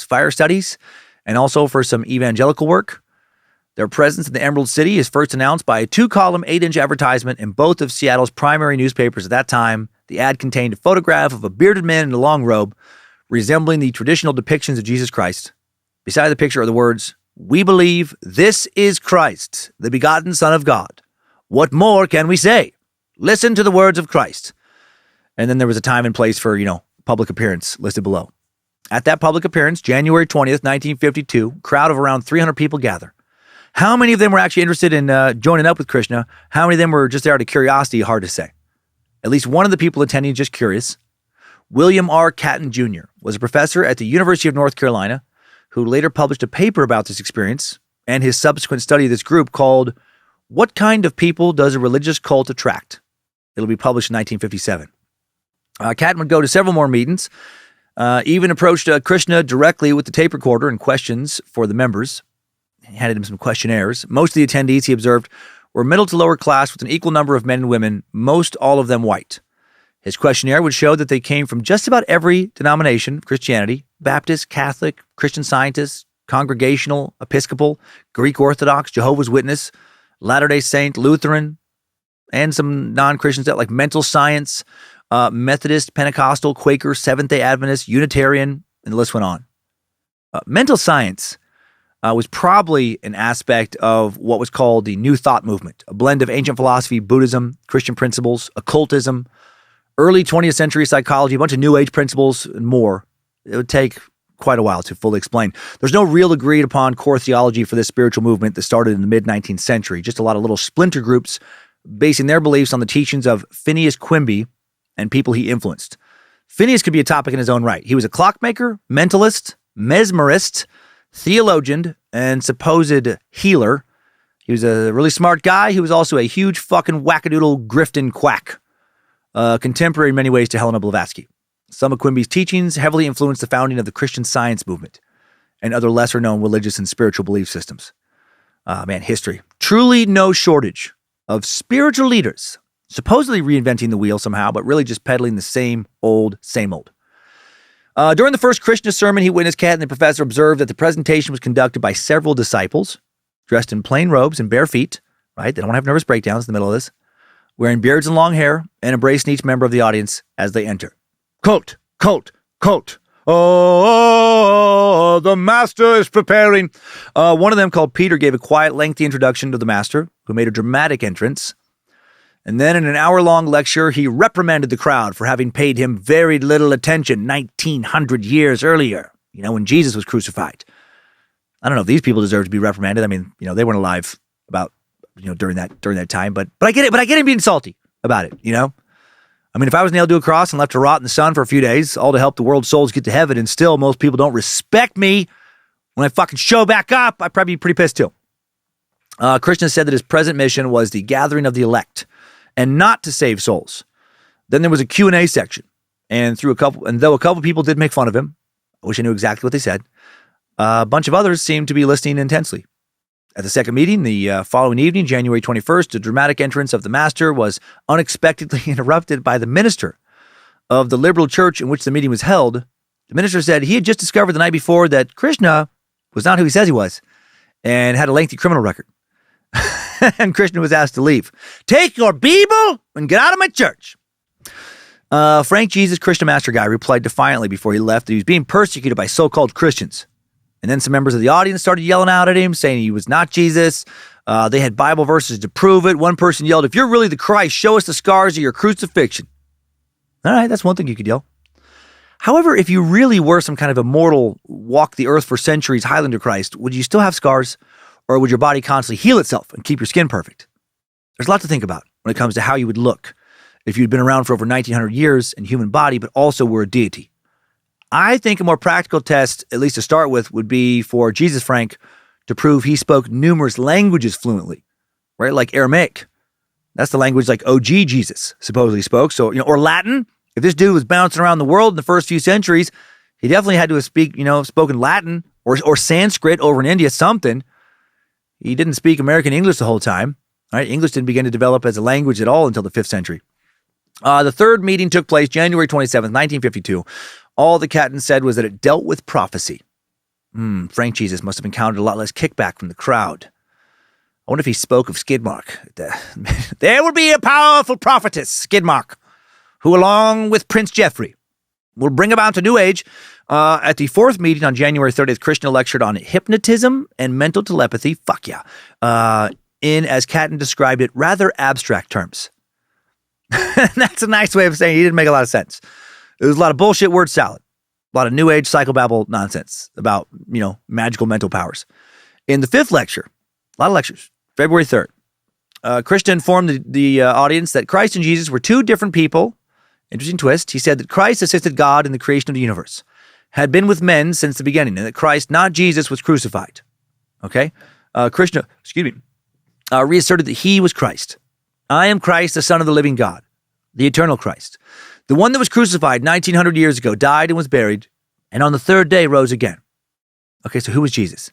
fire studies and also for some evangelical work. Their presence in the Emerald City is first announced by a 2-column, 8-inch advertisement in both of Seattle's primary newspapers at that time. The ad contained a photograph of a bearded man in a long robe resembling the traditional depictions of Jesus Christ. Beside the picture are the words, "We believe this is Christ, the begotten Son of God. What more can we say? Listen to the words of Christ." And then there was a time and place for, public appearance listed below. At that public appearance, January 20th, 1952, a crowd of around 300 people gather. How many of them were actually interested in joining up with Krishna? How many of them were just there out of curiosity? Hard to say. At least one of the people attending just curious. William R. Catton Jr. was a professor at the University of North Carolina who later published a paper about this experience and his subsequent study of this group called "What Kind of People Does a Religious Cult Attract?" It'll be published in 1957. Catton would go to several more meetings, even approached Krishna directly with the tape recorder and questions for the members. He handed him some questionnaires. Most of the attendees, he observed, were middle to lower class with an equal number of men and women, most all of them white. His questionnaire would show that they came from just about every denomination of Christianity: Baptist, Catholic, Christian Scientist, Congregational, Episcopal, Greek Orthodox, Jehovah's Witness, Latter-day Saint, Lutheran, and some non-Christians like Mental Science, Methodist, Pentecostal, Quaker, Seventh-day Adventist, Unitarian, and the list went on. Mental Science was probably an aspect of what was called the New Thought movement, a blend of ancient philosophy, Buddhism, Christian principles, occultism, early 20th century psychology, a bunch of New Age principles, and more. It would take quite a while to fully explain. There's no real agreed upon core theology for this spiritual movement that started in the mid-19th century. Just a lot of little splinter groups basing their beliefs on the teachings of Phineas Quimby and people he influenced. Phineas could be a topic in his own right. He was a clockmaker, mentalist, mesmerist, theologian, and supposed healer. He was a really smart guy. He was also a huge fucking wackadoodle grifting quack. Contemporary in many ways to Helena Blavatsky. Some of Quimby's teachings heavily influenced the founding of the Christian Science movement and other lesser-known religious and spiritual belief systems. History. Truly no shortage of spiritual leaders supposedly reinventing the wheel somehow, but really just peddling the same old, same old. During the first Krishna sermon he witnessed, Cat and the professor observed that the presentation was conducted by several disciples dressed in plain robes and bare feet, right? They don't have nervous breakdowns in the middle of this, wearing beards and long hair, and embracing each member of the audience as they enter. Quote, quote, quote. Oh, the master is preparing. One of them, called Peter, gave a quiet, lengthy introduction to the master, who made a dramatic entrance. And then in an hour-long lecture, he reprimanded the crowd for having paid him very little attention 1,900 years earlier, when Jesus was crucified. I don't know if these people deserve to be reprimanded. I mean, they weren't alive about, during that time, but I get it. But I get him being salty about it, I mean, if I was nailed to a cross and left to rot in the sun for a few days, all to help the world's souls get to heaven, and still most people don't respect me when I fucking show back up, I'd probably be pretty pissed too. Krishna said that his present mission was the gathering of the elect and not to save souls. Then there was a Q&A section. And though a couple people did make fun of him, I wish I knew exactly what they said, a bunch of others seemed to be listening intensely. At the second meeting, the following evening, January 21st, the dramatic entrance of the master was unexpectedly interrupted by the minister of the liberal church in which the meeting was held. The minister said he had just discovered the night before that Krishna was not who he says he was and had a lengthy criminal record. And Krishna was asked to leave. Take your Bible and get out of my church. Frank Jesus, Krishna master guy, replied defiantly before he left that he was being persecuted by so-called Christians. And then some members of the audience started yelling out at him, saying he was not Jesus. They had Bible verses to prove it. One person yelled, "If you're really the Christ, show us the scars of your crucifixion." All right, that's one thing you could yell. However, if you really were some kind of immortal, walk the earth for centuries Highlander Christ, would you still have scars? Or would your body constantly heal itself and keep your skin perfect? There's a lot to think about when it comes to how you would look if you'd been around for over 1900 years in human body, but also were a deity. I think a more practical test, at least to start with, would be for Jesus Frank to prove he spoke numerous languages fluently, right? Like Aramaic. That's the language like OG Jesus supposedly spoke. So, or Latin. If this dude was bouncing around the world in the first few centuries, he definitely had to have spoken Latin or Sanskrit over in India, something. He didn't speak American English the whole time. Right? English didn't begin to develop as a language at all until the 5th century. The third meeting took place January 27th, 1952. All the captain said was that it dealt with prophecy. Frank Jesus must have encountered a lot less kickback from the crowd. I wonder if he spoke of Skidmark. There will be a powerful prophetess, Skidmark, who along with Prince Geoffrey will bring about a new age. At the fourth meeting on January 30th, Krishna lectured on hypnotism and mental telepathy. Fuck yeah. In, as Catton described it, rather abstract terms. That's a nice way of saying he didn't make a lot of sense. It was a lot of bullshit word salad. A lot of new age psychobabble nonsense about, magical mental powers. In the fifth lecture, a lot of lectures, February 3rd, Krishna informed the audience that Christ and Jesus were two different people. Interesting twist. He said that Christ assisted God in the creation of the universe, had been with men since the beginning, and that Christ, not Jesus, was crucified. Okay? Krishna, reasserted that he was Christ. I am Christ, the Son of the living God, the eternal Christ. The one that was crucified 1900 years ago, died and was buried, and on the third day rose again. Okay, so who was Jesus?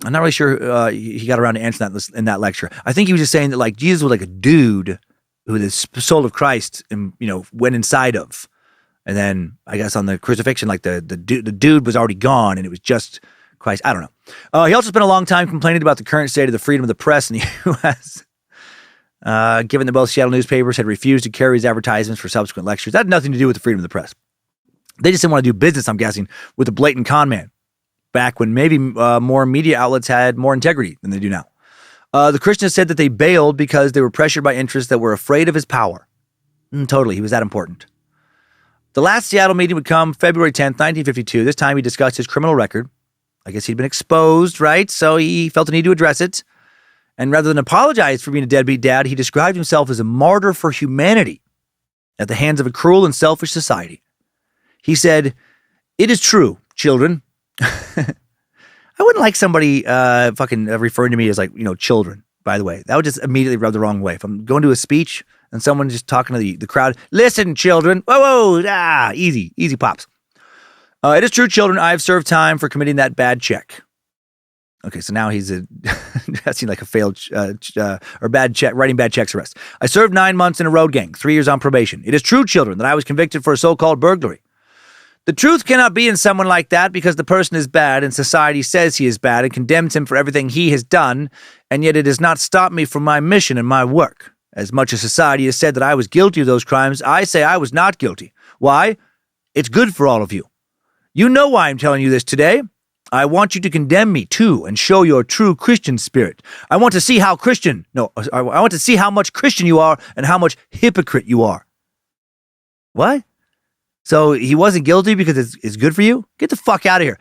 I'm not really sure he got around to answering that in that lecture. I think he was just saying that Jesus was like a dude who the soul of Christ, went inside of. And then I guess on the crucifixion, the dude was already gone and it was just Christ. I don't know. He also spent a long time complaining about the current state of the freedom of the press in the U.S., given that both Seattle newspapers had refused to carry his advertisements for subsequent lectures. That had nothing to do with the freedom of the press. They just didn't want to do business, I'm guessing, with a blatant con man, back when maybe more media outlets had more integrity than they do now. The Christians said that they bailed because they were pressured by interests that were afraid of his power. Totally, he was that important. The last Seattle meeting would come February 10th, 1952. This time he discussed his criminal record. I guess he'd been exposed, right? So he felt the need to address it. And rather than apologize for being a deadbeat dad, he described himself as a martyr for humanity at the hands of a cruel and selfish society. He said, "It is true, children." I wouldn't like somebody referring to me as children, by the way. That would just immediately rub the wrong way. If I'm going to a speech and someone just talking to the crowd, "Listen, children." Whoa, easy pops. "It is true, children. I have served time for committing that bad check." Okay, so now he's that seemed like a failed or bad check, writing bad checks arrest. "I served 9 months in a road gang, 3 years on probation. It is true, children, that I was convicted for a so-called burglary. The truth cannot be in someone like that because the person is bad and society says he is bad and condemns him for everything he has done, and yet it has not stopped me from my mission and my work. As much as society has said that I was guilty of those crimes, I say I was not guilty. Why? It's good for all of you. You know why I'm telling you this today. I want you to condemn me too and show your true Christian spirit. I want to see how much Christian you are and how much hypocrite you are." What? So he wasn't guilty because it's good for you? Get the fuck out of here.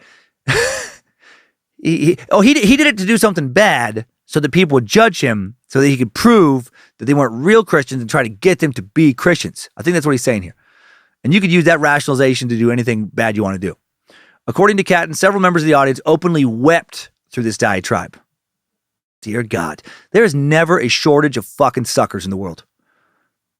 he did it to do something bad so that people would judge him so that he could prove that they weren't real Christians and try to get them to be Christians. I think that's what he's saying here. And you could use that rationalization to do anything bad you want to do. According to Catton, several members of the audience openly wept through this diatribe. Dear God, there is never a shortage of fucking suckers in the world.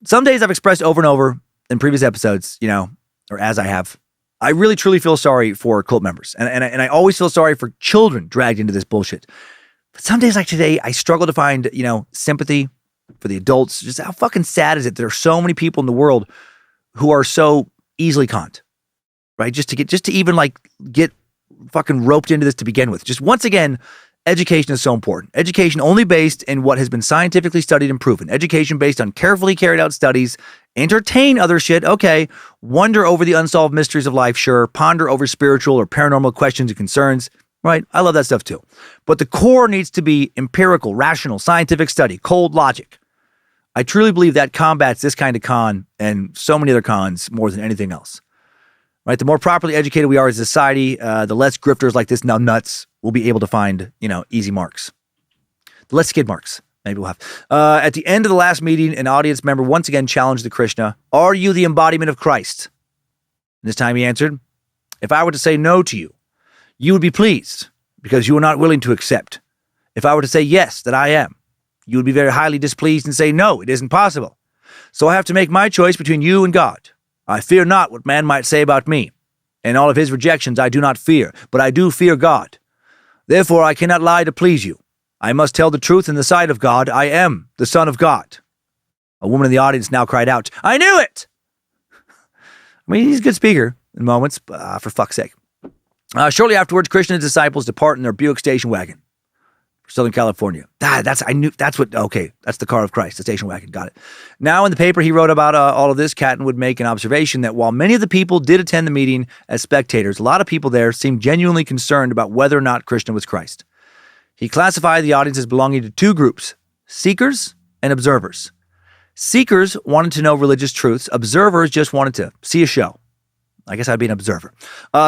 Some days I've expressed over and over in previous episodes, or as I have, I really truly feel sorry for cult members. And I always feel sorry for children dragged into this bullshit. But some days like today, I struggle to find, sympathy for the adults. Just how fucking sad is it there are so many people in the world who are so easily conned, right? Just to even get fucking roped into this to begin with. Just once again, education is so important. Education only based in what has been scientifically studied and proven. Education based on carefully carried out studies. Entertain other shit, okay. Wonder over the unsolved mysteries of life, sure. Ponder over spiritual or paranormal questions and concerns, right? I love that stuff too. But the core needs to be empirical, rational, scientific study, cold logic. I truly believe that combats this kind of con and so many other cons more than anything else. Right? The more properly educated we are as a society, the less grifters like this numbnuts will be able to find, easy marks. The less skid marks, maybe we'll have. At the end of the last meeting, an audience member once again challenged the Krishna, "Are you the embodiment of Christ?" And this time he answered, "If I were to say no to you, you would be pleased because you are not willing to accept. If I were to say yes, that I am, you would be very highly displeased and say, no, it isn't possible. So I have to make my choice between you and God. I fear not what man might say about me. And all of his rejections I do not fear, but I do fear God. Therefore I cannot lie to please you. I must tell the truth in the sight of God. I am the Son of God." A woman in the audience now cried out, "I knew it!" I mean, he's a good speaker in moments, for fuck's sake. Shortly afterwards, Krishna and his disciples depart in their Buick station wagon for Southern California. That's the car of Christ, the station wagon. Got it. Now in the paper he wrote about all of this, Catton would make an observation that while many of the people did attend the meeting as spectators, a lot of people there seemed genuinely concerned about whether or not Krishna was Christ. He classified the audience as belonging to two groups, seekers and observers. Seekers wanted to know religious truths. Observers just wanted to see a show. I guess I'd be an observer.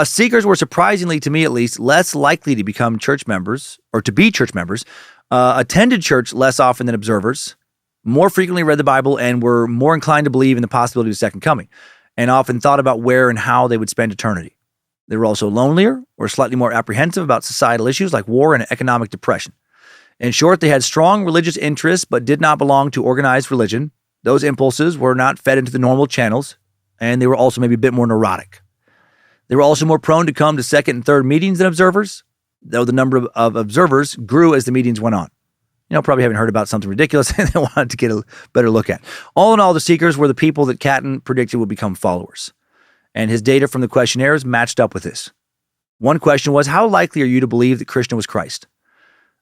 Seekers were surprisingly, to me at least, less likely to become church members, or to be church members, attended church less often than observers, more frequently read the Bible, and were more inclined to believe in the possibility of the second coming, and often thought about where and how they would spend eternity. They were also lonelier or slightly more apprehensive about societal issues like war and economic depression. In short, they had strong religious interests but did not belong to organized religion. Those impulses were not fed into the normal channels, and they were also maybe a bit more neurotic. They were also more prone to come to second and third meetings than observers, though the number of observers grew as the meetings went on. Probably haven't heard about something ridiculous and they wanted to get a better look at. All in all, the seekers were the people that Catton predicted would become followers. And his data from the questionnaires matched up with this. One question was, how likely are you to believe that Krishna was Christ?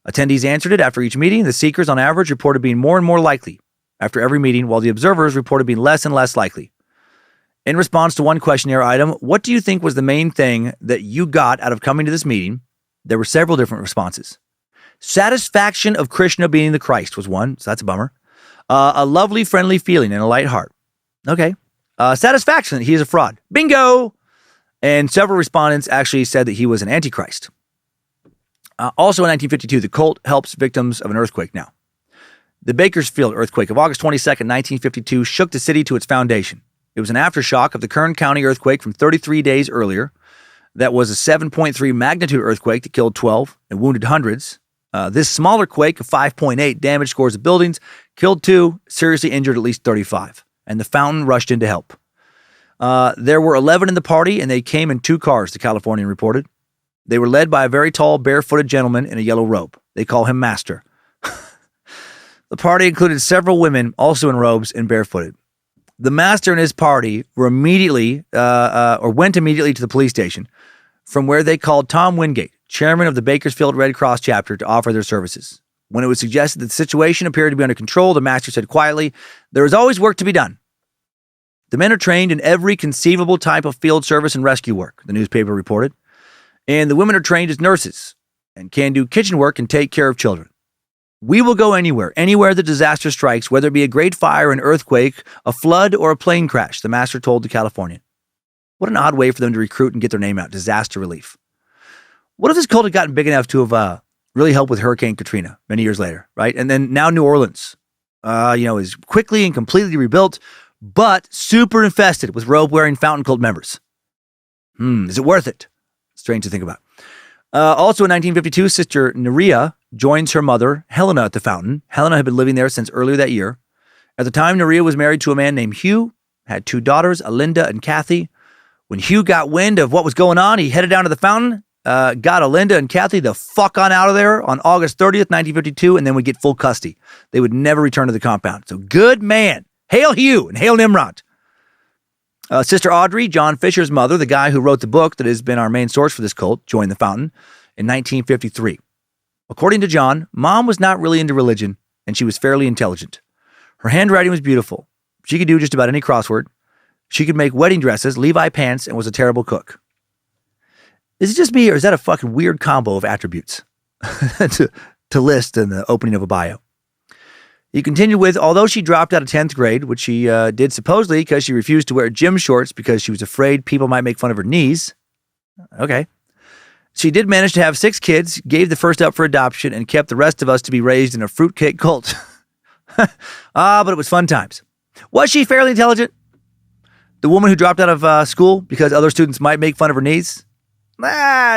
Attendees answered it after each meeting. The seekers, on average, reported being more and more likely after every meeting, while the observers reported being less and less likely. In response to one questionnaire item, what do you think was the main thing that you got out of coming to this meeting? There were several different responses. Satisfaction of Krishna being the Christ was one, so that's a bummer. A lovely, friendly feeling and a light heart. Okay. Satisfaction that he is a fraud. Bingo! And several respondents actually said that he was an antichrist. Also in 1952, the cult helps victims of an earthquake now. The Bakersfield earthquake of August 22nd, 1952 shook the city to its foundation. It was an aftershock of the Kern County earthquake from 33 days earlier. That was a 7.3 magnitude earthquake that killed 12 and wounded hundreds. This smaller quake of 5.8 damaged scores of buildings, killed 2, seriously injured at least 35. And the Fountain rushed in to help. There were 11 in the party, and they came in 2 cars, the Californian reported. They were led by a very tall, barefooted gentleman in a yellow robe. They call him Master. The party included several women, also in robes and barefooted. The Master and his party were went immediately to the police station, from where they called Tom Wingate, chairman of the Bakersfield Red Cross chapter, to offer their services. When it was suggested that the situation appeared to be under control, the Master said quietly, "There is always work to be done. The men are trained in every conceivable type of field service and rescue work," the newspaper reported. "And the women are trained as nurses and can do kitchen work and take care of children. We will go anywhere the disaster strikes, whether it be a great fire, an earthquake, a flood, or a plane crash," the Master told the Californian. What an odd way for them to recruit and get their name out, disaster relief. What if this cult had gotten big enough to have Really helped with Hurricane Katrina many years later, right? And then now New Orleans, is quickly and completely rebuilt, but super infested with robe-wearing fountain cult members. Is it worth it? Strange to think about. Also in 1952, Sister Nerea joins her mother, Helena, at the fountain. Helena had been living there since earlier that year. At the time, Nerea was married to a man named Hugh, had 2 daughters, Alinda and Kathy. When Hugh got wind of what was going on, he headed down to the fountain, got Alinda and Kathy the fuck on out of there on August 30th, 1952, and then would get full custody. They would never return to the compound. So good man. Hail Hugh and hail Nimrod. Sister Audrey, John Fisher's mother, the guy who wrote the book that has been our main source for this cult, joined the fountain in 1953. According to John, Mom was not really into religion, and she was fairly intelligent. Her handwriting was beautiful. She could do just about any crossword. She could make wedding dresses, Levi pants, and was a terrible cook. Is it just me, or is that a fucking weird combo of attributes to list in the opening of a bio? He continued with, although she dropped out of 10th grade, which she did supposedly because she refused to wear gym shorts because she was afraid people might make fun of her knees. Okay. She did manage to have 6 kids, gave the first up for adoption, and kept the rest of us to be raised in a fruitcake cult. But it was fun times. Was she fairly intelligent? The woman who dropped out of school because other students might make fun of her knees?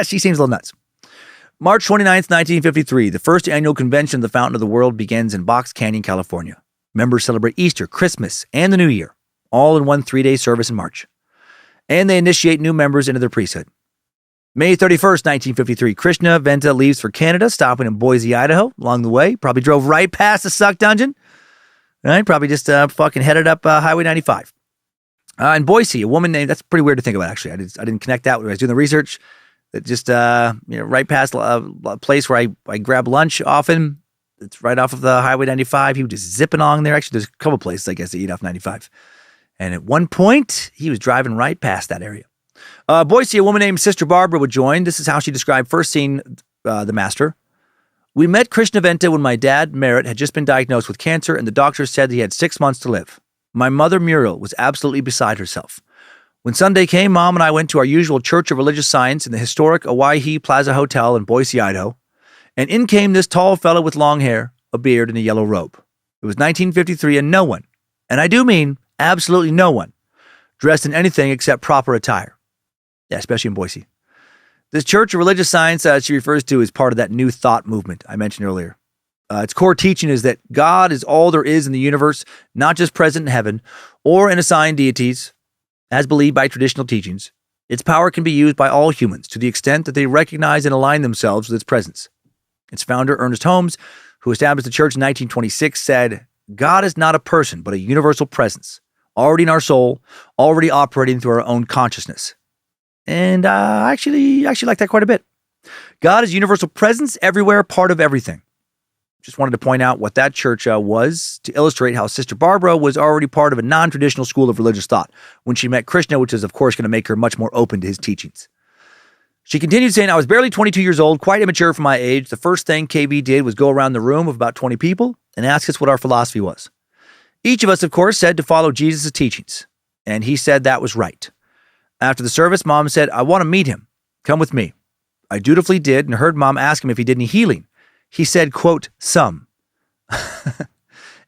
She seems a little nuts. March 29th, 1953, the first annual convention of the Fountain of the World begins in Box Canyon, California. Members celebrate Easter, Christmas, and the New Year, all in one 3-day service in March. And they initiate new members into their priesthood. May 31st, 1953, Krishna Venta leaves for Canada, stopping in Boise, Idaho. Along the way, probably drove right past the Suck Dungeon. Right? Probably just fucking headed up Highway 95. In Boise, a woman named, that's pretty weird to think about, actually. I didn't connect that when I was doing the research. That just, right past a place where I grab lunch often. It's right off of the Highway 95. He was just zipping along there. Actually, there's a couple places, I guess, to eat off 95. And at one point, he was driving right past that area. Boise, a woman named Sister Barbara would join. This is how she described first seeing the master. We met Krishna Venta when my dad, Merritt, had just been diagnosed with cancer, and the doctors said he had 6 months to live. My mother, Muriel, was absolutely beside herself. When Sunday came, Mom and I went to our usual Church of Religious Science in the historic Owyhee Plaza Hotel in Boise, Idaho, and in came this tall fellow with long hair, a beard, and a yellow robe. It was 1953, and no one, and I do mean absolutely no one, dressed in anything except proper attire. Yeah, especially in Boise. This Church of Religious Science she refers to as part of that New Thought movement I mentioned earlier. Its core teaching is that God is all there is in the universe, not just present in heaven or in assigned deities, as believed by traditional teachings. Its power can be used by all humans to the extent that they recognize and align themselves with its presence. Its founder, Ernest Holmes, who established the church in 1926, said, God is not a person, but a universal presence, already in our soul, already operating through our own consciousness. And I actually like that quite a bit. God is universal presence everywhere, part of everything. Just wanted to point out what that church was to illustrate how Sister Barbara was already part of a non-traditional school of religious thought when she met Krishna, which is, of course, going to make her much more open to his teachings. She continued saying, I was barely 22 years old, quite immature for my age. The first thing KB did was go around the room of about 20 people and ask us what our philosophy was. Each of us, of course, said to follow Jesus' teachings, and he said that was right. After the service, Mom said, I want to meet him. Come with me. I dutifully did and heard Mom ask him if he did any healing. He said, quote, some.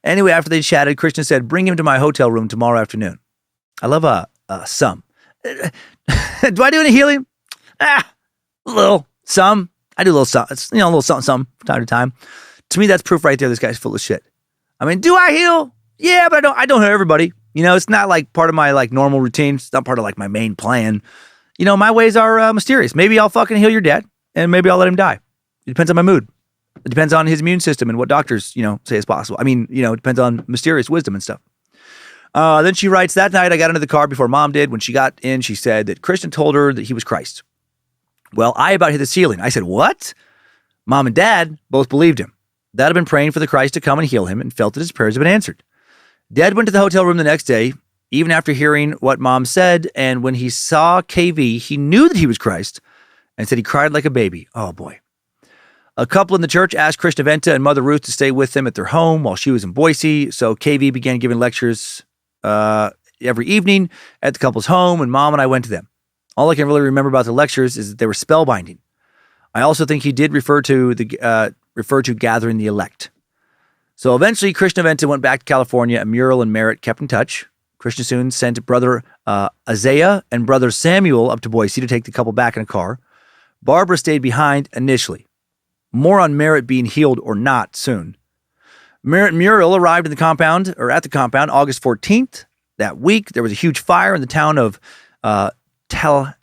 Anyway, after they chatted, Krishna said, bring him to my hotel room tomorrow afternoon. I love some. Do I do any healing? A little. Some. I do a little something. It's, a little something from time to time. To me, that's proof right there. This guy's full of shit. I mean, do I heal? Yeah, but I don't heal everybody. It's not like part of my normal routine. It's not part of my main plan. My ways are mysterious. Maybe I'll fucking heal your dad and maybe I'll let him die. It depends on my mood. It depends on his immune system and what doctors, say is possible. I mean, it depends on mysterious wisdom and stuff. Then she writes, that night I got into the car before Mom did. When she got in, she said that Krishna told her that he was Christ. Well, I about hit the ceiling. I said, what? Mom and Dad both believed him. Dad had been praying for the Christ to come and heal him and felt that his prayers had been answered. Dad went to the hotel room the next day, even after hearing what Mom said. And when he saw KV, he knew that he was Christ and said he cried like a baby. Oh, boy. A couple in the church asked Krishna Venta and Mother Ruth to stay with them at their home while she was in Boise. So KV began giving lectures every evening at the couple's home, and Mom and I went to them. All I can really remember about the lectures is that they were spellbinding. I also think he did refer to gathering the elect. So eventually, Krishna Venta went back to California, and Muriel and Merritt kept in touch. Krishna soon sent brother Isaiah and brother Samuel up to Boise to take the couple back in a car. Barbara stayed behind initially. More on Merritt being healed or not soon. Merritt and Muriel arrived at the compound August 14th. That week, there was a huge fire in the town of Tehachapi.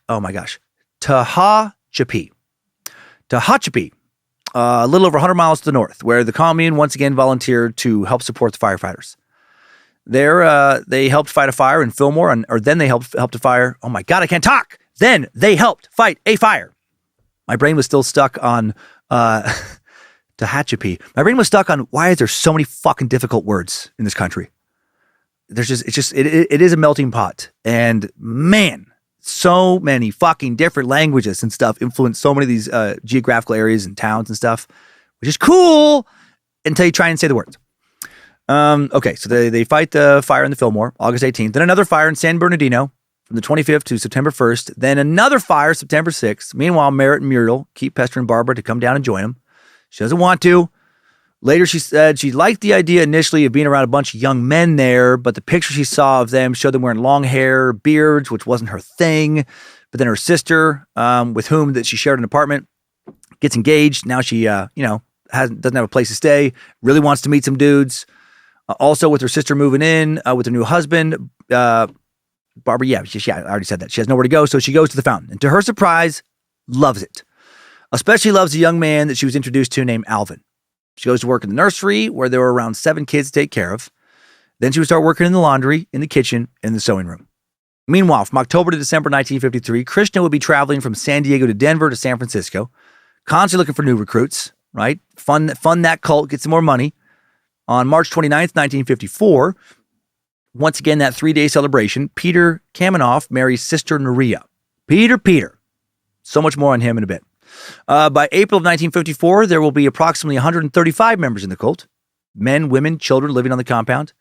A little over 100 miles to the north, where the commune once again volunteered to help support the firefighters. There, they helped fight a fire in Fillmore, then they helped a fire. Oh my God, I can't talk. Then they helped fight a fire. My brain was still stuck on Tehachapi. My brain was stuck on why is there so many fucking difficult words in this country? It is a melting pot, and man, so many fucking different languages and stuff influence so many of these geographical areas and towns and stuff, which is cool until you try and say the words. Okay, so they fight the fire in the Fillmore, August 18th. Then another fire in San Bernardino from the 25th to September 1st. Then another fire September 6th. Meanwhile, Merritt and Muriel keep pestering Barbara to come down and join them. She doesn't want to. Later, she said she liked the idea initially of being around a bunch of young men there, but the picture she saw of them showed them wearing long hair, beards, which wasn't her thing. But then her sister, with whom that she shared an apartment, gets engaged. Now she, doesn't have a place to stay. Really wants to meet some dudes. Also, with her sister moving in with her new husband, Barbara, I already said that. She has nowhere to go, so she goes to the fountain. And to her surprise, loves it. Especially loves a young man that she was introduced to named Alvin. She goes to work in the nursery, where there were around 7 kids to take care of. Then she would start working in the laundry, in the kitchen, and the sewing room. Meanwhile, from October to December 1953, Krishna would be traveling from San Diego to Denver to San Francisco, constantly looking for new recruits, right? Fund that cult, get some more money. On March 29th, 1954, once again, that 3-day celebration, Peter Kaminoff marries sister Nuria. Peter. So much more on him in a bit. By April of 1954, there will be approximately 135 members in the cult. Men, women, children living on the compound.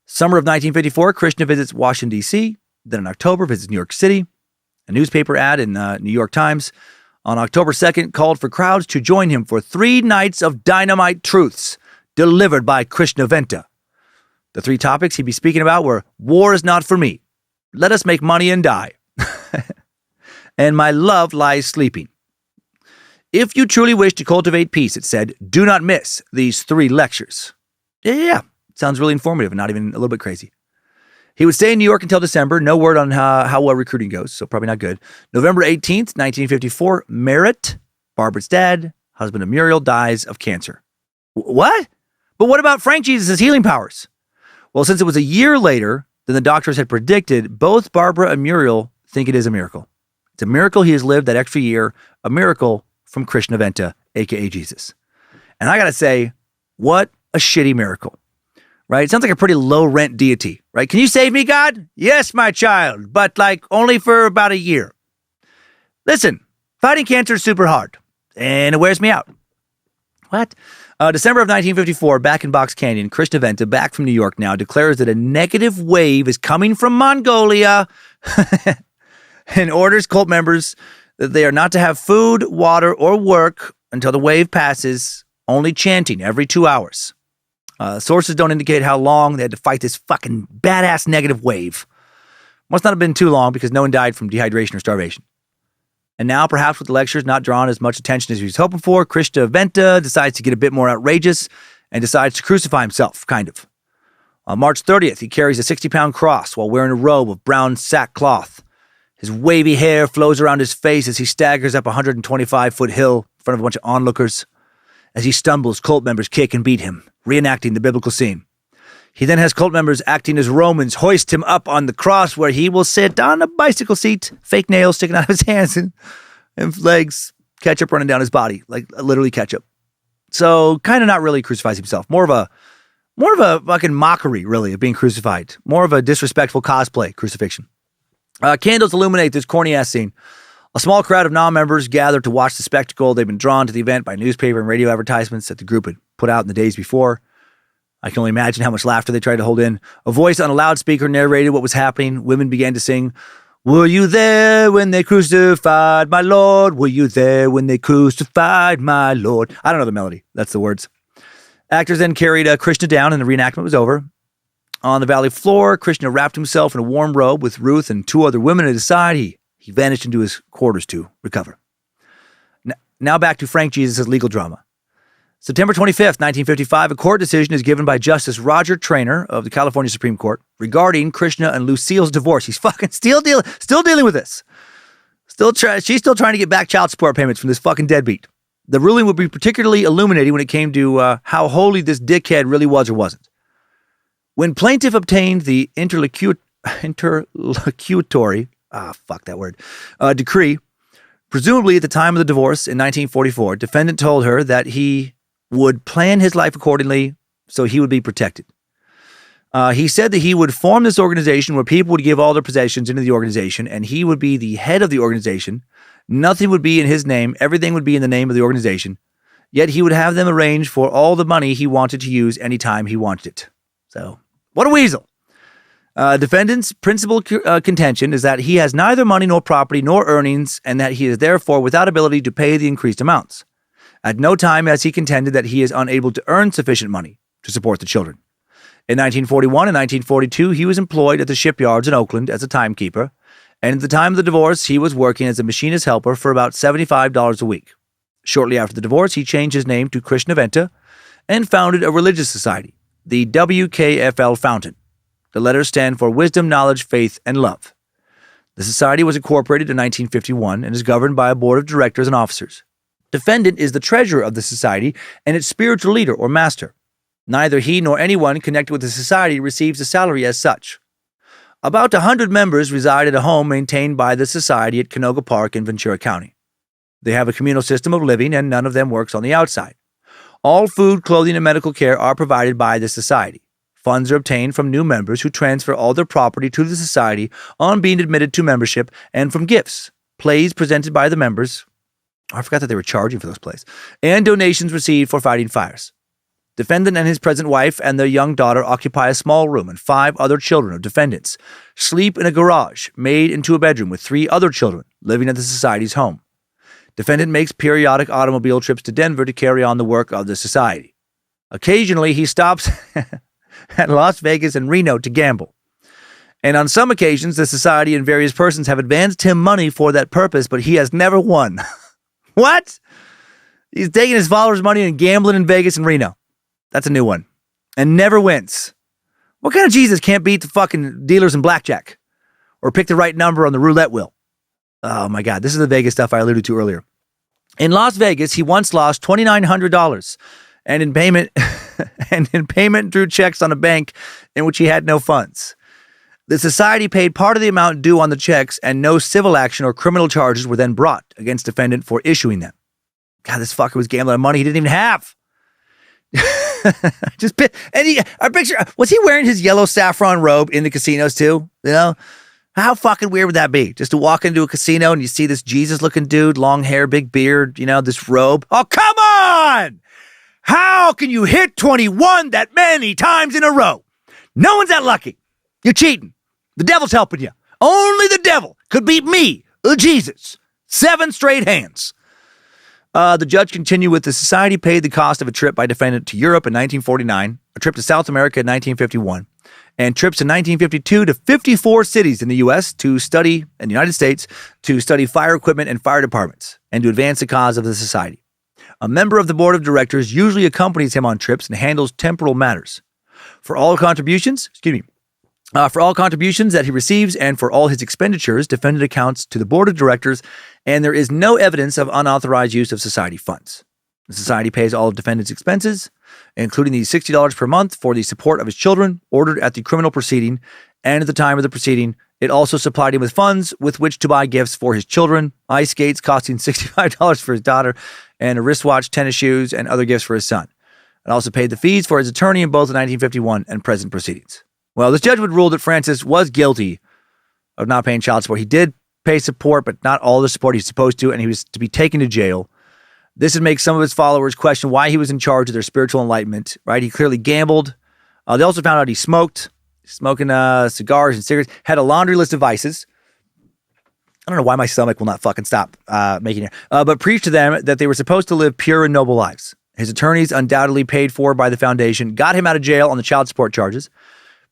Summer of 1954, Krishna visits Washington, D.C. Then in October, visits New York City. A newspaper ad in New York Times on October 2nd called for crowds to join him for 3 nights of dynamite truths delivered by Krishna Venta. The 3 topics he'd be speaking about were, war is not for me, let us make money and die, and my love lies sleeping. If you truly wish to cultivate peace, it said, do not miss these 3 lectures. Yeah. Sounds really informative and not even a little bit crazy. He would stay in New York until December. No word on how well recruiting goes, so probably not good. November 18th, 1954, Merritt, Barbara's dad, husband of Muriel, dies of cancer. What? But what about Frank Jesus' healing powers? Well, since it was a year later than the doctors had predicted, both Barbara and Muriel think it is a miracle. It's a miracle he has lived that extra year, a miracle from Krishna Venta, a.k.a. Jesus. And I gotta say, what a shitty miracle, right? It sounds like a pretty low-rent deity, right? Can you save me, God? Yes, my child, but only for about a year. Listen, fighting cancer is super hard, and it wears me out. What? December of 1954, back in Box Canyon, Krishna Venta, back from New York now, declares that a negative wave is coming from Mongolia and orders cult members that they are not to have food, water, or work until the wave passes, only chanting every 2 hours. Sources don't indicate how long they had to fight this fucking badass negative wave. Must not have been too long because no one died from dehydration or starvation. And now, perhaps with the lectures not drawing as much attention as he was hoping for, Krishna Venta decides to get a bit more outrageous and decides to crucify himself, kind of. On March 30th, he carries a 60-pound cross while wearing a robe of brown sackcloth. His wavy hair flows around his face as he staggers up a 125-foot hill in front of a bunch of onlookers. As he stumbles, cult members kick and beat him, reenacting the biblical scene. He then has cult members acting as Romans hoist him up on the cross where he will sit on a bicycle seat, fake nails sticking out of his hands and legs, ketchup running down his body, literally ketchup. So kind of not really crucifies himself. More of a fucking mockery, really, of being crucified. More of a disrespectful cosplay crucifixion. Candles illuminate this corny-ass scene. A small crowd of non-members gather to watch the spectacle. They've been drawn to the event by newspaper and radio advertisements that the group had put out in the days before. I can only imagine how much laughter they tried to hold in. A voice on a loudspeaker narrated what was happening. Women began to sing, Were you there when they crucified my Lord? Were you there when they crucified my Lord? I don't know the melody. That's the words. Actors then carried Krishna down and the reenactment was over. On the valley floor, Krishna wrapped himself in a warm robe with Ruth and two other women at his side. He vanished into his quarters to recover. Now back to Frank Jesus' legal drama. September 25th, 1955, a court decision is given by Justice Roger Traynor of the California Supreme Court regarding Krishna and Lucille's divorce. He's fucking still dealing with this. She's still trying to get back child support payments from this fucking deadbeat. The ruling would be particularly illuminating when it came to how holy this dickhead really was or wasn't. When plaintiff obtained the interlocutory decree, presumably at the time of the divorce in 1944, defendant told her that he would plan his life accordingly so he would be protected. He said that he would form this organization where people would give all their possessions into the organization and he would be the head of the organization. Nothing would be in his name. Everything would be in the name of the organization. Yet he would have them arrange for all the money he wanted to use anytime he wanted it. So, what a weasel. Defendant's principal contention is that he has neither money nor property nor earnings and that he is therefore without ability to pay the increased amounts. At no time has he contended that he is unable to earn sufficient money to support the children. In 1941 and 1942, he was employed at the shipyards in Oakland as a timekeeper, and at the time of the divorce, he was working as a machinist helper for about $75 a week. Shortly after the divorce, he changed his name to Krishnaventa and founded a religious society, the WKFL Fountain. The letters stand for Wisdom, Knowledge, Faith, and Love. The society was incorporated in 1951 and is governed by a board of directors and officers. Defendant is the treasurer of the society and its spiritual leader or master. Neither he nor anyone connected with the society receives a salary as such. About 100 members reside at a home maintained by the society at Canoga Park in Ventura County. They have a communal system of living and none of them works on the outside. All food, clothing, and medical care are provided by the society. Funds are obtained from new members who transfer all their property to the society on being admitted to membership and from gifts, plays presented by the members. I forgot that they were charging for those plays, and donations received for fighting fires. Defendant and his present wife and their young daughter occupy a small room, and 5 other children of defendants sleep in a garage made into a bedroom with 3 other children living at the society's home. Defendant makes periodic automobile trips to Denver to carry on the work of the society. Occasionally, he stops at Las Vegas and Reno to gamble. And on some occasions, the society and various persons have advanced him money for that purpose, but he has never won. What? He's taking his followers' money and gambling in Vegas and Reno. That's a new one. And never wins. What kind of Jesus can't beat the fucking dealers in blackjack? Or pick the right number on the roulette wheel? Oh my God, this is the Vegas stuff I alluded to earlier. In Las Vegas, he once lost $2,900 and in payment drew checks on a bank in which he had no funds. The society paid part of the amount due on the checks and no civil action or criminal charges were then brought against defendant for issuing them. God, this fucker was gambling on money he didn't even have. I picture, was he wearing his yellow saffron robe in the casinos too? You know, how fucking weird would that be? Just to walk into a casino and you see this Jesus-looking dude, long hair, big beard, you know, this robe. Oh, come on! How can you hit 21 that many times in a row? No one's that lucky. You're cheating. The devil's helping you. Only the devil could beat me, Jesus. 7 straight hands. The judge continued with the society paid the cost of a trip by defendant to Europe in 1949, a trip to South America in 1951, and trips in 1952 to 54 cities in the U.S. to study, in the United States, to study fire equipment and fire departments, and to advance the cause of the society. A member of the board of directors usually accompanies him on trips and handles temporal matters. For all contributions that he receives and for all his expenditures, defendant accounts to the board of directors, and there is no evidence of unauthorized use of society funds. The society pays all of defendant's expenses, including the $60 per month for the support of his children ordered at the criminal proceeding, and at the time of the proceeding, it also supplied him with funds with which to buy gifts for his children, ice skates costing $65 for his daughter, and a wristwatch, tennis shoes, and other gifts for his son. It also paid the fees for his attorney in both the 1951 and present proceedings. Well, this judge would rule that Francis was guilty of not paying child support. He did pay support, but not all the support he's supposed to, and he was to be taken to jail. This would make some of his followers question why he was in charge of their spiritual enlightenment, right? He clearly gambled. They also found out he smoked, smoking cigars and cigarettes, had a laundry list of vices, I don't know why my stomach will not fucking stop making it. But preached to them that they were supposed to live pure and noble lives. His attorneys, undoubtedly paid for by the foundation, got him out of jail on the child support charges.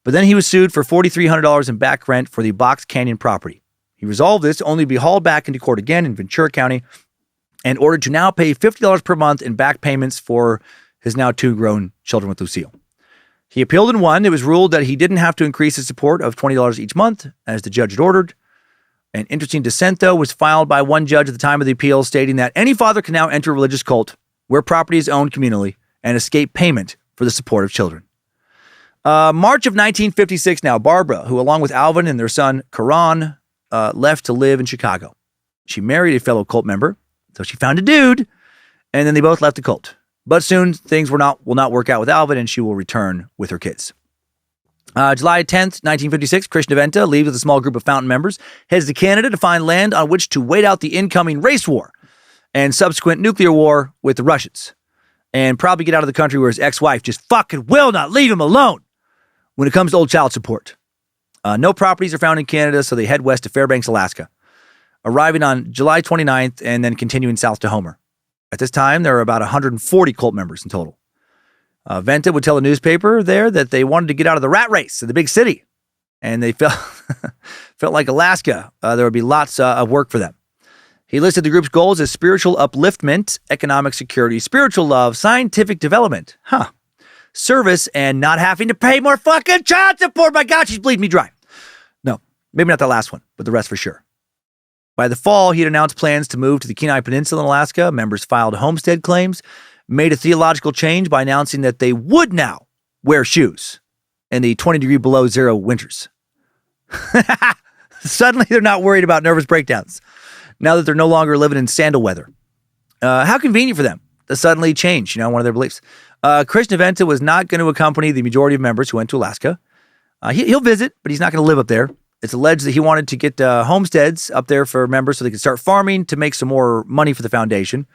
But then he was sued for $4,300 in back rent for the Box Canyon property. He resolved this only to be hauled back into court again in Ventura County and ordered to now pay $50 per month in back payments for his now 2 grown children with Lucille. He appealed and won. It was ruled that he didn't have to increase his support of $20 each month, as the judge had ordered. An interesting dissent, though, was filed by one judge at the time of the appeal, stating that any father can now enter a religious cult where property is owned communally and escape payment for the support of children. March of 1956 now, Barbara, who along with Alvin and their son Karan, left to live in Chicago. She married a fellow cult member, so she found a dude, and then they both left the cult. But soon things will not work out with Alvin, and she will return with her kids. July 10th, 1956, Krishnaventa leaves with a small group of Fountain members, heads to Canada to find land on which to wait out the incoming race war and subsequent nuclear war with the Russians, and probably get out of the country where his ex-wife just fucking will not leave him alone when it comes to old child support. No properties are found in Canada, so they head west to Fairbanks, Alaska, arriving on July 29th and then continuing south to Homer. At this time, there are about 140 cult members in total. Venta would tell a newspaper there that they wanted to get out of the rat race in the big city, and they felt like Alaska, there would be lots of work for them. He listed the group's goals as spiritual upliftment, economic security, spiritual love, scientific development, service, and not having to pay more fucking child support. My God, she's bleeding me dry. No, maybe not the last one, but the rest for sure. By the fall, he had announced plans to move to the Kenai Peninsula in Alaska. Members filed homestead claims, made a theological change by announcing that they would now wear shoes in the 20-degree below zero winters. Suddenly, they're not worried about nervous breakdowns now that they're no longer living in sandal weather. How convenient for them to suddenly change, one of their beliefs. Krishnaventa was not going to accompany the majority of members who went to Alaska. He'll visit, but he's not going to live up there. It's alleged that he wanted to get homesteads up there for members so they could start farming to make some more money for the foundation.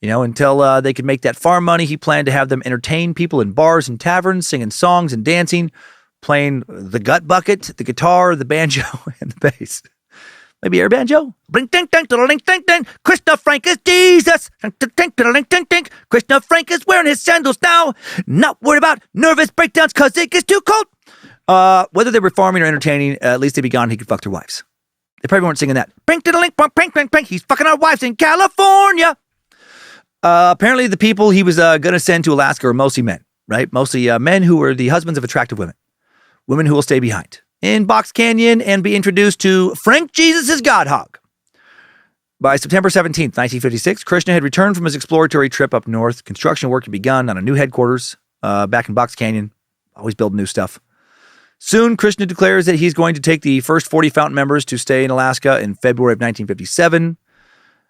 Until they could make that farm money, he planned to have them entertain people in bars and taverns, singing songs and dancing, playing the gut bucket, the guitar, the banjo, and the bass. Maybe air banjo? Bling, ding, ding, ding, ding, ding. Krishna Frank is Jesus. Ding, ding, ding, ding, ding. Krishna Frank is wearing his sandals now. Not worried about nervous breakdowns because it gets too cold. Whether they were farming or entertaining, at least they'd be gone. He could fuck their wives. They probably weren't singing that. Bing, ding, ding, ding, ding, ding. He's fucking our wives in California. Apparently, the people he was going to send to Alaska are mostly men, right? Mostly men who are the husbands of attractive women. Women who will stay behind in Box Canyon and be introduced to Frank Jesus' God Hog. By September 17th, 1956, Krishna had returned from his exploratory trip up north. Construction work had begun on a new headquarters back in Box Canyon. Always building new stuff. Soon, Krishna declares that he's going to take the first 40 Fountain members to stay in Alaska in February of 1957.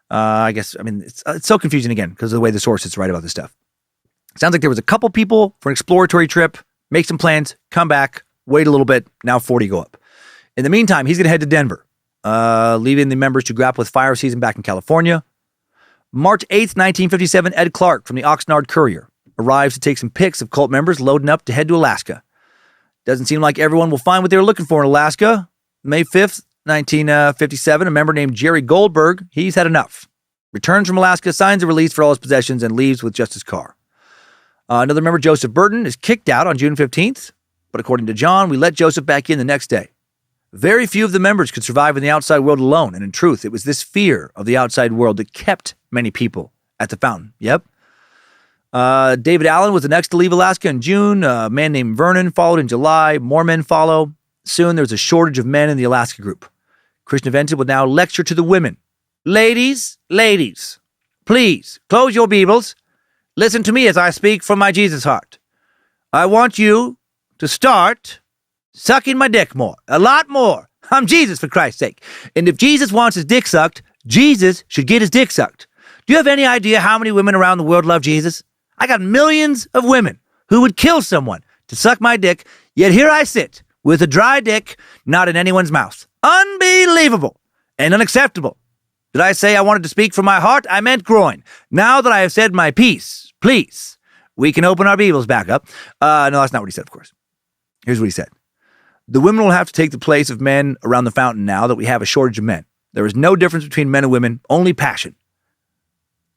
It's so confusing again because of the way the sources write about this stuff. Sounds like there was a couple people for an exploratory trip, make some plans, come back, wait a little bit, now 40 go up. In the meantime, he's going to head to Denver, leaving the members to grapple with fire season back in California. March 8th, 1957, Ed Clark from the Oxnard Courier arrives to take some pics of cult members loading up to head to Alaska. Doesn't seem like everyone will find what they were looking for in Alaska. May 5th, 1957, a member named Jerry Goldberg, he's had enough. Returns from Alaska, signs a release for all his possessions, and leaves with just his car. Another member, Joseph Burton, is kicked out on June 15th, but according to John, we let Joseph back in the next day. Very few of the members could survive in the outside world alone, and in truth, it was this fear of the outside world that kept many people at the Fountain. Yep. David Allen was the next to leave Alaska in June. A man named Vernon followed in July. More men follow. Soon there was a shortage of men in the Alaska group. Krishnaventa would now lecture to the women. Ladies, please close your Bibles. Listen to me as I speak from my Jesus heart. I want you to start sucking my dick more, a lot more. I'm Jesus, for Christ's sake. And if Jesus wants his dick sucked, Jesus should get his dick sucked. Do you have any idea how many women around the world love Jesus? I got millions of women who would kill someone to suck my dick, yet here I sit with a dry dick not in anyone's mouth. Unbelievable and unacceptable. Did I say I wanted to speak from my heart? I meant groin. Now that I have said my piece, please, we can open our Bibles back up. No, that's not what he said, of course. Here's what he said. The women will have to take the place of men around the Fountain now that we have a shortage of men. There is no difference between men and women, only passion.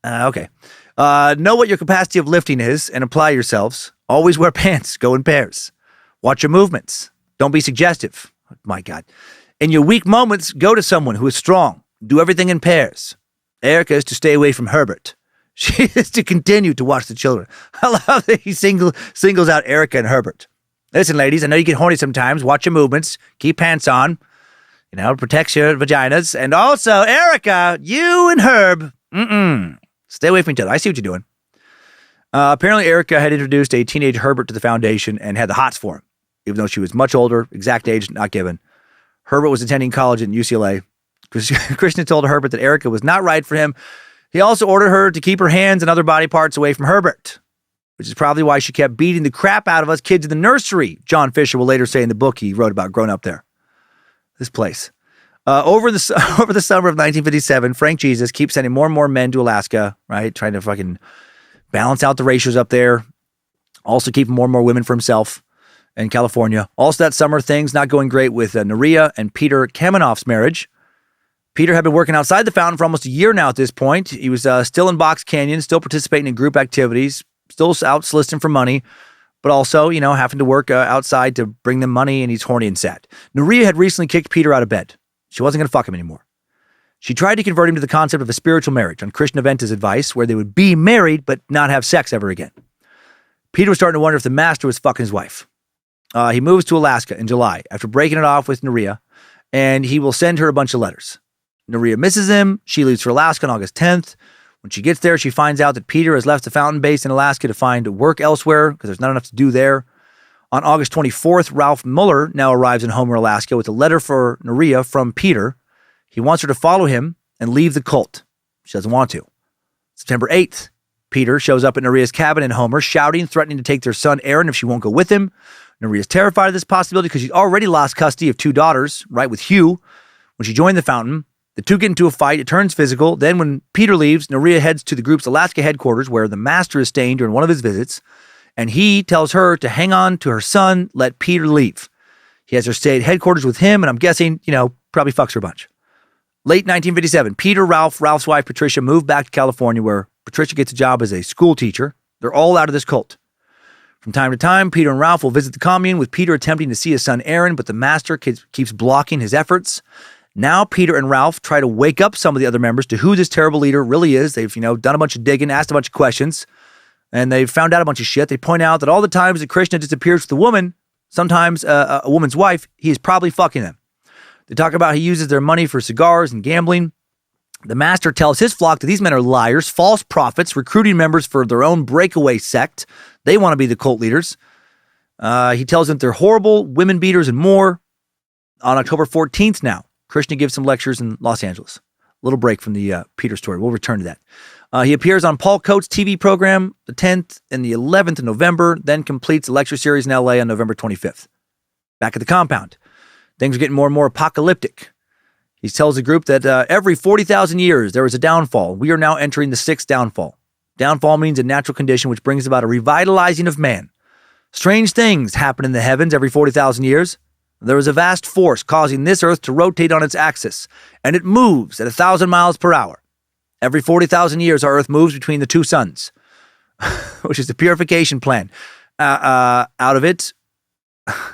Okay. Know what your capacity of lifting is and apply yourselves. Always wear pants. Go in pairs. Watch your movements. Don't be suggestive. Oh, my God. In your weak moments, go to someone who is strong. Do everything in pairs. Erica is to stay away from Herbert. She is to continue to watch the children. I love that he singles out Erica and Herbert. Listen, ladies, I know you get horny sometimes. Watch your movements. Keep pants on. Protects your vaginas. And also, Erica, you and Herb, stay away from each other. I see what you're doing. Apparently, Erica had introduced a teenage Herbert to the foundation and had the hots for him, even though she was much older, exact age not given. Herbert was attending college at UCLA. Krishna told Herbert that Erica was not right for him. He also ordered her to keep her hands and other body parts away from Herbert, which is probably why she kept beating the crap out of us kids in the nursery, John Fisher will later say in the book he wrote about growing up there. This place. Over the summer of 1957, Frank Jesus keeps sending more and more men to Alaska, right? Trying to fucking balance out the ratios up there. Also keeping more and more women for himself in California. Also that summer, things not going great with Naria and Peter Kamenoff's marriage. Peter had been working outside the fountain for almost a year now at this point. He was still in Box Canyon, still participating in group activities, still out soliciting for money, but also, having to work outside to bring them money, and he's horny and sad. Naria had recently kicked Peter out of bed. She wasn't going to fuck him anymore. She tried to convert him to the concept of a spiritual marriage on Krishna Venta's advice, where they would be married but not have sex ever again. Peter was starting to wonder if the master was fucking his wife. He moves to Alaska in July after breaking it off with Naria, and he will send her a bunch of letters. Naria misses him. She leaves for Alaska on August 10th. When she gets there, she finds out that Peter has left the fountain base in Alaska to find work elsewhere because there's not enough to do there. On August 24th, Ralph Muller now arrives in Homer, Alaska with a letter for Naria from Peter. He wants her to follow him and leave the cult. She doesn't want to. September 8th, Peter shows up at Naria's cabin in Homer, shouting, threatening to take their son Aaron if she won't go with him. Naria's terrified of this possibility because she's already lost custody of 2 daughters, right, with Hugh. When she joined the fountain, the two get into a fight. It turns physical. Then when Peter leaves, Naria heads to the group's Alaska headquarters where the master is staying during one of his visits, and he tells her to hang on to her son, let Peter leave. He has her stay at headquarters with him, and I'm guessing, probably fucks her a bunch. Late 1957, Peter, Ralph's wife, Patricia, moved back to California where Patricia gets a job as a school teacher. They're all out of this cult. From time to time, Peter and Ralph will visit the commune with Peter attempting to see his son Aaron, but the master keeps blocking his efforts. Now Peter and Ralph try to wake up some of the other members to who this terrible leader really is. They've, done a bunch of digging, asked a bunch of questions, and they've found out a bunch of shit. They point out that all the times that Krishna disappears with a woman, sometimes a woman's wife, he is probably fucking them. They talk about he uses their money for cigars and gambling. The master tells his flock that these men are liars, false prophets, recruiting members for their own breakaway sect. They want to be the cult leaders. He tells them they're horrible, women beaters, and more. On October 14th now, Krishna gives some lectures in Los Angeles. A little break from the Peter story. We'll return to that. He appears on Paul Coates' TV program the 10th and the 11th of November, then completes a lecture series in LA on November 25th. Back at the compound, things are getting more and more apocalyptic. He tells the group that every 40,000 years there is a downfall. We are now entering the 6th downfall. Downfall means a natural condition which brings about a revitalizing of man. Strange things happen in the heavens every 40,000 years. There is a vast force causing this earth to rotate on its axis, and it moves at 1,000 miles per hour. Every 40,000 years, our earth moves between the 2 suns, which is the purification plan. Out of it,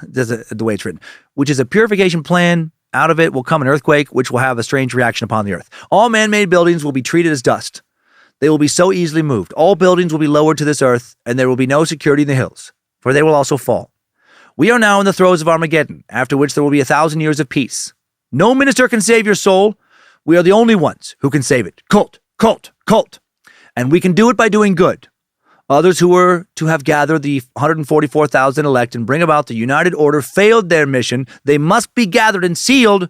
the way it's written, which is a purification plan. Out of it will come an earthquake, which will have a strange reaction upon the earth. All man-made buildings will be treated as dust. They will be so easily moved. All buildings will be lowered to this earth, and there will be no security in the hills, for they will also fall. We are now in the throes of Armageddon, after which there will be 1,000 years of peace. No minister can save your soul. We are the only ones who can save it. Cult, cult, cult. And we can do it by doing good. Others who were to have gathered the 144,000 elect and bring about the United Order failed their mission. They must be gathered and sealed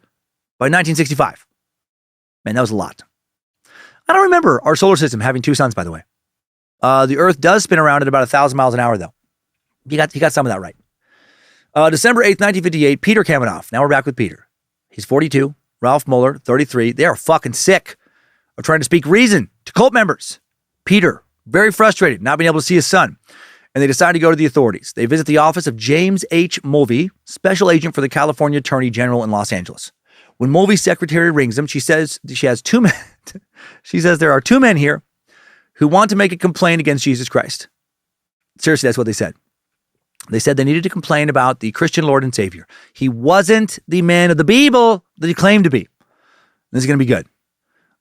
by 1965. Man, that was a lot. I don't remember our solar system having 2 suns, by the way. The Earth does spin around at about 1,000 miles an hour, though. He got some of that right. December 8th, 1958, Peter Kamenoff. Now we're back with Peter. He's 42. Ralph Muller, 33. They are fucking sick of trying to speak reason to cult members. Peter, very frustrated, not being able to see his son. And they decide to go to the authorities. They visit the office of James H. Mulvey, special agent for the California Attorney General in Los Angeles. When Mulvey's secretary rings him, she says she has two men. She says there are two men here who want to make a complaint against Jesus Christ. Seriously, that's what they said. They said they needed to complain about the Christian Lord and Savior. He wasn't the man of the Bible that he claimed to be. This is going to be good.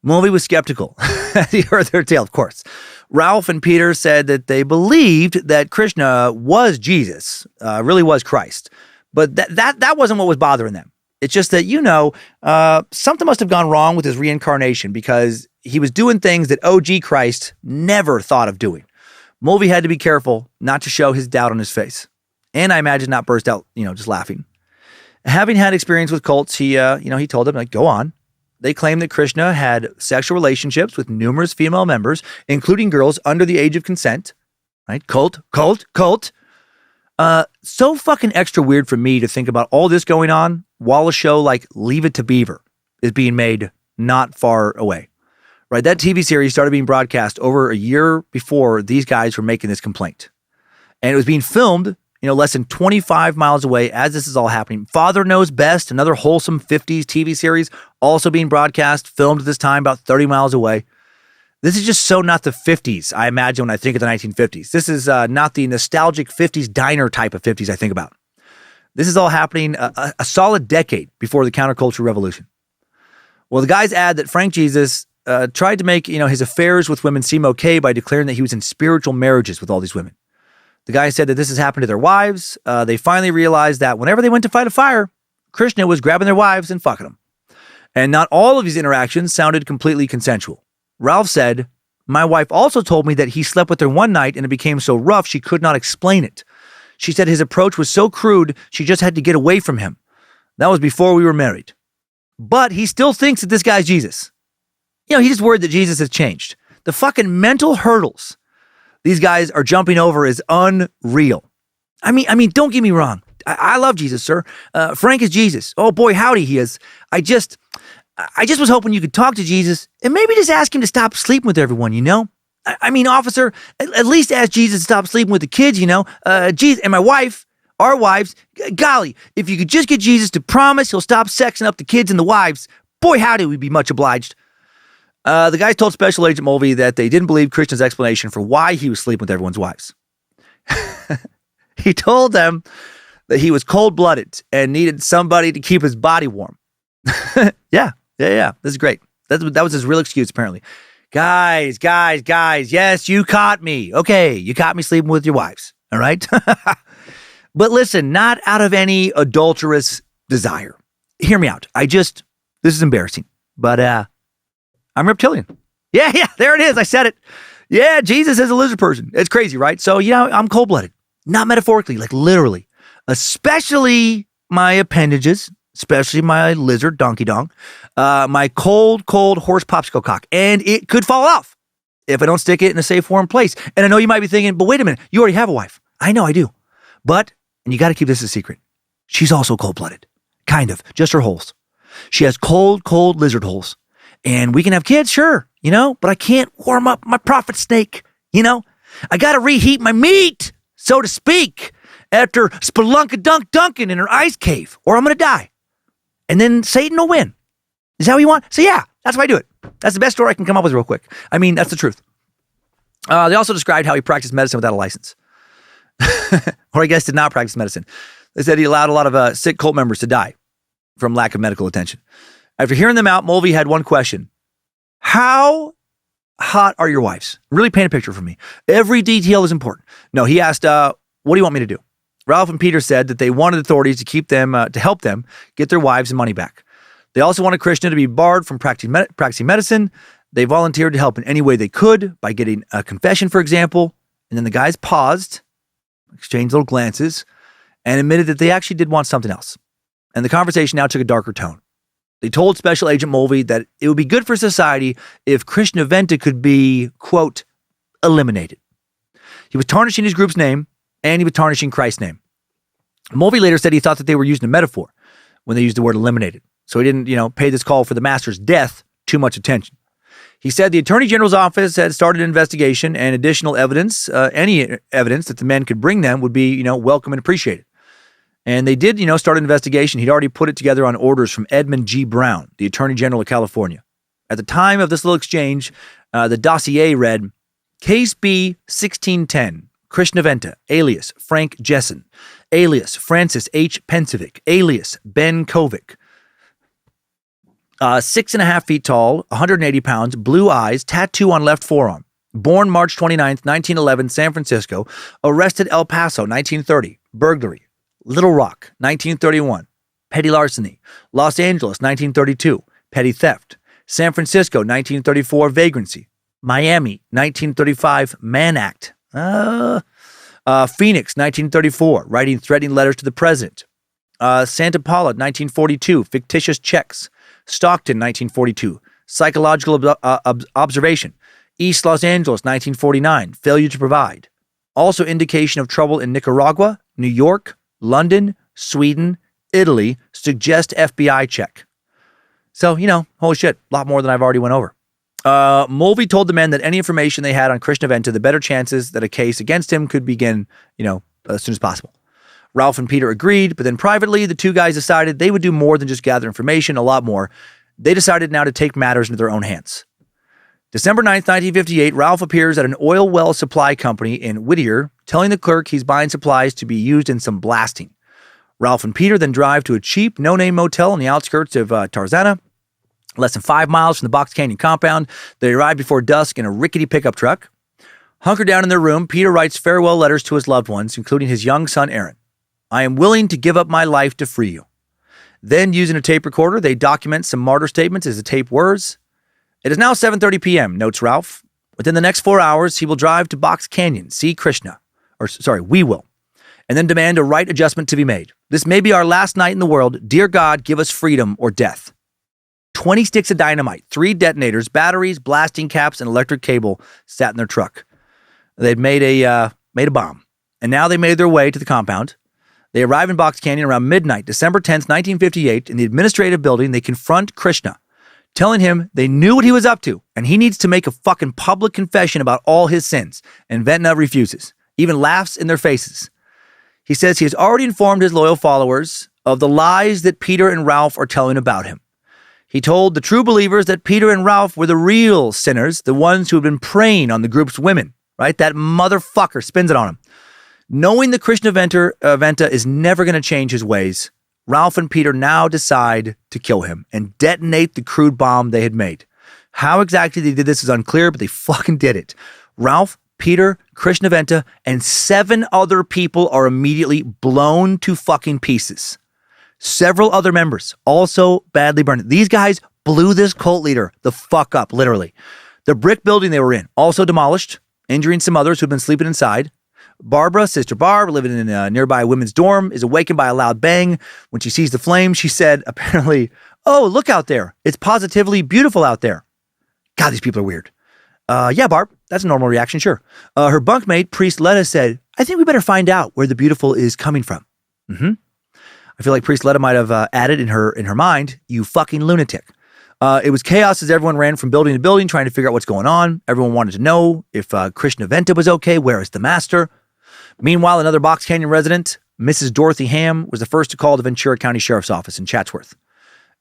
Mulvey was skeptical as he heard their tale, of course. Ralph and Peter said that they believed that Krishna was Jesus, really was Christ. But that wasn't what was bothering them. It's just that, something must have gone wrong with his reincarnation because he was doing things that OG Christ never thought of doing. Mulvey had to be careful not to show his doubt on his face. And I imagine not burst out, just laughing. Having had experience with cults, he told them, go on. They claimed that Krishna had sexual relationships with numerous female members, including girls under the age of consent. Right? Cult. So fucking extra weird for me to think about all this going on while a show like Leave It to Beaver is being made not far away. Right? That TV series started being broadcast over a year before these guys were making this complaint. And it was being filmed, less than 25 miles away as this is all happening. Father Knows Best, another wholesome 50s TV series, also being broadcast, filmed at this time about 30 miles away. This is just so not the 50s, I imagine, when I think of the 1950s. This is not the nostalgic 50s diner type of 50s I think about. This is all happening a solid decade before the counterculture revolution. Well, the guys add that Frank Jesus tried to make, his affairs with women seem okay by declaring that he was in spiritual marriages with all these women. The guy said that this has happened to their wives. They finally realized that whenever they went to fight a fire, Krishna was grabbing their wives and fucking them. And not all of these interactions sounded completely consensual. Ralph said, "My wife also told me that he slept with her one night and it became so rough she could not explain it. She said his approach was so crude she just had to get away from him. That was before we were married. But he still thinks that this guy's Jesus. He's just worried that Jesus has changed. The fucking mental hurdles these guys are jumping over is unreal. I mean, don't get me wrong. I love Jesus, sir. Frank is Jesus. Oh boy, howdy he is. I just was hoping you could talk to Jesus and maybe just ask him to stop sleeping with everyone, I mean, officer, at least ask Jesus to stop sleeping with the kids, Jesus and my wife, our wives. Golly, if you could just get Jesus to promise he'll stop sexing up the kids and the wives, boy, howdy, we'd be much obliged." The guys told Special Agent Mulvey that they didn't believe Krishna's explanation for why he was sleeping with everyone's wives. He told them that he was cold-blooded and needed somebody to keep his body warm. Yeah. This is great. That was his real excuse, apparently. Guys, yes, you caught me. Okay, you caught me sleeping with your wives, all right? But listen, not out of any adulterous desire. Hear me out. This is embarrassing, but I'm reptilian. Yeah, there it is. I said it. Yeah, Jesus is a lizard person. It's crazy, right? So, I'm cold-blooded. Not metaphorically, like literally. Especially my appendages, especially my lizard donkey dong, my cold horse popsicle cock. And it could fall off if I don't stick it in a safe, warm place. And I know you might be thinking, but wait a minute, you already have a wife. I know I do. But, and you got to keep this a secret, she's also cold-blooded. Kind of. Just her holes. She has cold lizard holes. And we can have kids, sure, but I can't warm up my prophet snake, I got to reheat my meat, so to speak, after Spelunka-Dunkin' in her ice cave, or I'm going to die. And then Satan will win. Is that what you want? So yeah, that's why I do it. That's the best story I can come up with real quick. I mean, that's the truth. They also described how he practiced medicine without a license. Or I guess did not practice medicine. They said he allowed a lot of sick cult members to die from lack of medical attention. After hearing them out, Mulvey had one question. How hot are your wives? Really paint a picture for me. Every detail is important. No, he asked, what do you want me to do? Ralph and Peter said that they wanted authorities to keep them, to help them get their wives and money back. They also wanted Krishna to be barred from practicing medicine. They volunteered to help in any way they could by getting a confession, for example. And then the guys paused, exchanged little glances, and admitted that they actually did want something else. And the conversation now took a darker tone. They told Special Agent Mulvey that it would be good for society if Krishna Venta could be, quote, eliminated. He was tarnishing his group's name, and he was tarnishing Christ's name. Mulvey later said he thought that they were using a metaphor when they used the word eliminated. So he didn't, pay this call for the master's death too much attention. He said the Attorney General's office had started an investigation and additional evidence, any evidence that the men could bring them would be, welcome and appreciated. And they did, start an investigation. He'd already put it together on orders from Edmund G. Brown, the Attorney General of California. At the time of this little exchange, the dossier read, Case B 1610, Krishnaventa, alias Frank Jessen, alias Francis H. Pensivic, alias Ben Kovic. 6.5 feet tall, 180 pounds, blue eyes, tattoo on left forearm. Born March 29th, 1911, San Francisco. Arrested El Paso, 1930. Burglary. Little Rock, 1931. Petty larceny. Los Angeles, 1932. Petty theft. San Francisco, 1934. Vagrancy. Miami, 1935. Mann Act. Phoenix, 1934. Writing threatening letters to the president. Santa Paula, 1942. Fictitious checks. Stockton, 1942. Psychological observation. East Los Angeles, 1949. Failure to provide. Also indication of trouble in Nicaragua, New York, London, Sweden, Italy. Suggest FBI check. So, holy shit, a lot more than I've already went over. Mulvey told the men that any information they had on Krishnaventa, the better chances that a case against him could begin, as soon as possible. Ralph and Peter agreed, but then privately, the two guys decided they would do more than just gather information, a lot more. They decided now to take matters into their own hands. December 9th, 1958, Ralph appears at an oil well supply company in Whittier, telling the clerk he's buying supplies to be used in some blasting. Ralph and Peter then drive to a cheap, no-name motel on the outskirts of Tarzana, less than 5 miles from the Box Canyon compound. They arrive before dusk in a rickety pickup truck. Hunkered down in their room, Peter writes farewell letters to his loved ones, including his young son, Aaron. I am willing to give up my life to free you. Then, using a tape recorder, they document some martyr statements as the tape whirs. It is now 7:30 p.m., notes Ralph. Within the next 4 hours, he will drive to Box Canyon, see Krishna. We will. And then demand a right adjustment to be made. This may be our last night in the world. Dear God, give us freedom or death. 20 sticks of dynamite, 3 detonators, batteries, blasting caps, and electric cable sat in their truck. They'd made a bomb. And now they made their way to the compound. They arrive in Box Canyon around midnight, December 10th, 1958. In the administrative building, they confront Krishna, telling him they knew what he was up to, and he needs to make a fucking public confession about all his sins. And Ventna refuses, even laughs in their faces. He says he has already informed his loyal followers of the lies that Peter and Ralph are telling about him. He told the true believers that Peter and Ralph were the real sinners, the ones who had been preying on the group's women, right? That motherfucker spins it on him. Knowing that Krishnaventa is never going to change his ways, Ralph and Peter now decide to kill him and detonate the crude bomb they had made. How exactly they did this is unclear, but they fucking did it. Ralph, Peter, Krishnaventa, and 7 other people are immediately blown to fucking pieces. Several other members also badly burned. These guys blew this cult leader the fuck up, literally. The brick building they were in also demolished, injuring some others who'd been sleeping inside. Barbara, Sister Barb, living in a nearby women's dorm, is awakened by a loud bang. When she sees the flames, she said, apparently, oh, look out there. It's positively beautiful out there. God, these people are weird. Yeah, Barb, that's a normal reaction, sure. Her bunkmate, Priest Letta, said, I think we better find out where the beautiful is coming from. I feel like Priest Letta might have added in her mind, you fucking lunatic. It was chaos as everyone ran from building to building trying to figure out what's going on. Everyone wanted to know if Krishnaventa was okay. Where is the master? Meanwhile, another Box Canyon resident, Mrs. Dorothy Ham, was the first to call the Ventura County Sheriff's Office in Chatsworth.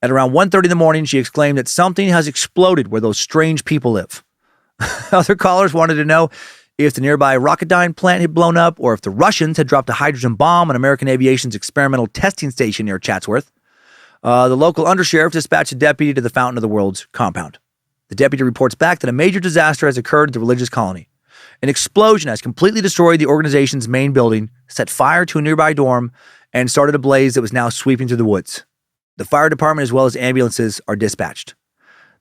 At around 1:30 in the morning, she exclaimed that something has exploded where those strange people live. Other callers wanted to know if the nearby Rocketdyne plant had blown up or if the Russians had dropped a hydrogen bomb on American Aviation's experimental testing station near Chatsworth. The local undersheriff dispatched a deputy to the Fountain of the World's compound. The deputy reports back that a major disaster has occurred at the religious colony. An explosion has completely destroyed the organization's main building, set fire to a nearby dorm, and started a blaze that was now sweeping through the woods. The fire department as well as ambulances are dispatched.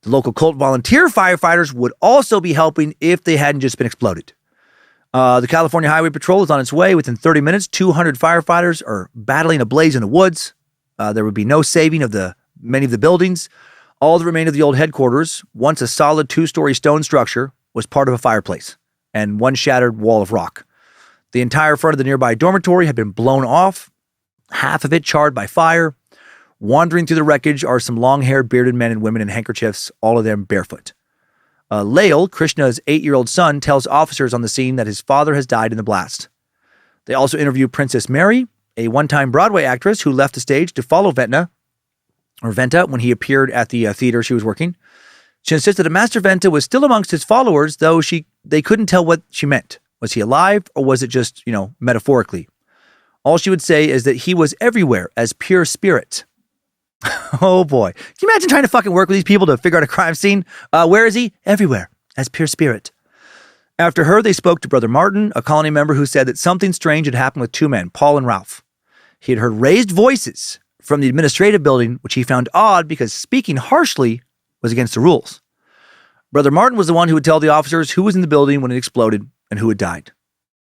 The local cult volunteer firefighters would also be helping if they hadn't just been exploded. The California Highway Patrol is on its way. Within 30 minutes, 200 firefighters are battling a blaze in the woods. There would be no saving of many of the buildings. All that remained of the old headquarters, once a solid 2-story stone structure, was part of a fireplace and one shattered wall of rock. The entire front of the nearby dormitory had been blown off, half of it charred by fire. Wandering through the wreckage are some long-haired bearded men and women in handkerchiefs, all of them barefoot. Lael, Krishna's 8-year-old son, tells officers on the scene that his father has died in the blast. They also interview Princess Mary, a one-time Broadway actress who left the stage to follow Venta when he appeared at the theater she was working. She insisted that Master Venta was still amongst his followers, though they couldn't tell what she meant. Was he alive, or was it just, metaphorically? All she would say is that he was everywhere as pure spirit. Oh boy. Can you imagine trying to fucking work with these people to figure out a crime scene? Where is he? Everywhere as pure spirit. After her, they spoke to Brother Martin, a colony member who said that something strange had happened with two men, Paul and Ralph. He had heard raised voices from the administrative building, which he found odd because speaking harshly was against the rules. Brother Martin was the one who would tell the officers who was in the building when it exploded and who had died.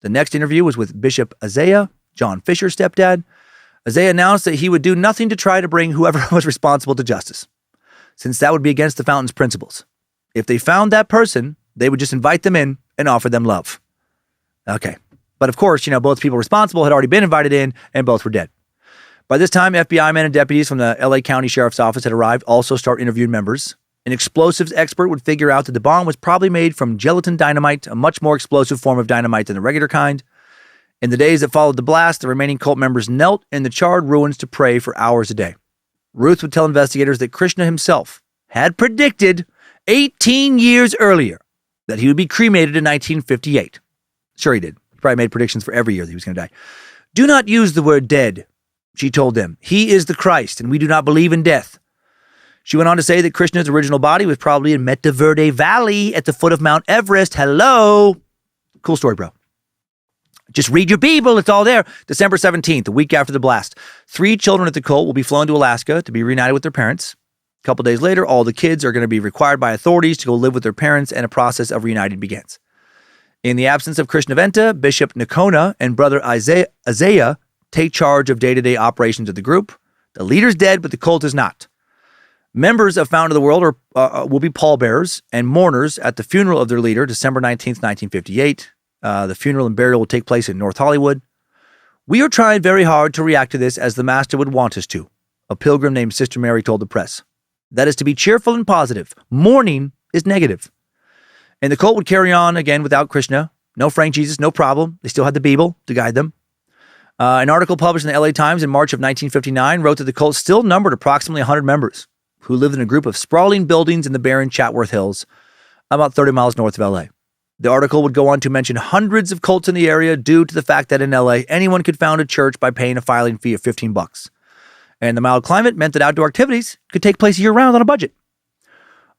The next interview was with Bishop Isaiah, John Fisher's stepdad. Isaiah announced that he would do nothing to try to bring whoever was responsible to justice, since that would be against the Fountain's principles. If they found that person, they would just invite them in and offer them love. Okay. But of course, both people responsible had already been invited in and both were dead. By this time, FBI men and deputies from the LA County Sheriff's Office had arrived, also start interviewing members. An explosives expert would figure out that the bomb was probably made from gelatin dynamite, a much more explosive form of dynamite than the regular kind. In the days that followed the blast, the remaining cult members knelt in the charred ruins to pray for hours a day. Ruth would tell investigators that Krishna himself had predicted 18 years earlier that he would be cremated in 1958. Sure he did. He probably made predictions for every year that he was going to die. Do not use the word dead, she told them. He is the Christ, and we do not believe in death. She went on to say that Krishna's original body was probably in Meta Verde Valley at the foot of Mount Everest. Hello. Cool story, bro. Just read your Bible. It's all there. December 17th, a week after the blast. 3 children at the cult will be flown to Alaska to be reunited with their parents. A couple days later, all the kids are going to be required by authorities to go live with their parents, and a process of reuniting begins. In the absence of Krishna Venta, Bishop Nakona and Brother Isaiah take charge of day-to-day operations of the group. The leader's dead, but the cult is not. Members of Fountain of the World will be pallbearers and mourners at the funeral of their leader, December 19th, 1958. The funeral and burial will take place in North Hollywood. We are trying very hard to react to this as the Master would want us to, a pilgrim named Sister Mary told the press. That is to be cheerful and positive. Mourning is negative. And the cult would carry on again without Krishna. No Frank Jesus, no problem. They still had the Bible to guide them. An article published in the LA Times in March of 1959 wrote that the cult still numbered approximately 100 members who lived in a group of sprawling buildings in the barren Chatworth Hills, about 30 miles north of LA. The article would go on to mention hundreds of cults in the area due to the fact that in LA, anyone could found a church by paying a filing fee of $15. And the mild climate meant that outdoor activities could take place year-round on a budget.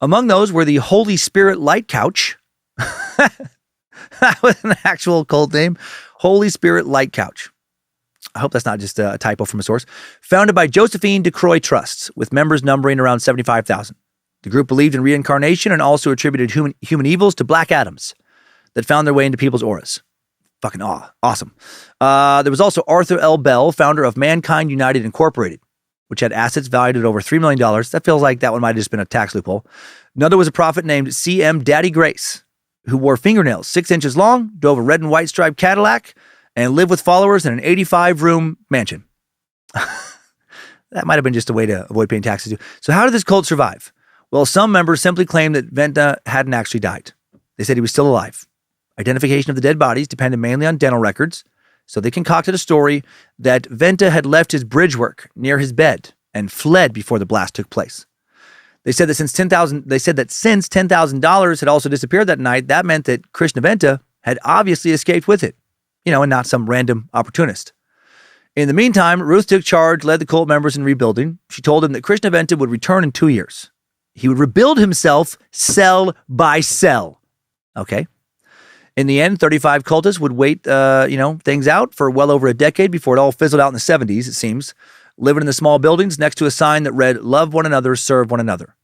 Among those were the Holy Spirit Light Couch. That was an actual cult name. Holy Spirit Light Couch. I hope that's not just a typo from a source. Founded by Josephine DeCroix Trusts, with members numbering around 75,000. The group believed in reincarnation and also attributed human evils to black atoms that found their way into people's auras. Fucking awesome. There was also Arthur L. Bell, founder of Mankind United Incorporated, which had assets valued at over $3 million. That feels like that one might have just been a tax loophole. Another was a prophet named C.M. Daddy Grace, who wore fingernails 6 inches long, drove a red and white striped Cadillac, and lived with followers in an 85-room mansion. That might have been just a way to avoid paying taxes. So how did this cult survive? Well, some members simply claimed that Venta hadn't actually died. They said he was still alive. Identification of the dead bodies depended mainly on dental records, so they concocted a story that Venta had left his bridge work near his bed and fled before the blast took place. They said that since $10,000 had also disappeared that night, that meant that Krishna Venta had obviously escaped with it, and not some random opportunist. In the meantime, Ruth took charge, led the cult members in rebuilding. She told them that Krishna Venta would return in 2 years. He would rebuild himself cell by cell. Okay. In the end, 35 cultists would wait, things out for well over a decade before it all fizzled out in the 70s, it seems, living in the small buildings next to a sign that read, "Love one another, serve one another."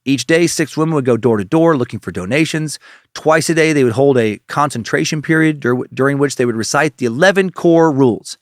Each day, 6 women would go door to door looking for donations. Twice a day, they would hold a concentration period during which they would recite the 11 core rules.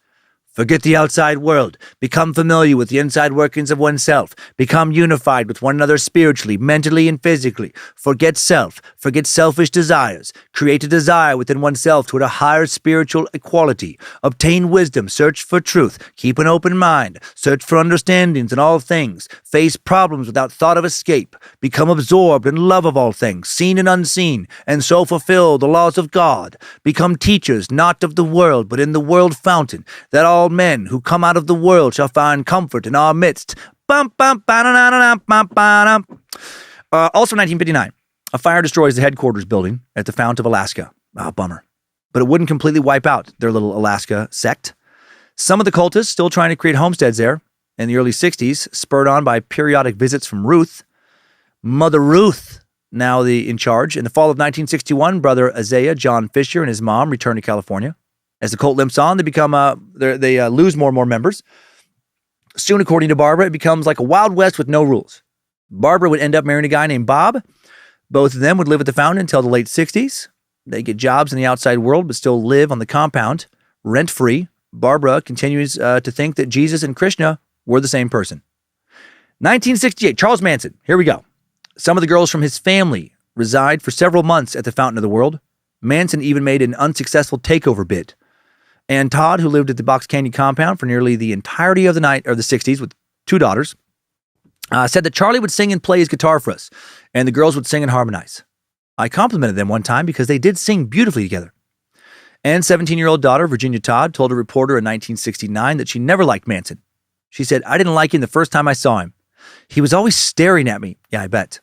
Forget the outside world. Become familiar with the inside workings of oneself. Become unified with one another spiritually, mentally, and physically. Forget self. Forget selfish desires. Create a desire within oneself toward a higher spiritual equality. Obtain wisdom. Search for truth. Keep an open mind. Search for understandings in all things. Face problems without thought of escape. Become absorbed in love of all things, seen and unseen, and so fulfill the laws of God. Become teachers, not of the world, but in the world fountain, that all all men who come out of the world shall find comfort in our midst. Also in 1959, a fire destroys the headquarters building at the Fountain of Alaska. Bummer. But it wouldn't completely wipe out their little Alaska sect. Some of the cultists still trying to create homesteads there in the early 60s, spurred on by periodic visits from Ruth. Mother Ruth, now in charge. In the fall of 1961, brother Isaiah John Fisher and his mom returned to California. As the cult limps on, they lose more and more members. Soon, according to Barbara, it becomes like a Wild West with no rules. Barbara would end up marrying a guy named Bob. Both of them would live at the Fountain until the late 60s. They get jobs in the outside world, but still live on the compound, rent-free. Barbara continues to think that Jesus and Krishna were the same person. 1968, Charles Manson. Here we go. Some of the girls from his family reside for several months at the Fountain of the World. Manson even made an unsuccessful takeover bid. Ann Todd, who lived at the Box Canyon compound for nearly the entirety of the 60s with 2 daughters, said that Charlie would sing and play his guitar for us, and the girls would sing and harmonize. I complimented them one time because they did sing beautifully together. Ann's 17-year-old daughter, Virginia Todd, told a reporter in 1969 that she never liked Manson. She said, "I didn't like him the first time I saw him. He was always staring at me," yeah, I bet,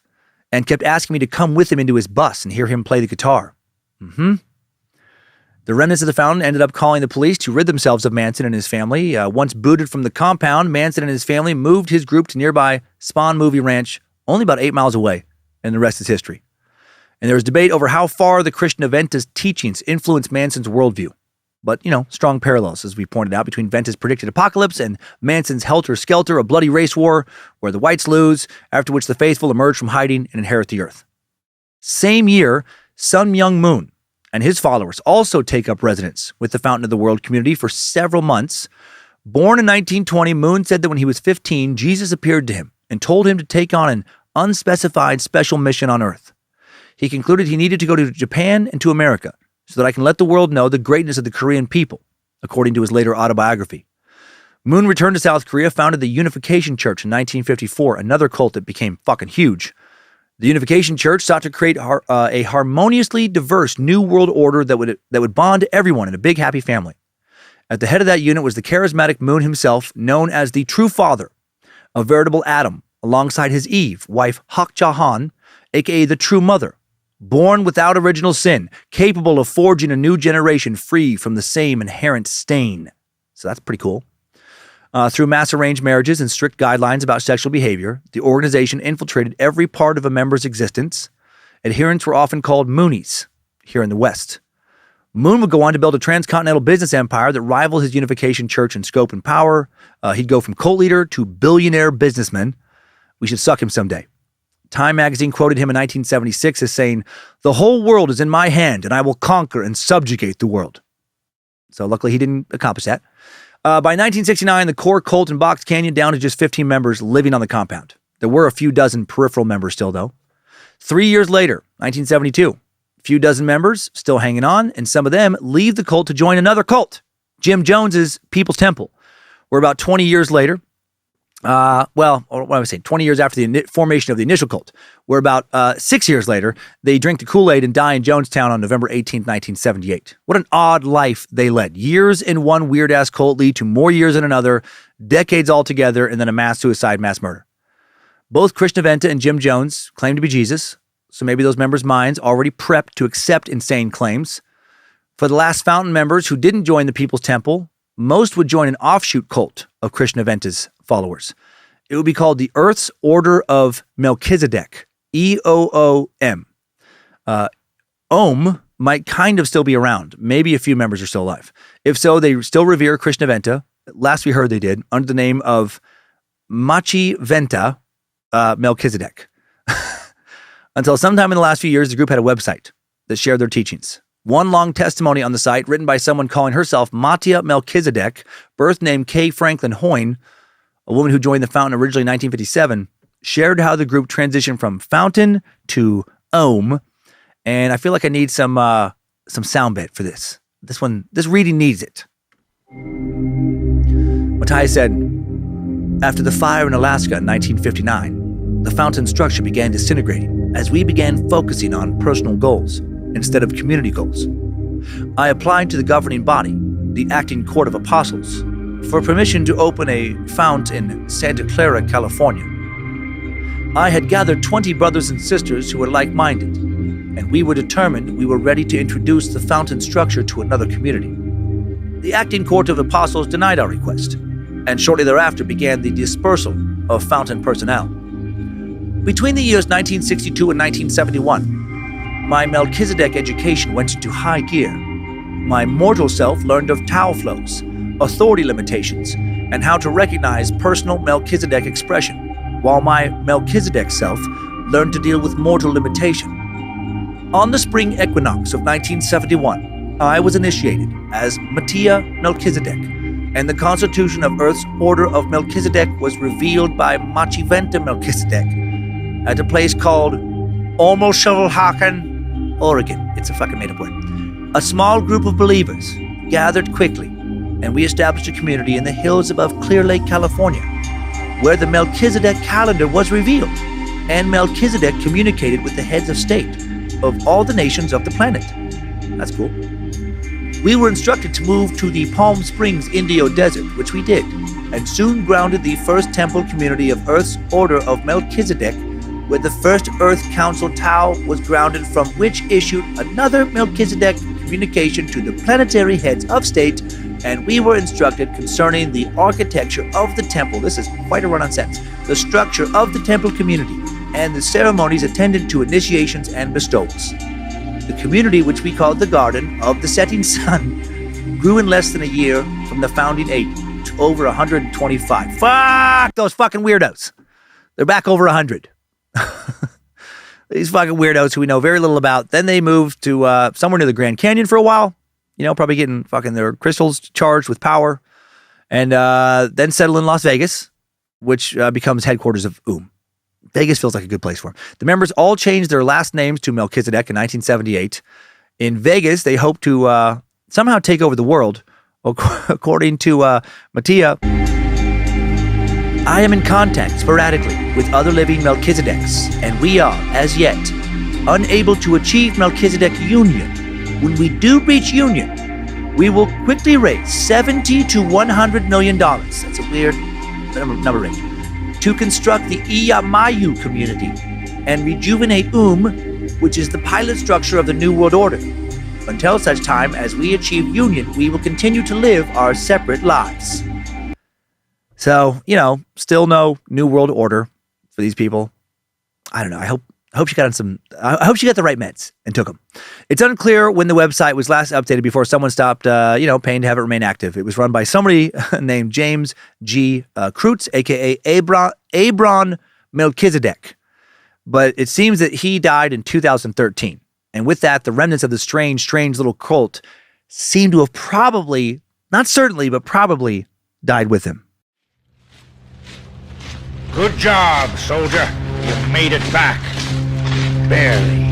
"and kept asking me to come with him into his bus and hear him play the guitar." The remnants of the Fountain ended up calling the police to rid themselves of Manson and his family. Once booted from the compound, Manson and his family moved his group to nearby Spawn Movie Ranch, only about 8 miles away, and the rest is history. And there was debate over how far the Krishna Venta's teachings influenced Manson's worldview. But, strong parallels, as we pointed out, between Venta's predicted apocalypse and Manson's Helter Skelter, a bloody race war where the whites lose, after which the faithful emerge from hiding and inherit the earth. Same year, Sun Myung Moon and his followers also take up residence with the Fountain of the World community for several months. Born in 1920, Moon said that when he was 15, Jesus appeared to him and told him to take on an unspecified special mission on earth. He concluded he needed to go to Japan and to America so that I can let the world know the greatness of the Korean people, according to his later autobiography. Moon returned to South Korea, founded the Unification Church in 1954, another cult that became fucking huge. The Unification Church sought to create a harmoniously diverse new world order that would bond everyone in a big happy family. At the head of that unit was the charismatic Moon himself, known as the True Father, a veritable Adam, alongside his Eve, wife Hak Ja-han, aka the True Mother, born without original sin, capable of forging a new generation free from the same inherent stain. So that's pretty cool. Through mass arranged marriages and strict guidelines about sexual behavior, the organization infiltrated every part of a member's existence. Adherents were often called Moonies here in the West. Moon would go on to build a transcontinental business empire that rivaled his Unification Church in scope and power. He'd go from cult leader to billionaire businessman. We should suck him someday. Time magazine quoted him in 1976 as saying, "The whole world is in my hand and I will conquer and subjugate the world." So luckily he didn't accomplish that. By 1969, the core cult in Box Canyon down to just 15 members living on the compound. There were a few dozen peripheral members still, though. 3 years later, 1972, a few dozen members still hanging on, and some of them leave the cult to join another cult, Jim Jones's People's Temple. We're about 20 years later. 20 years after the formation of the initial cult. We're about 6 years later. They drink the Kool-Aid and die in Jonestown on November 18th, 1978. What an odd life they led. Years in one weird-ass cult lead to more years in another, decades altogether, and then a mass suicide, mass murder. Both Krishna Venta and Jim Jones claim to be Jesus, so maybe those members' minds already prepped to accept insane claims. For the last Fountain members who didn't join the People's Temple, most would join an offshoot cult of Krishna Venta's followers. It would be called the Earth's Order of Melchizedek, EOOM. Om might kind of still be around. Maybe a few members are still alive. If so, they still revere Krishna Venta. Last we heard they did, under the name of Machi Venta Melchizedek. Until sometime in the last few years, the group had a website that shared their teachings. One long testimony on the site, written by someone calling herself Matia Melchizedek, birth name Kay Franklin Hoyne, a woman who joined the Fountain originally in 1957, shared how the group transitioned from Fountain to Om. And I feel like I need some sound bit for this. This reading needs it. Matai said, "After the fire in Alaska in 1959, the Fountain structure began disintegrating as we began focusing on personal goals instead of community goals. I applied to the governing body, the Acting Court of Apostles, for permission to open a fount in Santa Clara, California. I had gathered 20 brothers and sisters who were like-minded, and we were determined we were ready to introduce the fountain structure to another community. The acting court of apostles denied our request, and shortly thereafter began the dispersal of fountain personnel. Between the years 1962 and 1971, my Melchizedek education went into high gear. My mortal self learned of Tao flows, authority limitations, and how to recognize personal Melchizedek expression, while my Melchizedek self learned to deal with mortal limitation. On the spring equinox of 1971, I was initiated as Mattia Melchizedek, and the constitution of Earth's Order of Melchizedek was revealed by Machiventa Melchizedek at a place called Olmoshovelhaken, Oregon. It's a fucking made-up word. A small group of believers gathered quickly, and we established a community in the hills above Clear Lake, California, where the Melchizedek calendar was revealed, and Melchizedek communicated with the heads of state of all the nations of the planet. That's cool. We were instructed to move to the Palm Springs Indio Desert, which we did, and soon grounded the first temple community of Earth's Order of Melchizedek, where the first Earth Council Tau was grounded, from which issued another Melchizedek communication to the planetary heads of state, and we were instructed concerning the architecture of the temple. This is quite a run-on sentence. The structure of the temple community and the ceremonies attendant to initiations and bestowals. The community, which we called the Garden of the Setting Sun, grew in less than a year from the founding 8 to over 125. Fuck those fucking weirdos. They're back over 100. These fucking weirdos who we know very little about. Then they moved to somewhere near the Grand Canyon for a while. You know, probably getting fucking their crystals charged with power. And then settle in Las Vegas, which becomes headquarters of Vegas feels like a good place for them. The members all changed their last names to Melchizedek in 1978. In Vegas, they hope to somehow take over the world. According to Mattia, I am in contact sporadically with other living Melchizedeks, and we are, as yet, unable to achieve Melchizedek union. When we do reach union, we will quickly raise $70 to $100 million. That's a weird number range. To construct the Iyamayu community and rejuvenate which is the pilot structure of the New World Order. Until such time as we achieve union, we will continue to live our separate lives. So, you know, still no New World Order for these people. I don't know. I hope she got the right meds and took them. It's unclear when the website was last updated before someone stopped, paying to have it remain active. It was run by somebody named James G. Kreutz, a.k.a. Abron Melchizedek. But it seems that he died in 2013. And with that, the remnants of the strange little cult seem to have probably, not certainly, but probably died with him. Good job, soldier. You've made it back. Barely.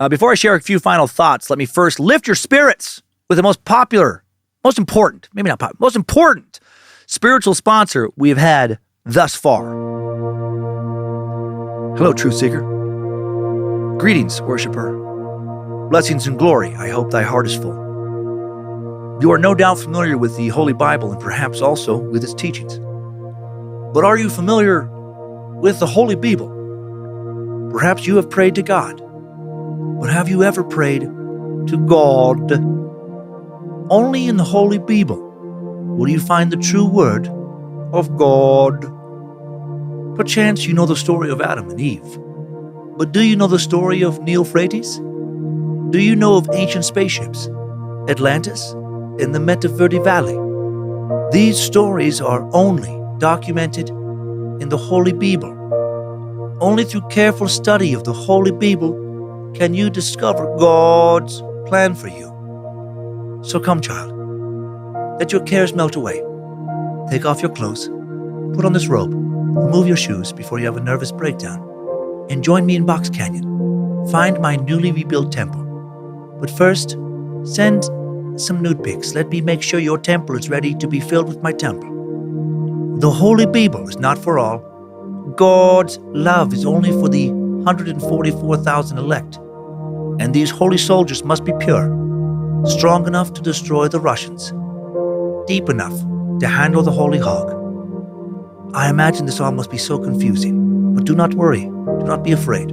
Before I share a few final thoughts, let me first lift your spirits with the most important spiritual sponsor we've had thus far. Hello, Truth Seeker. Greetings, worshiper. Blessings and glory, I hope thy heart is full. You are no doubt familiar with the Holy Bible and perhaps also with its teachings. But are you familiar with the Holy Bible? Perhaps you have prayed to God. But have you ever prayed to God? Only in the Holy Bible will you find the true word of God. Perchance you know the story of Adam and Eve. But do you know the story of Neil Freitas? Do you know of ancient spaceships, Atlantis, and the Metaverde Valley? These stories are only documented in the Holy Bible. Only through careful study of the Holy Bible can you discover God's plan for you. So come, child. Let your cares melt away. Take off your clothes, put on this robe, remove your shoes before you have a nervous breakdown, and join me in Box Canyon. Find my newly rebuilt temple. But first, send some nude pics. Let me make sure your temple is ready to be filled with my temple. The Holy Bible is not for all. God's love is only for the 144,000 elect. and these holy soldiers must be pure, strong enough to destroy the Russians, deep enough to handle the holy hog. I imagine this all must be so confusing, but do not worry, do not be afraid.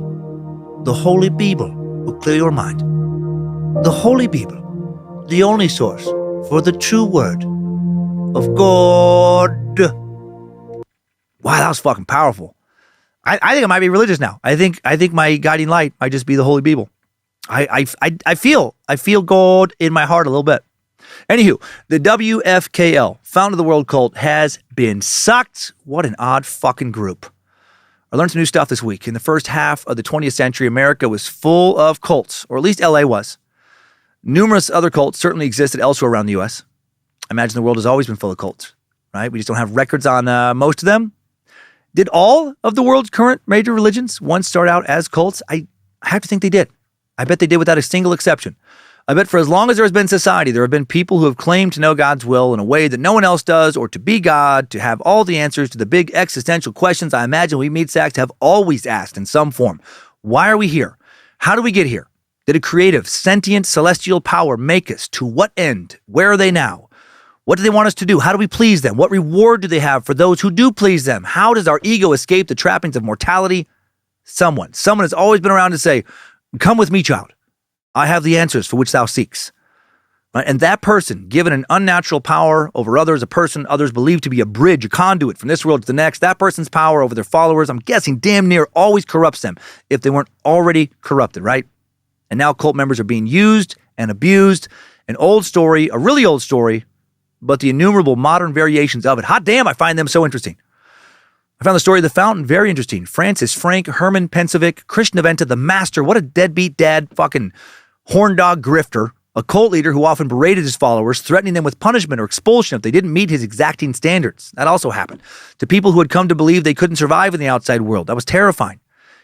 The Holy Bible will clear your mind. The Holy Bible, the only source for the true word of God. Wow, that was fucking powerful. I think I might be religious now. I think my guiding light might just be the Holy Bible. I feel God in my heart a little bit. Anywho, the WFKL, Fountain of the World cult, has been sucked. What an odd fucking group. I learned some new stuff this week. In the first half of the 20th century, America was full of cults, or at least LA was. Numerous other cults certainly existed elsewhere around the U.S. I imagine the world has always been full of cults, right? We just don't have records on most of them. Did all of the world's current major religions once start out as cults? I have to think they did. I bet they did without a single exception. I bet for as long as there has been society, there have been people who have claimed to know God's will in a way that no one else does, or to be God, to have all the answers to the big existential questions I imagine we meat sacks have always asked in some form. Why are we here? How do we get here? Did a creative, sentient, celestial power make us? To what end? Where are they now? What do they want us to do? How do we please them? What reward do they have for those who do please them? How does our ego escape the trappings of mortality? Someone has always been around to say, come with me, child. I have the answers for which thou seeks. Right? And that person, given an unnatural power over others, a person others believe to be a bridge, a conduit from this world to the next, that person's power over their followers, I'm guessing damn near always corrupts them if they weren't already corrupted, right? And now cult members are being used and abused. An old story, a really old story, but the innumerable modern variations of it. Hot damn, I find them so interesting. I found the story of the Fountain very interesting. Francis Frank Herman Pensovic, Krishnaventa the Master. What a deadbeat dad, fucking horn dog grifter. A cult leader who often berated his followers, threatening them with punishment or expulsion if they didn't meet his exacting standards. That also happened to people who had come to believe they couldn't survive in the outside world. That was terrifying.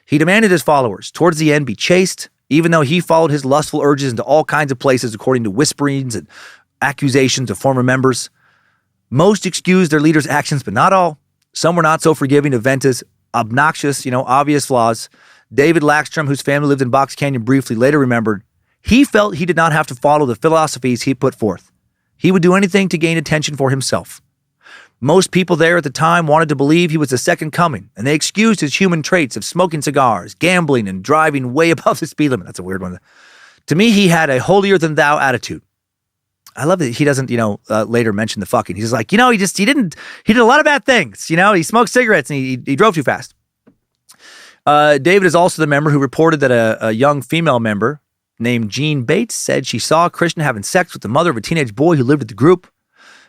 He demanded his followers, towards the end, be chaste, even though he followed his lustful urges into all kinds of places according to whisperings and accusations of former members. Most excused their leader's actions, but not all. Some were not so forgiving of Venta's obnoxious, obvious flaws. David Lackstrom, whose family lived in Box Canyon briefly, later remembered, he felt he did not have to follow the philosophies he put forth. He would do anything to gain attention for himself. Most people there at the time wanted to believe he was the second coming, and they excused his human traits of smoking cigars, gambling, and driving way above the speed limit. That's a weird one. To me, he had a holier-than-thou attitude. I love that he doesn't, later mention the fucking. He's like, he did a lot of bad things. He smoked cigarettes and he drove too fast. David is also the member who reported that a young female member named Jean Bates said she saw Krishna having sex with the mother of a teenage boy who lived at the group.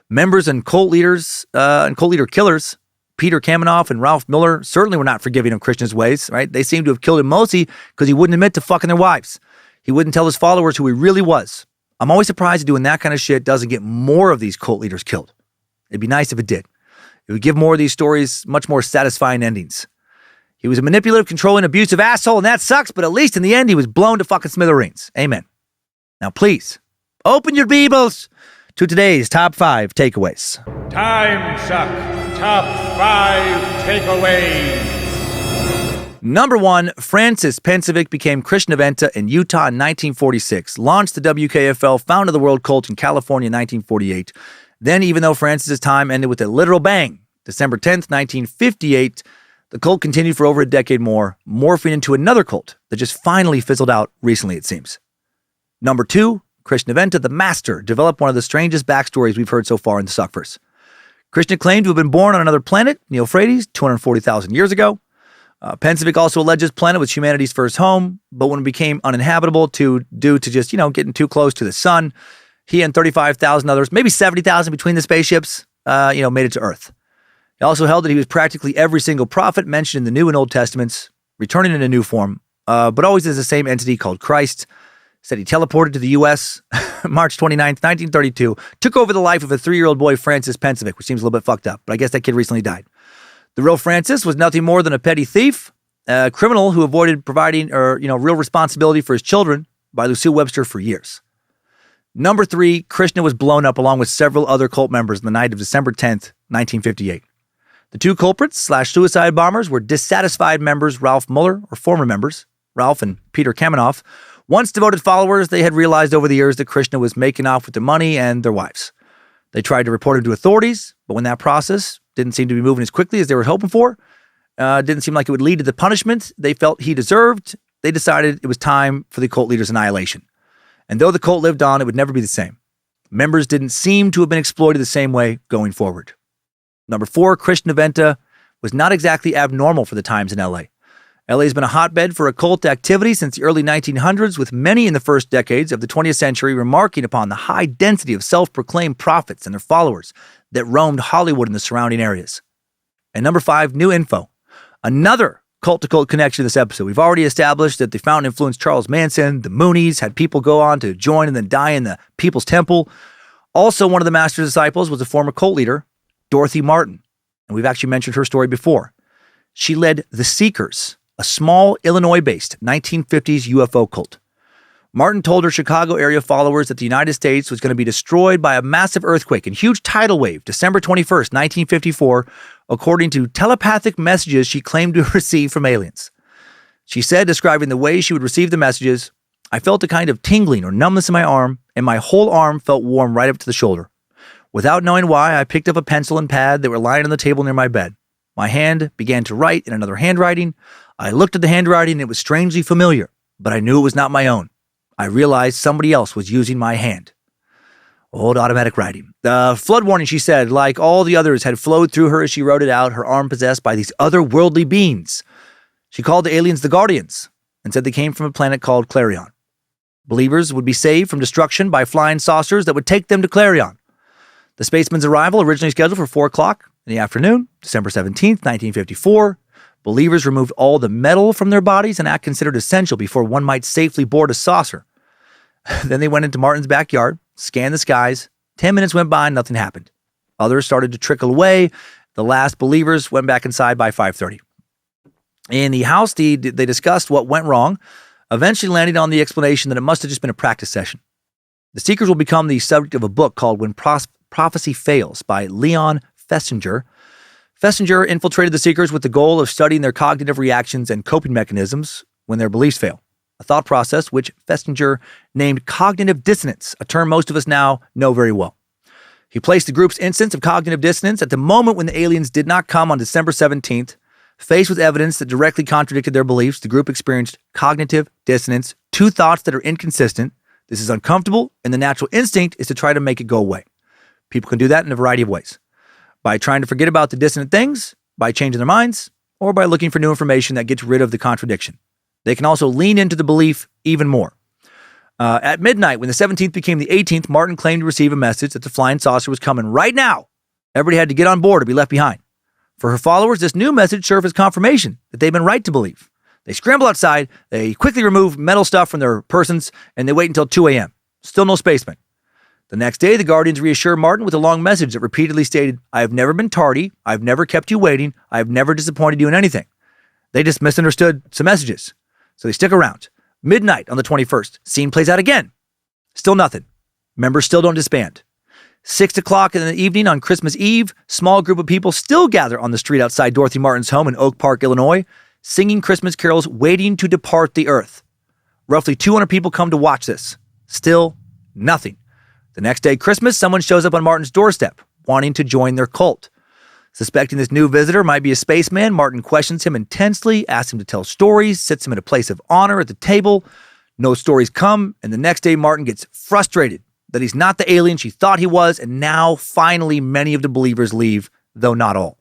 Members and cult leaders and cult leader killers, Peter Kamenoff and Ralph Miller, certainly were not forgiving of Krishna's ways, right? They seem to have killed him mostly because he wouldn't admit to fucking their wives. He wouldn't tell his followers who he really was. I'm always surprised that doing that kind of shit doesn't get more of these cult leaders killed. It'd be nice if it did. It would give more of these stories much more satisfying endings. He was a manipulative, controlling, abusive asshole, and that sucks, but at least in the end, he was blown to fucking smithereens. Amen. Now, please, open your Bibles to today's top 5 takeaways. Timesuck Top 5 Takeaways. Number 1, Francis Pensovic became Krishnaventa in Utah in 1946, launched the WKFL Fountain of the World cult in California in 1948. Then, even though Francis's time ended with a literal bang, December 10th, 1958, the cult continued for over a decade more, morphing into another cult that just finally fizzled out recently, it seems. Number 2, Krishnaventa the Master developed one of the strangest backstories we've heard so far in the Suckverse. Krishna claimed to have been born on another planet, Neophrates, 240,000 years ago. Pensovic also alleged this planet was humanity's first home, but when it became uninhabitable due to just, getting too close to the sun, he and 35,000 others, maybe 70,000 between the spaceships, made it to Earth. He also held that he was practically every single prophet mentioned in the New and Old Testaments, returning in a new form, but always as the same entity called Christ. Said he teleported to the U.S. March 29th, 1932, took over the life of a 3-year-old boy, Francis Pensovic, which seems a little bit fucked up, but I guess that kid recently died. The real Francis was nothing more than a petty thief, a criminal who avoided providing real responsibility for his children by Lucille Webster for years. Number 3, Krishna was blown up along with several other cult members on the night of December 10th, 1958. The 2 culprits/suicide bombers were dissatisfied members Ralph Muller, or former members, Ralph and Peter Kamenoff, Once devoted followers, they had realized over the years that Krishna was making off with their money and their wives. They tried to report him to authorities, but when that process didn't seem to be moving as quickly as they were hoping for, didn't seem like it would lead to the punishment they felt he deserved, they decided it was time for the cult leader's annihilation. And though the cult lived on, it would never be the same. Members didn't seem to have been exploited the same way going forward. Number 4, Krishna Venta was not exactly abnormal for the times in LA. LA has been a hotbed for occult activity since the early 1900s, with many in the first decades of the 20th century remarking upon the high density of self-proclaimed prophets and their followers that roamed Hollywood and the surrounding areas. And number 5, new info. Another cult-to-cult connection to this episode. We've already established that the Fountain influenced Charles Manson, the Moonies, had people go on to join and then die in the People's Temple. Also, one of the master's disciples was a former cult leader, Dorothy Martin. And we've actually mentioned her story before. She led the Seekers, a small Illinois-based 1950s UFO cult. Martin told her Chicago area followers that the United States was going to be destroyed by a massive earthquake and huge tidal wave, December 21st, 1954, according to telepathic messages she claimed to receive from aliens. She said, describing the way she would receive the messages, "I felt a kind of tingling or numbness in my arm, and my whole arm felt warm right up to the shoulder. Without knowing why, I picked up a pencil and pad that were lying on the table near my bed. My hand began to write in another handwriting. I looked at the handwriting and it was strangely familiar, but I knew it was not my own. I realized somebody else was using my hand." Old automatic writing. The flood warning, she said, like all the others, had flowed through her as she wrote it out, her arm possessed by these otherworldly beings. She called the aliens the Guardians and said they came from a planet called Clarion. Believers would be saved from destruction by flying saucers that would take them to Clarion. The spaceman's arrival, originally scheduled for 4 o'clock in the afternoon, December 17th, 1954. Believers removed all the metal from their bodies, an act considered essential before one might safely board a saucer. Then they went into Martin's backyard, scanned the skies. 10 minutes went by and nothing happened. Others started to trickle away. The last believers went back inside by 5:30. In the house, they discussed what went wrong, eventually landing on the explanation that it must have just been a practice session. The Seekers will become the subject of a book called When Prophecy Fails by Leon Festinger. Festinger infiltrated the Seekers with the goal of studying their cognitive reactions and coping mechanisms when their beliefs fail. A thought process which Festinger named cognitive dissonance, a term most of us now know very well. He placed the group's instance of cognitive dissonance at the moment when the aliens did not come on December 17th. Faced with evidence that directly contradicted their beliefs, the group experienced cognitive dissonance, 2 thoughts that are inconsistent. This is uncomfortable, and the natural instinct is to try to make it go away. People can do that in a variety of ways. By trying to forget about the dissonant things, by changing their minds, or by looking for new information that gets rid of the contradiction. They can also lean into the belief even more. At midnight, when the 17th became the 18th, Martin claimed to receive a message that the flying saucer was coming right now. Everybody had to get on board or be left behind. For her followers, this new message served as confirmation that they've been right to believe. They scramble outside, they quickly remove metal stuff from their persons, and they wait until 2 a.m. Still no spacemen. The next day, the Guardians reassured Martin with a long message that repeatedly stated, "I have never been tardy, I've never kept you waiting, I have never disappointed you in anything." They just misunderstood some messages. So they stick around. Midnight on the 21st. Scene plays out again. Still nothing. Members still don't disband. 6 o'clock in the evening on Christmas Eve, small group of people still gather on the street outside Dorothy Martin's home in Oak Park, Illinois, singing Christmas carols, waiting to depart the earth. Roughly 200 people come to watch this. Still nothing. The next day, Christmas, someone shows up on Martin's doorstep, wanting to join their cult. Suspecting this new visitor might be a spaceman, Martin questions him intensely, asks him to tell stories, sits him in a place of honor at the table. No stories come, and the next day Martin gets frustrated that he's not the alien she thought he was, and now, finally, many of the believers leave, though not all.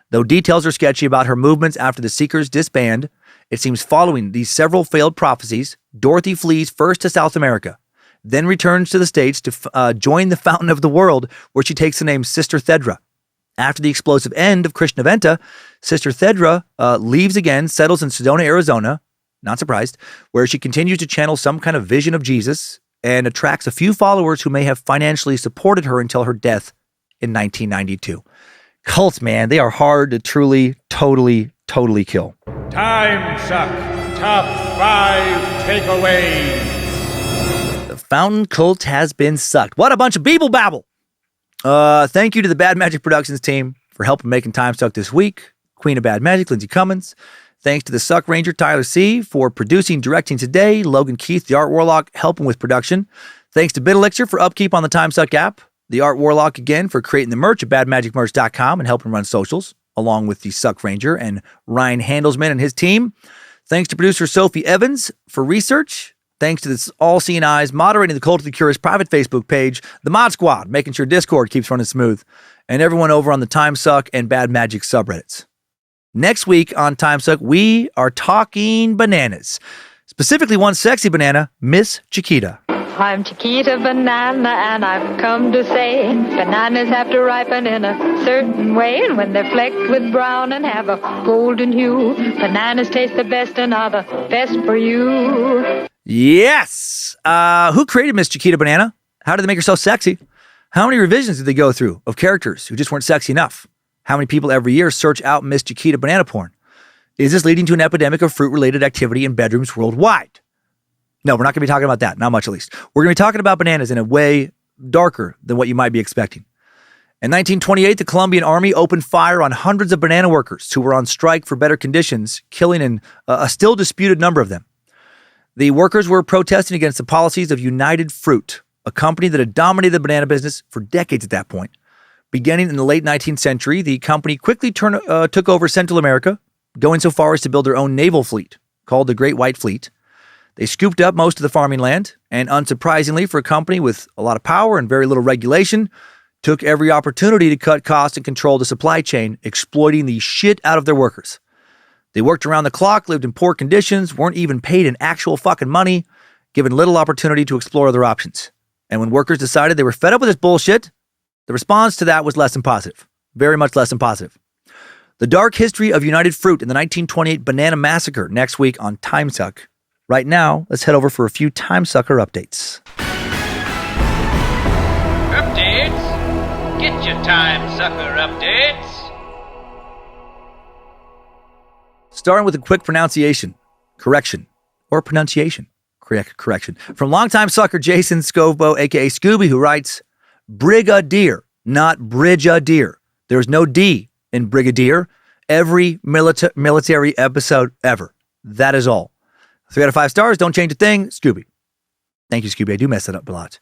Though details are sketchy about her movements after the Seekers disband, it seems following these several failed prophecies, Dorothy flees first to South America, then returns to the States to join the Fountain of the World, where she takes the name Sister Thedra. After the explosive end of Krishna Venta, Sister Thedra leaves again, settles in Sedona, Arizona, not surprised, where she continues to channel some kind of vision of Jesus and attracts a few followers who may have financially supported her until her death in 1992. Cults, man, they are hard to truly, totally kill. Timesuck. Top 5 takeaways. The Fountain cult has been sucked. What a bunch of beeble babble. Thank you to the Bad Magic Productions team for helping making Timesuck this week. Queen of Bad Magic, Lindsay Cummins. Thanks to the Suck Ranger, Tyler C., for producing, directing today. Logan Keith, the Art Warlock, helping with production. Thanks to BitElixir for upkeep on the Timesuck app. The Art Warlock, again, for creating the merch at badmagicmerch.com and helping run socials, along with the Suck Ranger and Ryan Handelsman and his team. Thanks to producer Sophie Evans for research. Thanks to this All Seeing Eyes moderating the Cult of the Curious private Facebook page. The Mod Squad, making sure Discord keeps running smooth. And everyone over on the Timesuck and Bad Magic subreddits. Next week on Timesuck, we are talking bananas. Specifically one sexy banana, Miss Chiquita. I'm Chiquita Banana, and I've come to say bananas have to ripen in a certain way, and when they're flecked with brown and have a golden hue, bananas taste the best and are the best for you. Yes! Who created Miss Chiquita Banana? How did they make her so sexy? How many revisions did they go through of characters who just weren't sexy enough? How many people every year search out Miss Chiquita Banana porn? Is this leading to an epidemic of fruit-related activity in bedrooms worldwide? No, we're not going to be talking about that. Not much, at least. We're going to be talking about bananas in a way darker than what you might be expecting. In 1928, the Colombian Army opened fire on hundreds of banana workers who were on strike for better conditions, killing a still disputed number of them. The workers were protesting against the policies of United Fruit, a company that had dominated the banana business for decades at that point. Beginning in the late 19th century, the company quickly took over Central America, going so far as to build their own naval fleet, called the Great White Fleet. They scooped up most of the farming land, and unsurprisingly for a company with a lot of power and very little regulation, took every opportunity to cut costs and control the supply chain, exploiting the shit out of their workers. They worked around the clock, lived in poor conditions, weren't even paid in actual fucking money, given little opportunity to explore other options. And when workers decided they were fed up with this bullshit, the response to that was less than positive. Very much less than positive. The dark history of United Fruit and the 1928 Banana Massacre next week on Timesuck. Right now, let's head over for a few Timesucker updates. Updates? Get your Timesucker updates. Starting with a quick pronunciation. Correction. Or pronunciation. Correction. From longtime sucker Jason Scovebo, a.k.a. Scooby, who writes, Brigadier, not Brigadier. There's no D in Brigadier. Every military episode ever. That is all. 3 out of 5 stars. Don't change a thing. Scooby. Thank you, Scooby. I do mess that up a lot.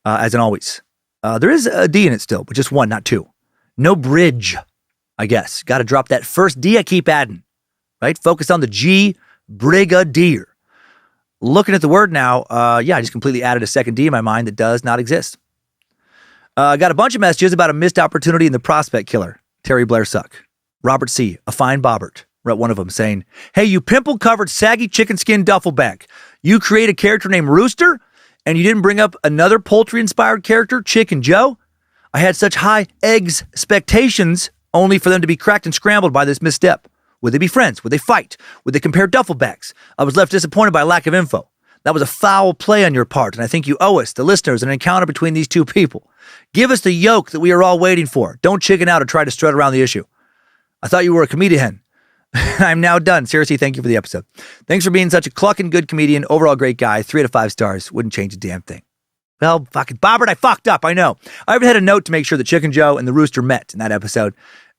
As in always. There is a D in it still, but just 1, not 2. No bridge, I guess. Got to drop that first D I keep adding. Right? Focus on the G. Brigadier. Looking at the word now, I just completely added a second D in my mind that does not exist. Got a bunch of messages about a missed opportunity in The Prospect Killer. Terry Blair Suck. Robert C., a fine Bobbert, wrote one of them saying, hey, you pimple-covered, saggy chicken skin duffel bag. You create a character named Rooster, and you didn't bring up another poultry-inspired character, Chicken Joe? I had such high expectations only for them to be cracked and scrambled by this misstep. Would they be friends? Would they fight? Would they compare duffel bags? I was left disappointed by lack of info. That was a foul play on your part, and I think you owe us, the listeners, an encounter between these two people. Give us the yoke that we are all waiting for. Don't chicken out or try to strut around the issue. I thought you were a comedian. I'm now done. Seriously, thank you for the episode. Thanks for being such a clucking good comedian, overall great guy, 3 out of 5 stars. Wouldn't change a damn thing. Well, fucking Bobbert, I fucked up, I know. I even had a note to make sure that Chicken Joe and the Rooster met in that episode,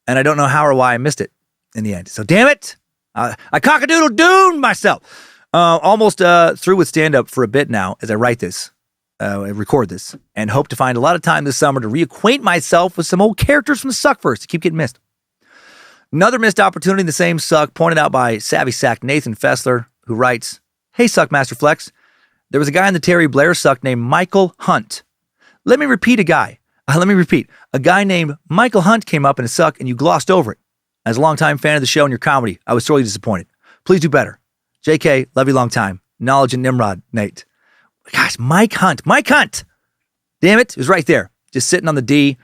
and I don't know how or why I missed it in the end. So damn it, I cock-a-doodle-dooned myself. Almost through with stand-up for a bit now as I write this, I record this, and hope to find a lot of time this summer to reacquaint myself with some old characters from the Suckverse to keep getting missed. Another missed opportunity in the same Suck, pointed out by Savvy Sack Nathan Fessler, who writes, hey, Suckmaster Flex, there was a guy in the Terry Blair Suck named Michael Hunt. Let me repeat. A guy named Michael Hunt came up in a Suck and you glossed over it. As a longtime fan of the show and your comedy, I was sorely disappointed. Please do better. JK, love you long time. Knowledge and Nimrod, Nate. Gosh, Mike Hunt. Damn it, it was right there. Just sitting on the D.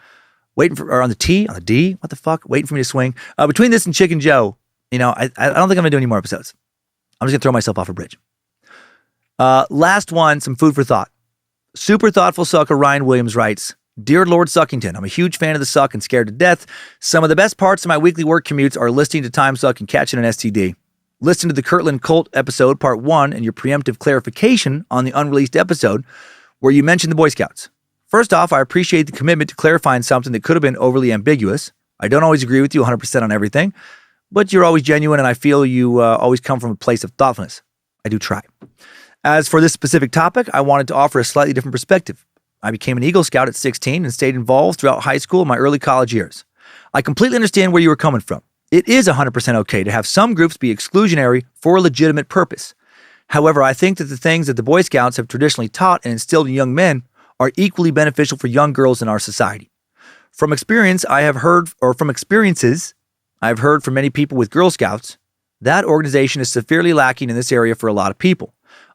On the D? What the fuck? Waiting for me to swing. Between this and Chicken Joe, I don't think I'm going to do any more episodes. I'm just going to throw myself off a bridge. Last one, some food for thought. Super thoughtful sucker Ryan Williams writes, Dear Lord Suckington, I'm a huge fan of the Suck and scared to death. Some of the best parts of my weekly work commutes are listening to Timesuck and catching an STD. Listen to the Kirtland Cult episode, part 1, and your preemptive clarification on the unreleased episode where you mentioned the Boy Scouts. First off, I appreciate the commitment to clarifying something that could have been overly ambiguous. I don't always agree with you 100% on everything, but you're always genuine, and I feel you always come from a place of thoughtfulness. I do try. As for this specific topic, I wanted to offer a slightly different perspective. I became an Eagle Scout at 16 and stayed involved throughout high school and my early college years. I completely understand where you were coming from. It is 100% okay to have some groups be exclusionary for a legitimate purpose. However, I think that the things that the Boy Scouts have traditionally taught and instilled in young men are equally beneficial for young girls in our society. From experiences I've heard from many people with Girl Scouts, that organization is severely lacking in this area for a lot of people.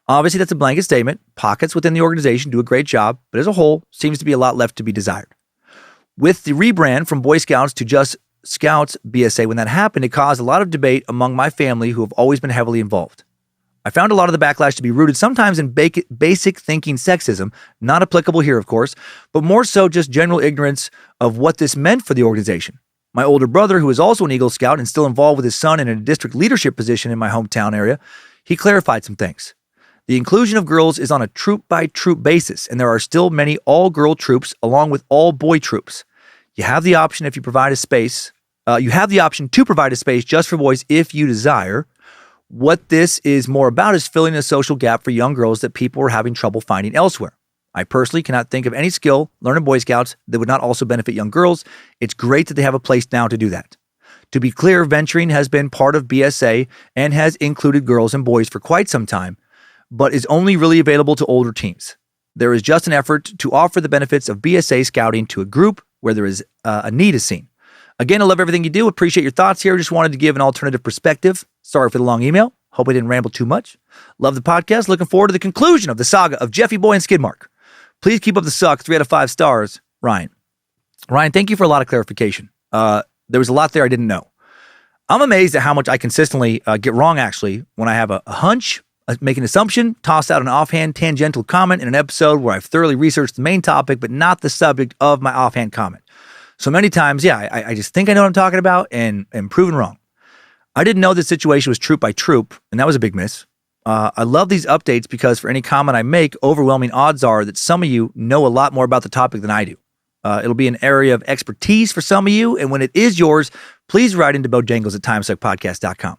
Obviously, that's a blanket statement. Pockets within the organization do a great job, but as a whole, seems to be a lot left to be desired. With the rebrand from Boy Scouts to just Scouts BSA, when that happened, it caused a lot of debate among my family who have always been heavily involved. I found a lot of the backlash to be rooted sometimes in basic thinking sexism, not applicable here, of course, but more so just general ignorance of what this meant for the organization. My older brother, who is also an Eagle Scout and still involved with his son in a district leadership position in my hometown area, he clarified some things. The inclusion of girls is on a troop-by-troop basis, and there are still many all-girl troops along with all-boy troops. You have the option if you provide a space. You have the option to provide a space just for boys if you desire. What this is more about is filling a social gap for young girls that people are having trouble finding elsewhere. I personally cannot think of any skill learned in Boy Scouts that would not also benefit young girls. It's great that they have a place now to do that. To be clear, venturing has been part of BSA and has included girls and boys for quite some time, but is only really available to older teens. There is just an effort to offer the benefits of BSA scouting to a group where there is a need is seen. Again, I love everything you do. Appreciate your thoughts here. Just wanted to give an alternative perspective. Sorry for the long email. Hope I didn't ramble too much. Love the podcast. Looking forward to the conclusion of the saga of Jeffy Boy and Skidmark. Please keep up the suck. 3 out of 5 stars. Ryan. Ryan, thank you for a lot of clarification. There was a lot there I didn't know. I'm amazed at how much I consistently get wrong, actually, when I have a hunch, make an assumption, toss out an offhand tangential comment in an episode where I've thoroughly researched the main topic, but not the subject of my offhand comment. So many times, I just think I know what I'm talking about and am proven wrong. I didn't know this situation was troop by troop, and that was a big miss. I love these updates because for any comment I make, overwhelming odds are that some of you know a lot more about the topic than I do. It'll be an area of expertise for some of you, and when it is yours, please write into bojangles@timesuckpodcast.com.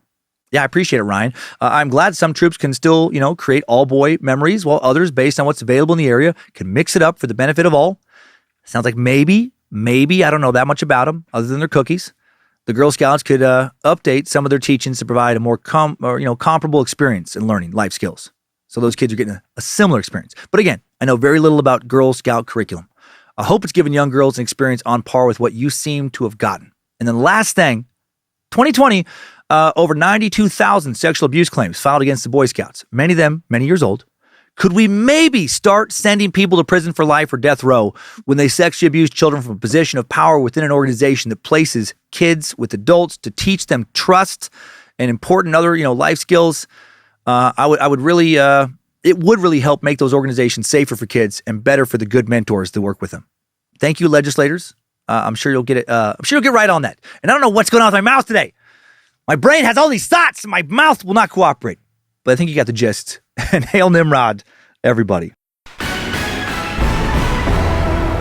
Yeah, I appreciate it, Ryan. I'm glad some troops can still, create all-boy memories, while others, based on what's available in the area, can mix it up for the benefit of all. Sounds like maybe, I don't know that much about them, other than their cookies. The Girl Scouts could update some of their teachings to provide a more comparable experience in learning life skills. So those kids are getting a similar experience. But again, I know very little about Girl Scout curriculum. I hope it's giving young girls an experience on par with what you seem to have gotten. And then last thing, 2020, over 92,000 sexual abuse claims filed against the Boy Scouts, many of them many years old. Could we maybe start sending people to prison for life or death row when they sexually abuse children from a position of power within an organization that places kids with adults to teach them trust and important other, life skills? It would really help make those organizations safer for kids and better for the good mentors that work with them. Thank you, legislators. I'm sure you'll get it. I'm sure you'll get right on that. And I don't know what's going on with my mouth today. My brain has all these thoughts and my mouth will not cooperate. But I think you got the gist. And hail Nimrod, everybody.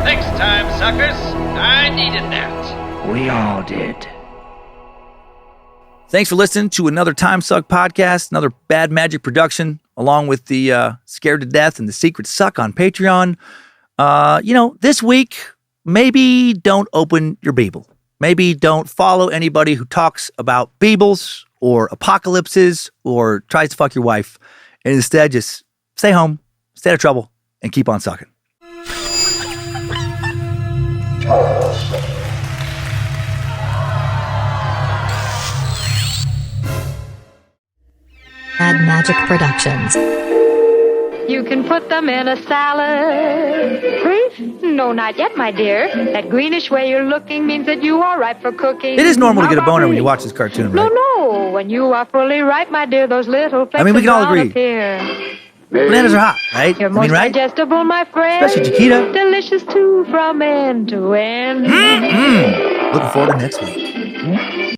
Next time, suckers, I needed that. We all did. Thanks for listening to another Timesuck podcast, another Bad Magic production, along with the Scared to Death and the Secret Suck on Patreon. This week, maybe don't open your Bible. Maybe don't follow anybody who talks about Bibles or apocalypses or tries to fuck your wife. And instead, just stay home, stay out of trouble, and keep on sucking. Bad Magic Productions. You can put them in a salad. Grief? No, not yet, my dear. That greenish way you're looking means that you are ripe for cooking. It is normal to get a boner when you watch this cartoon, right? No. When you are fully ripe, my dear, those little flakes we can all agree. appear. Bananas are hot, right? You're most right? digestible, my friend. Especially Chiquita. Delicious, too, from end to end. Looking forward to next week.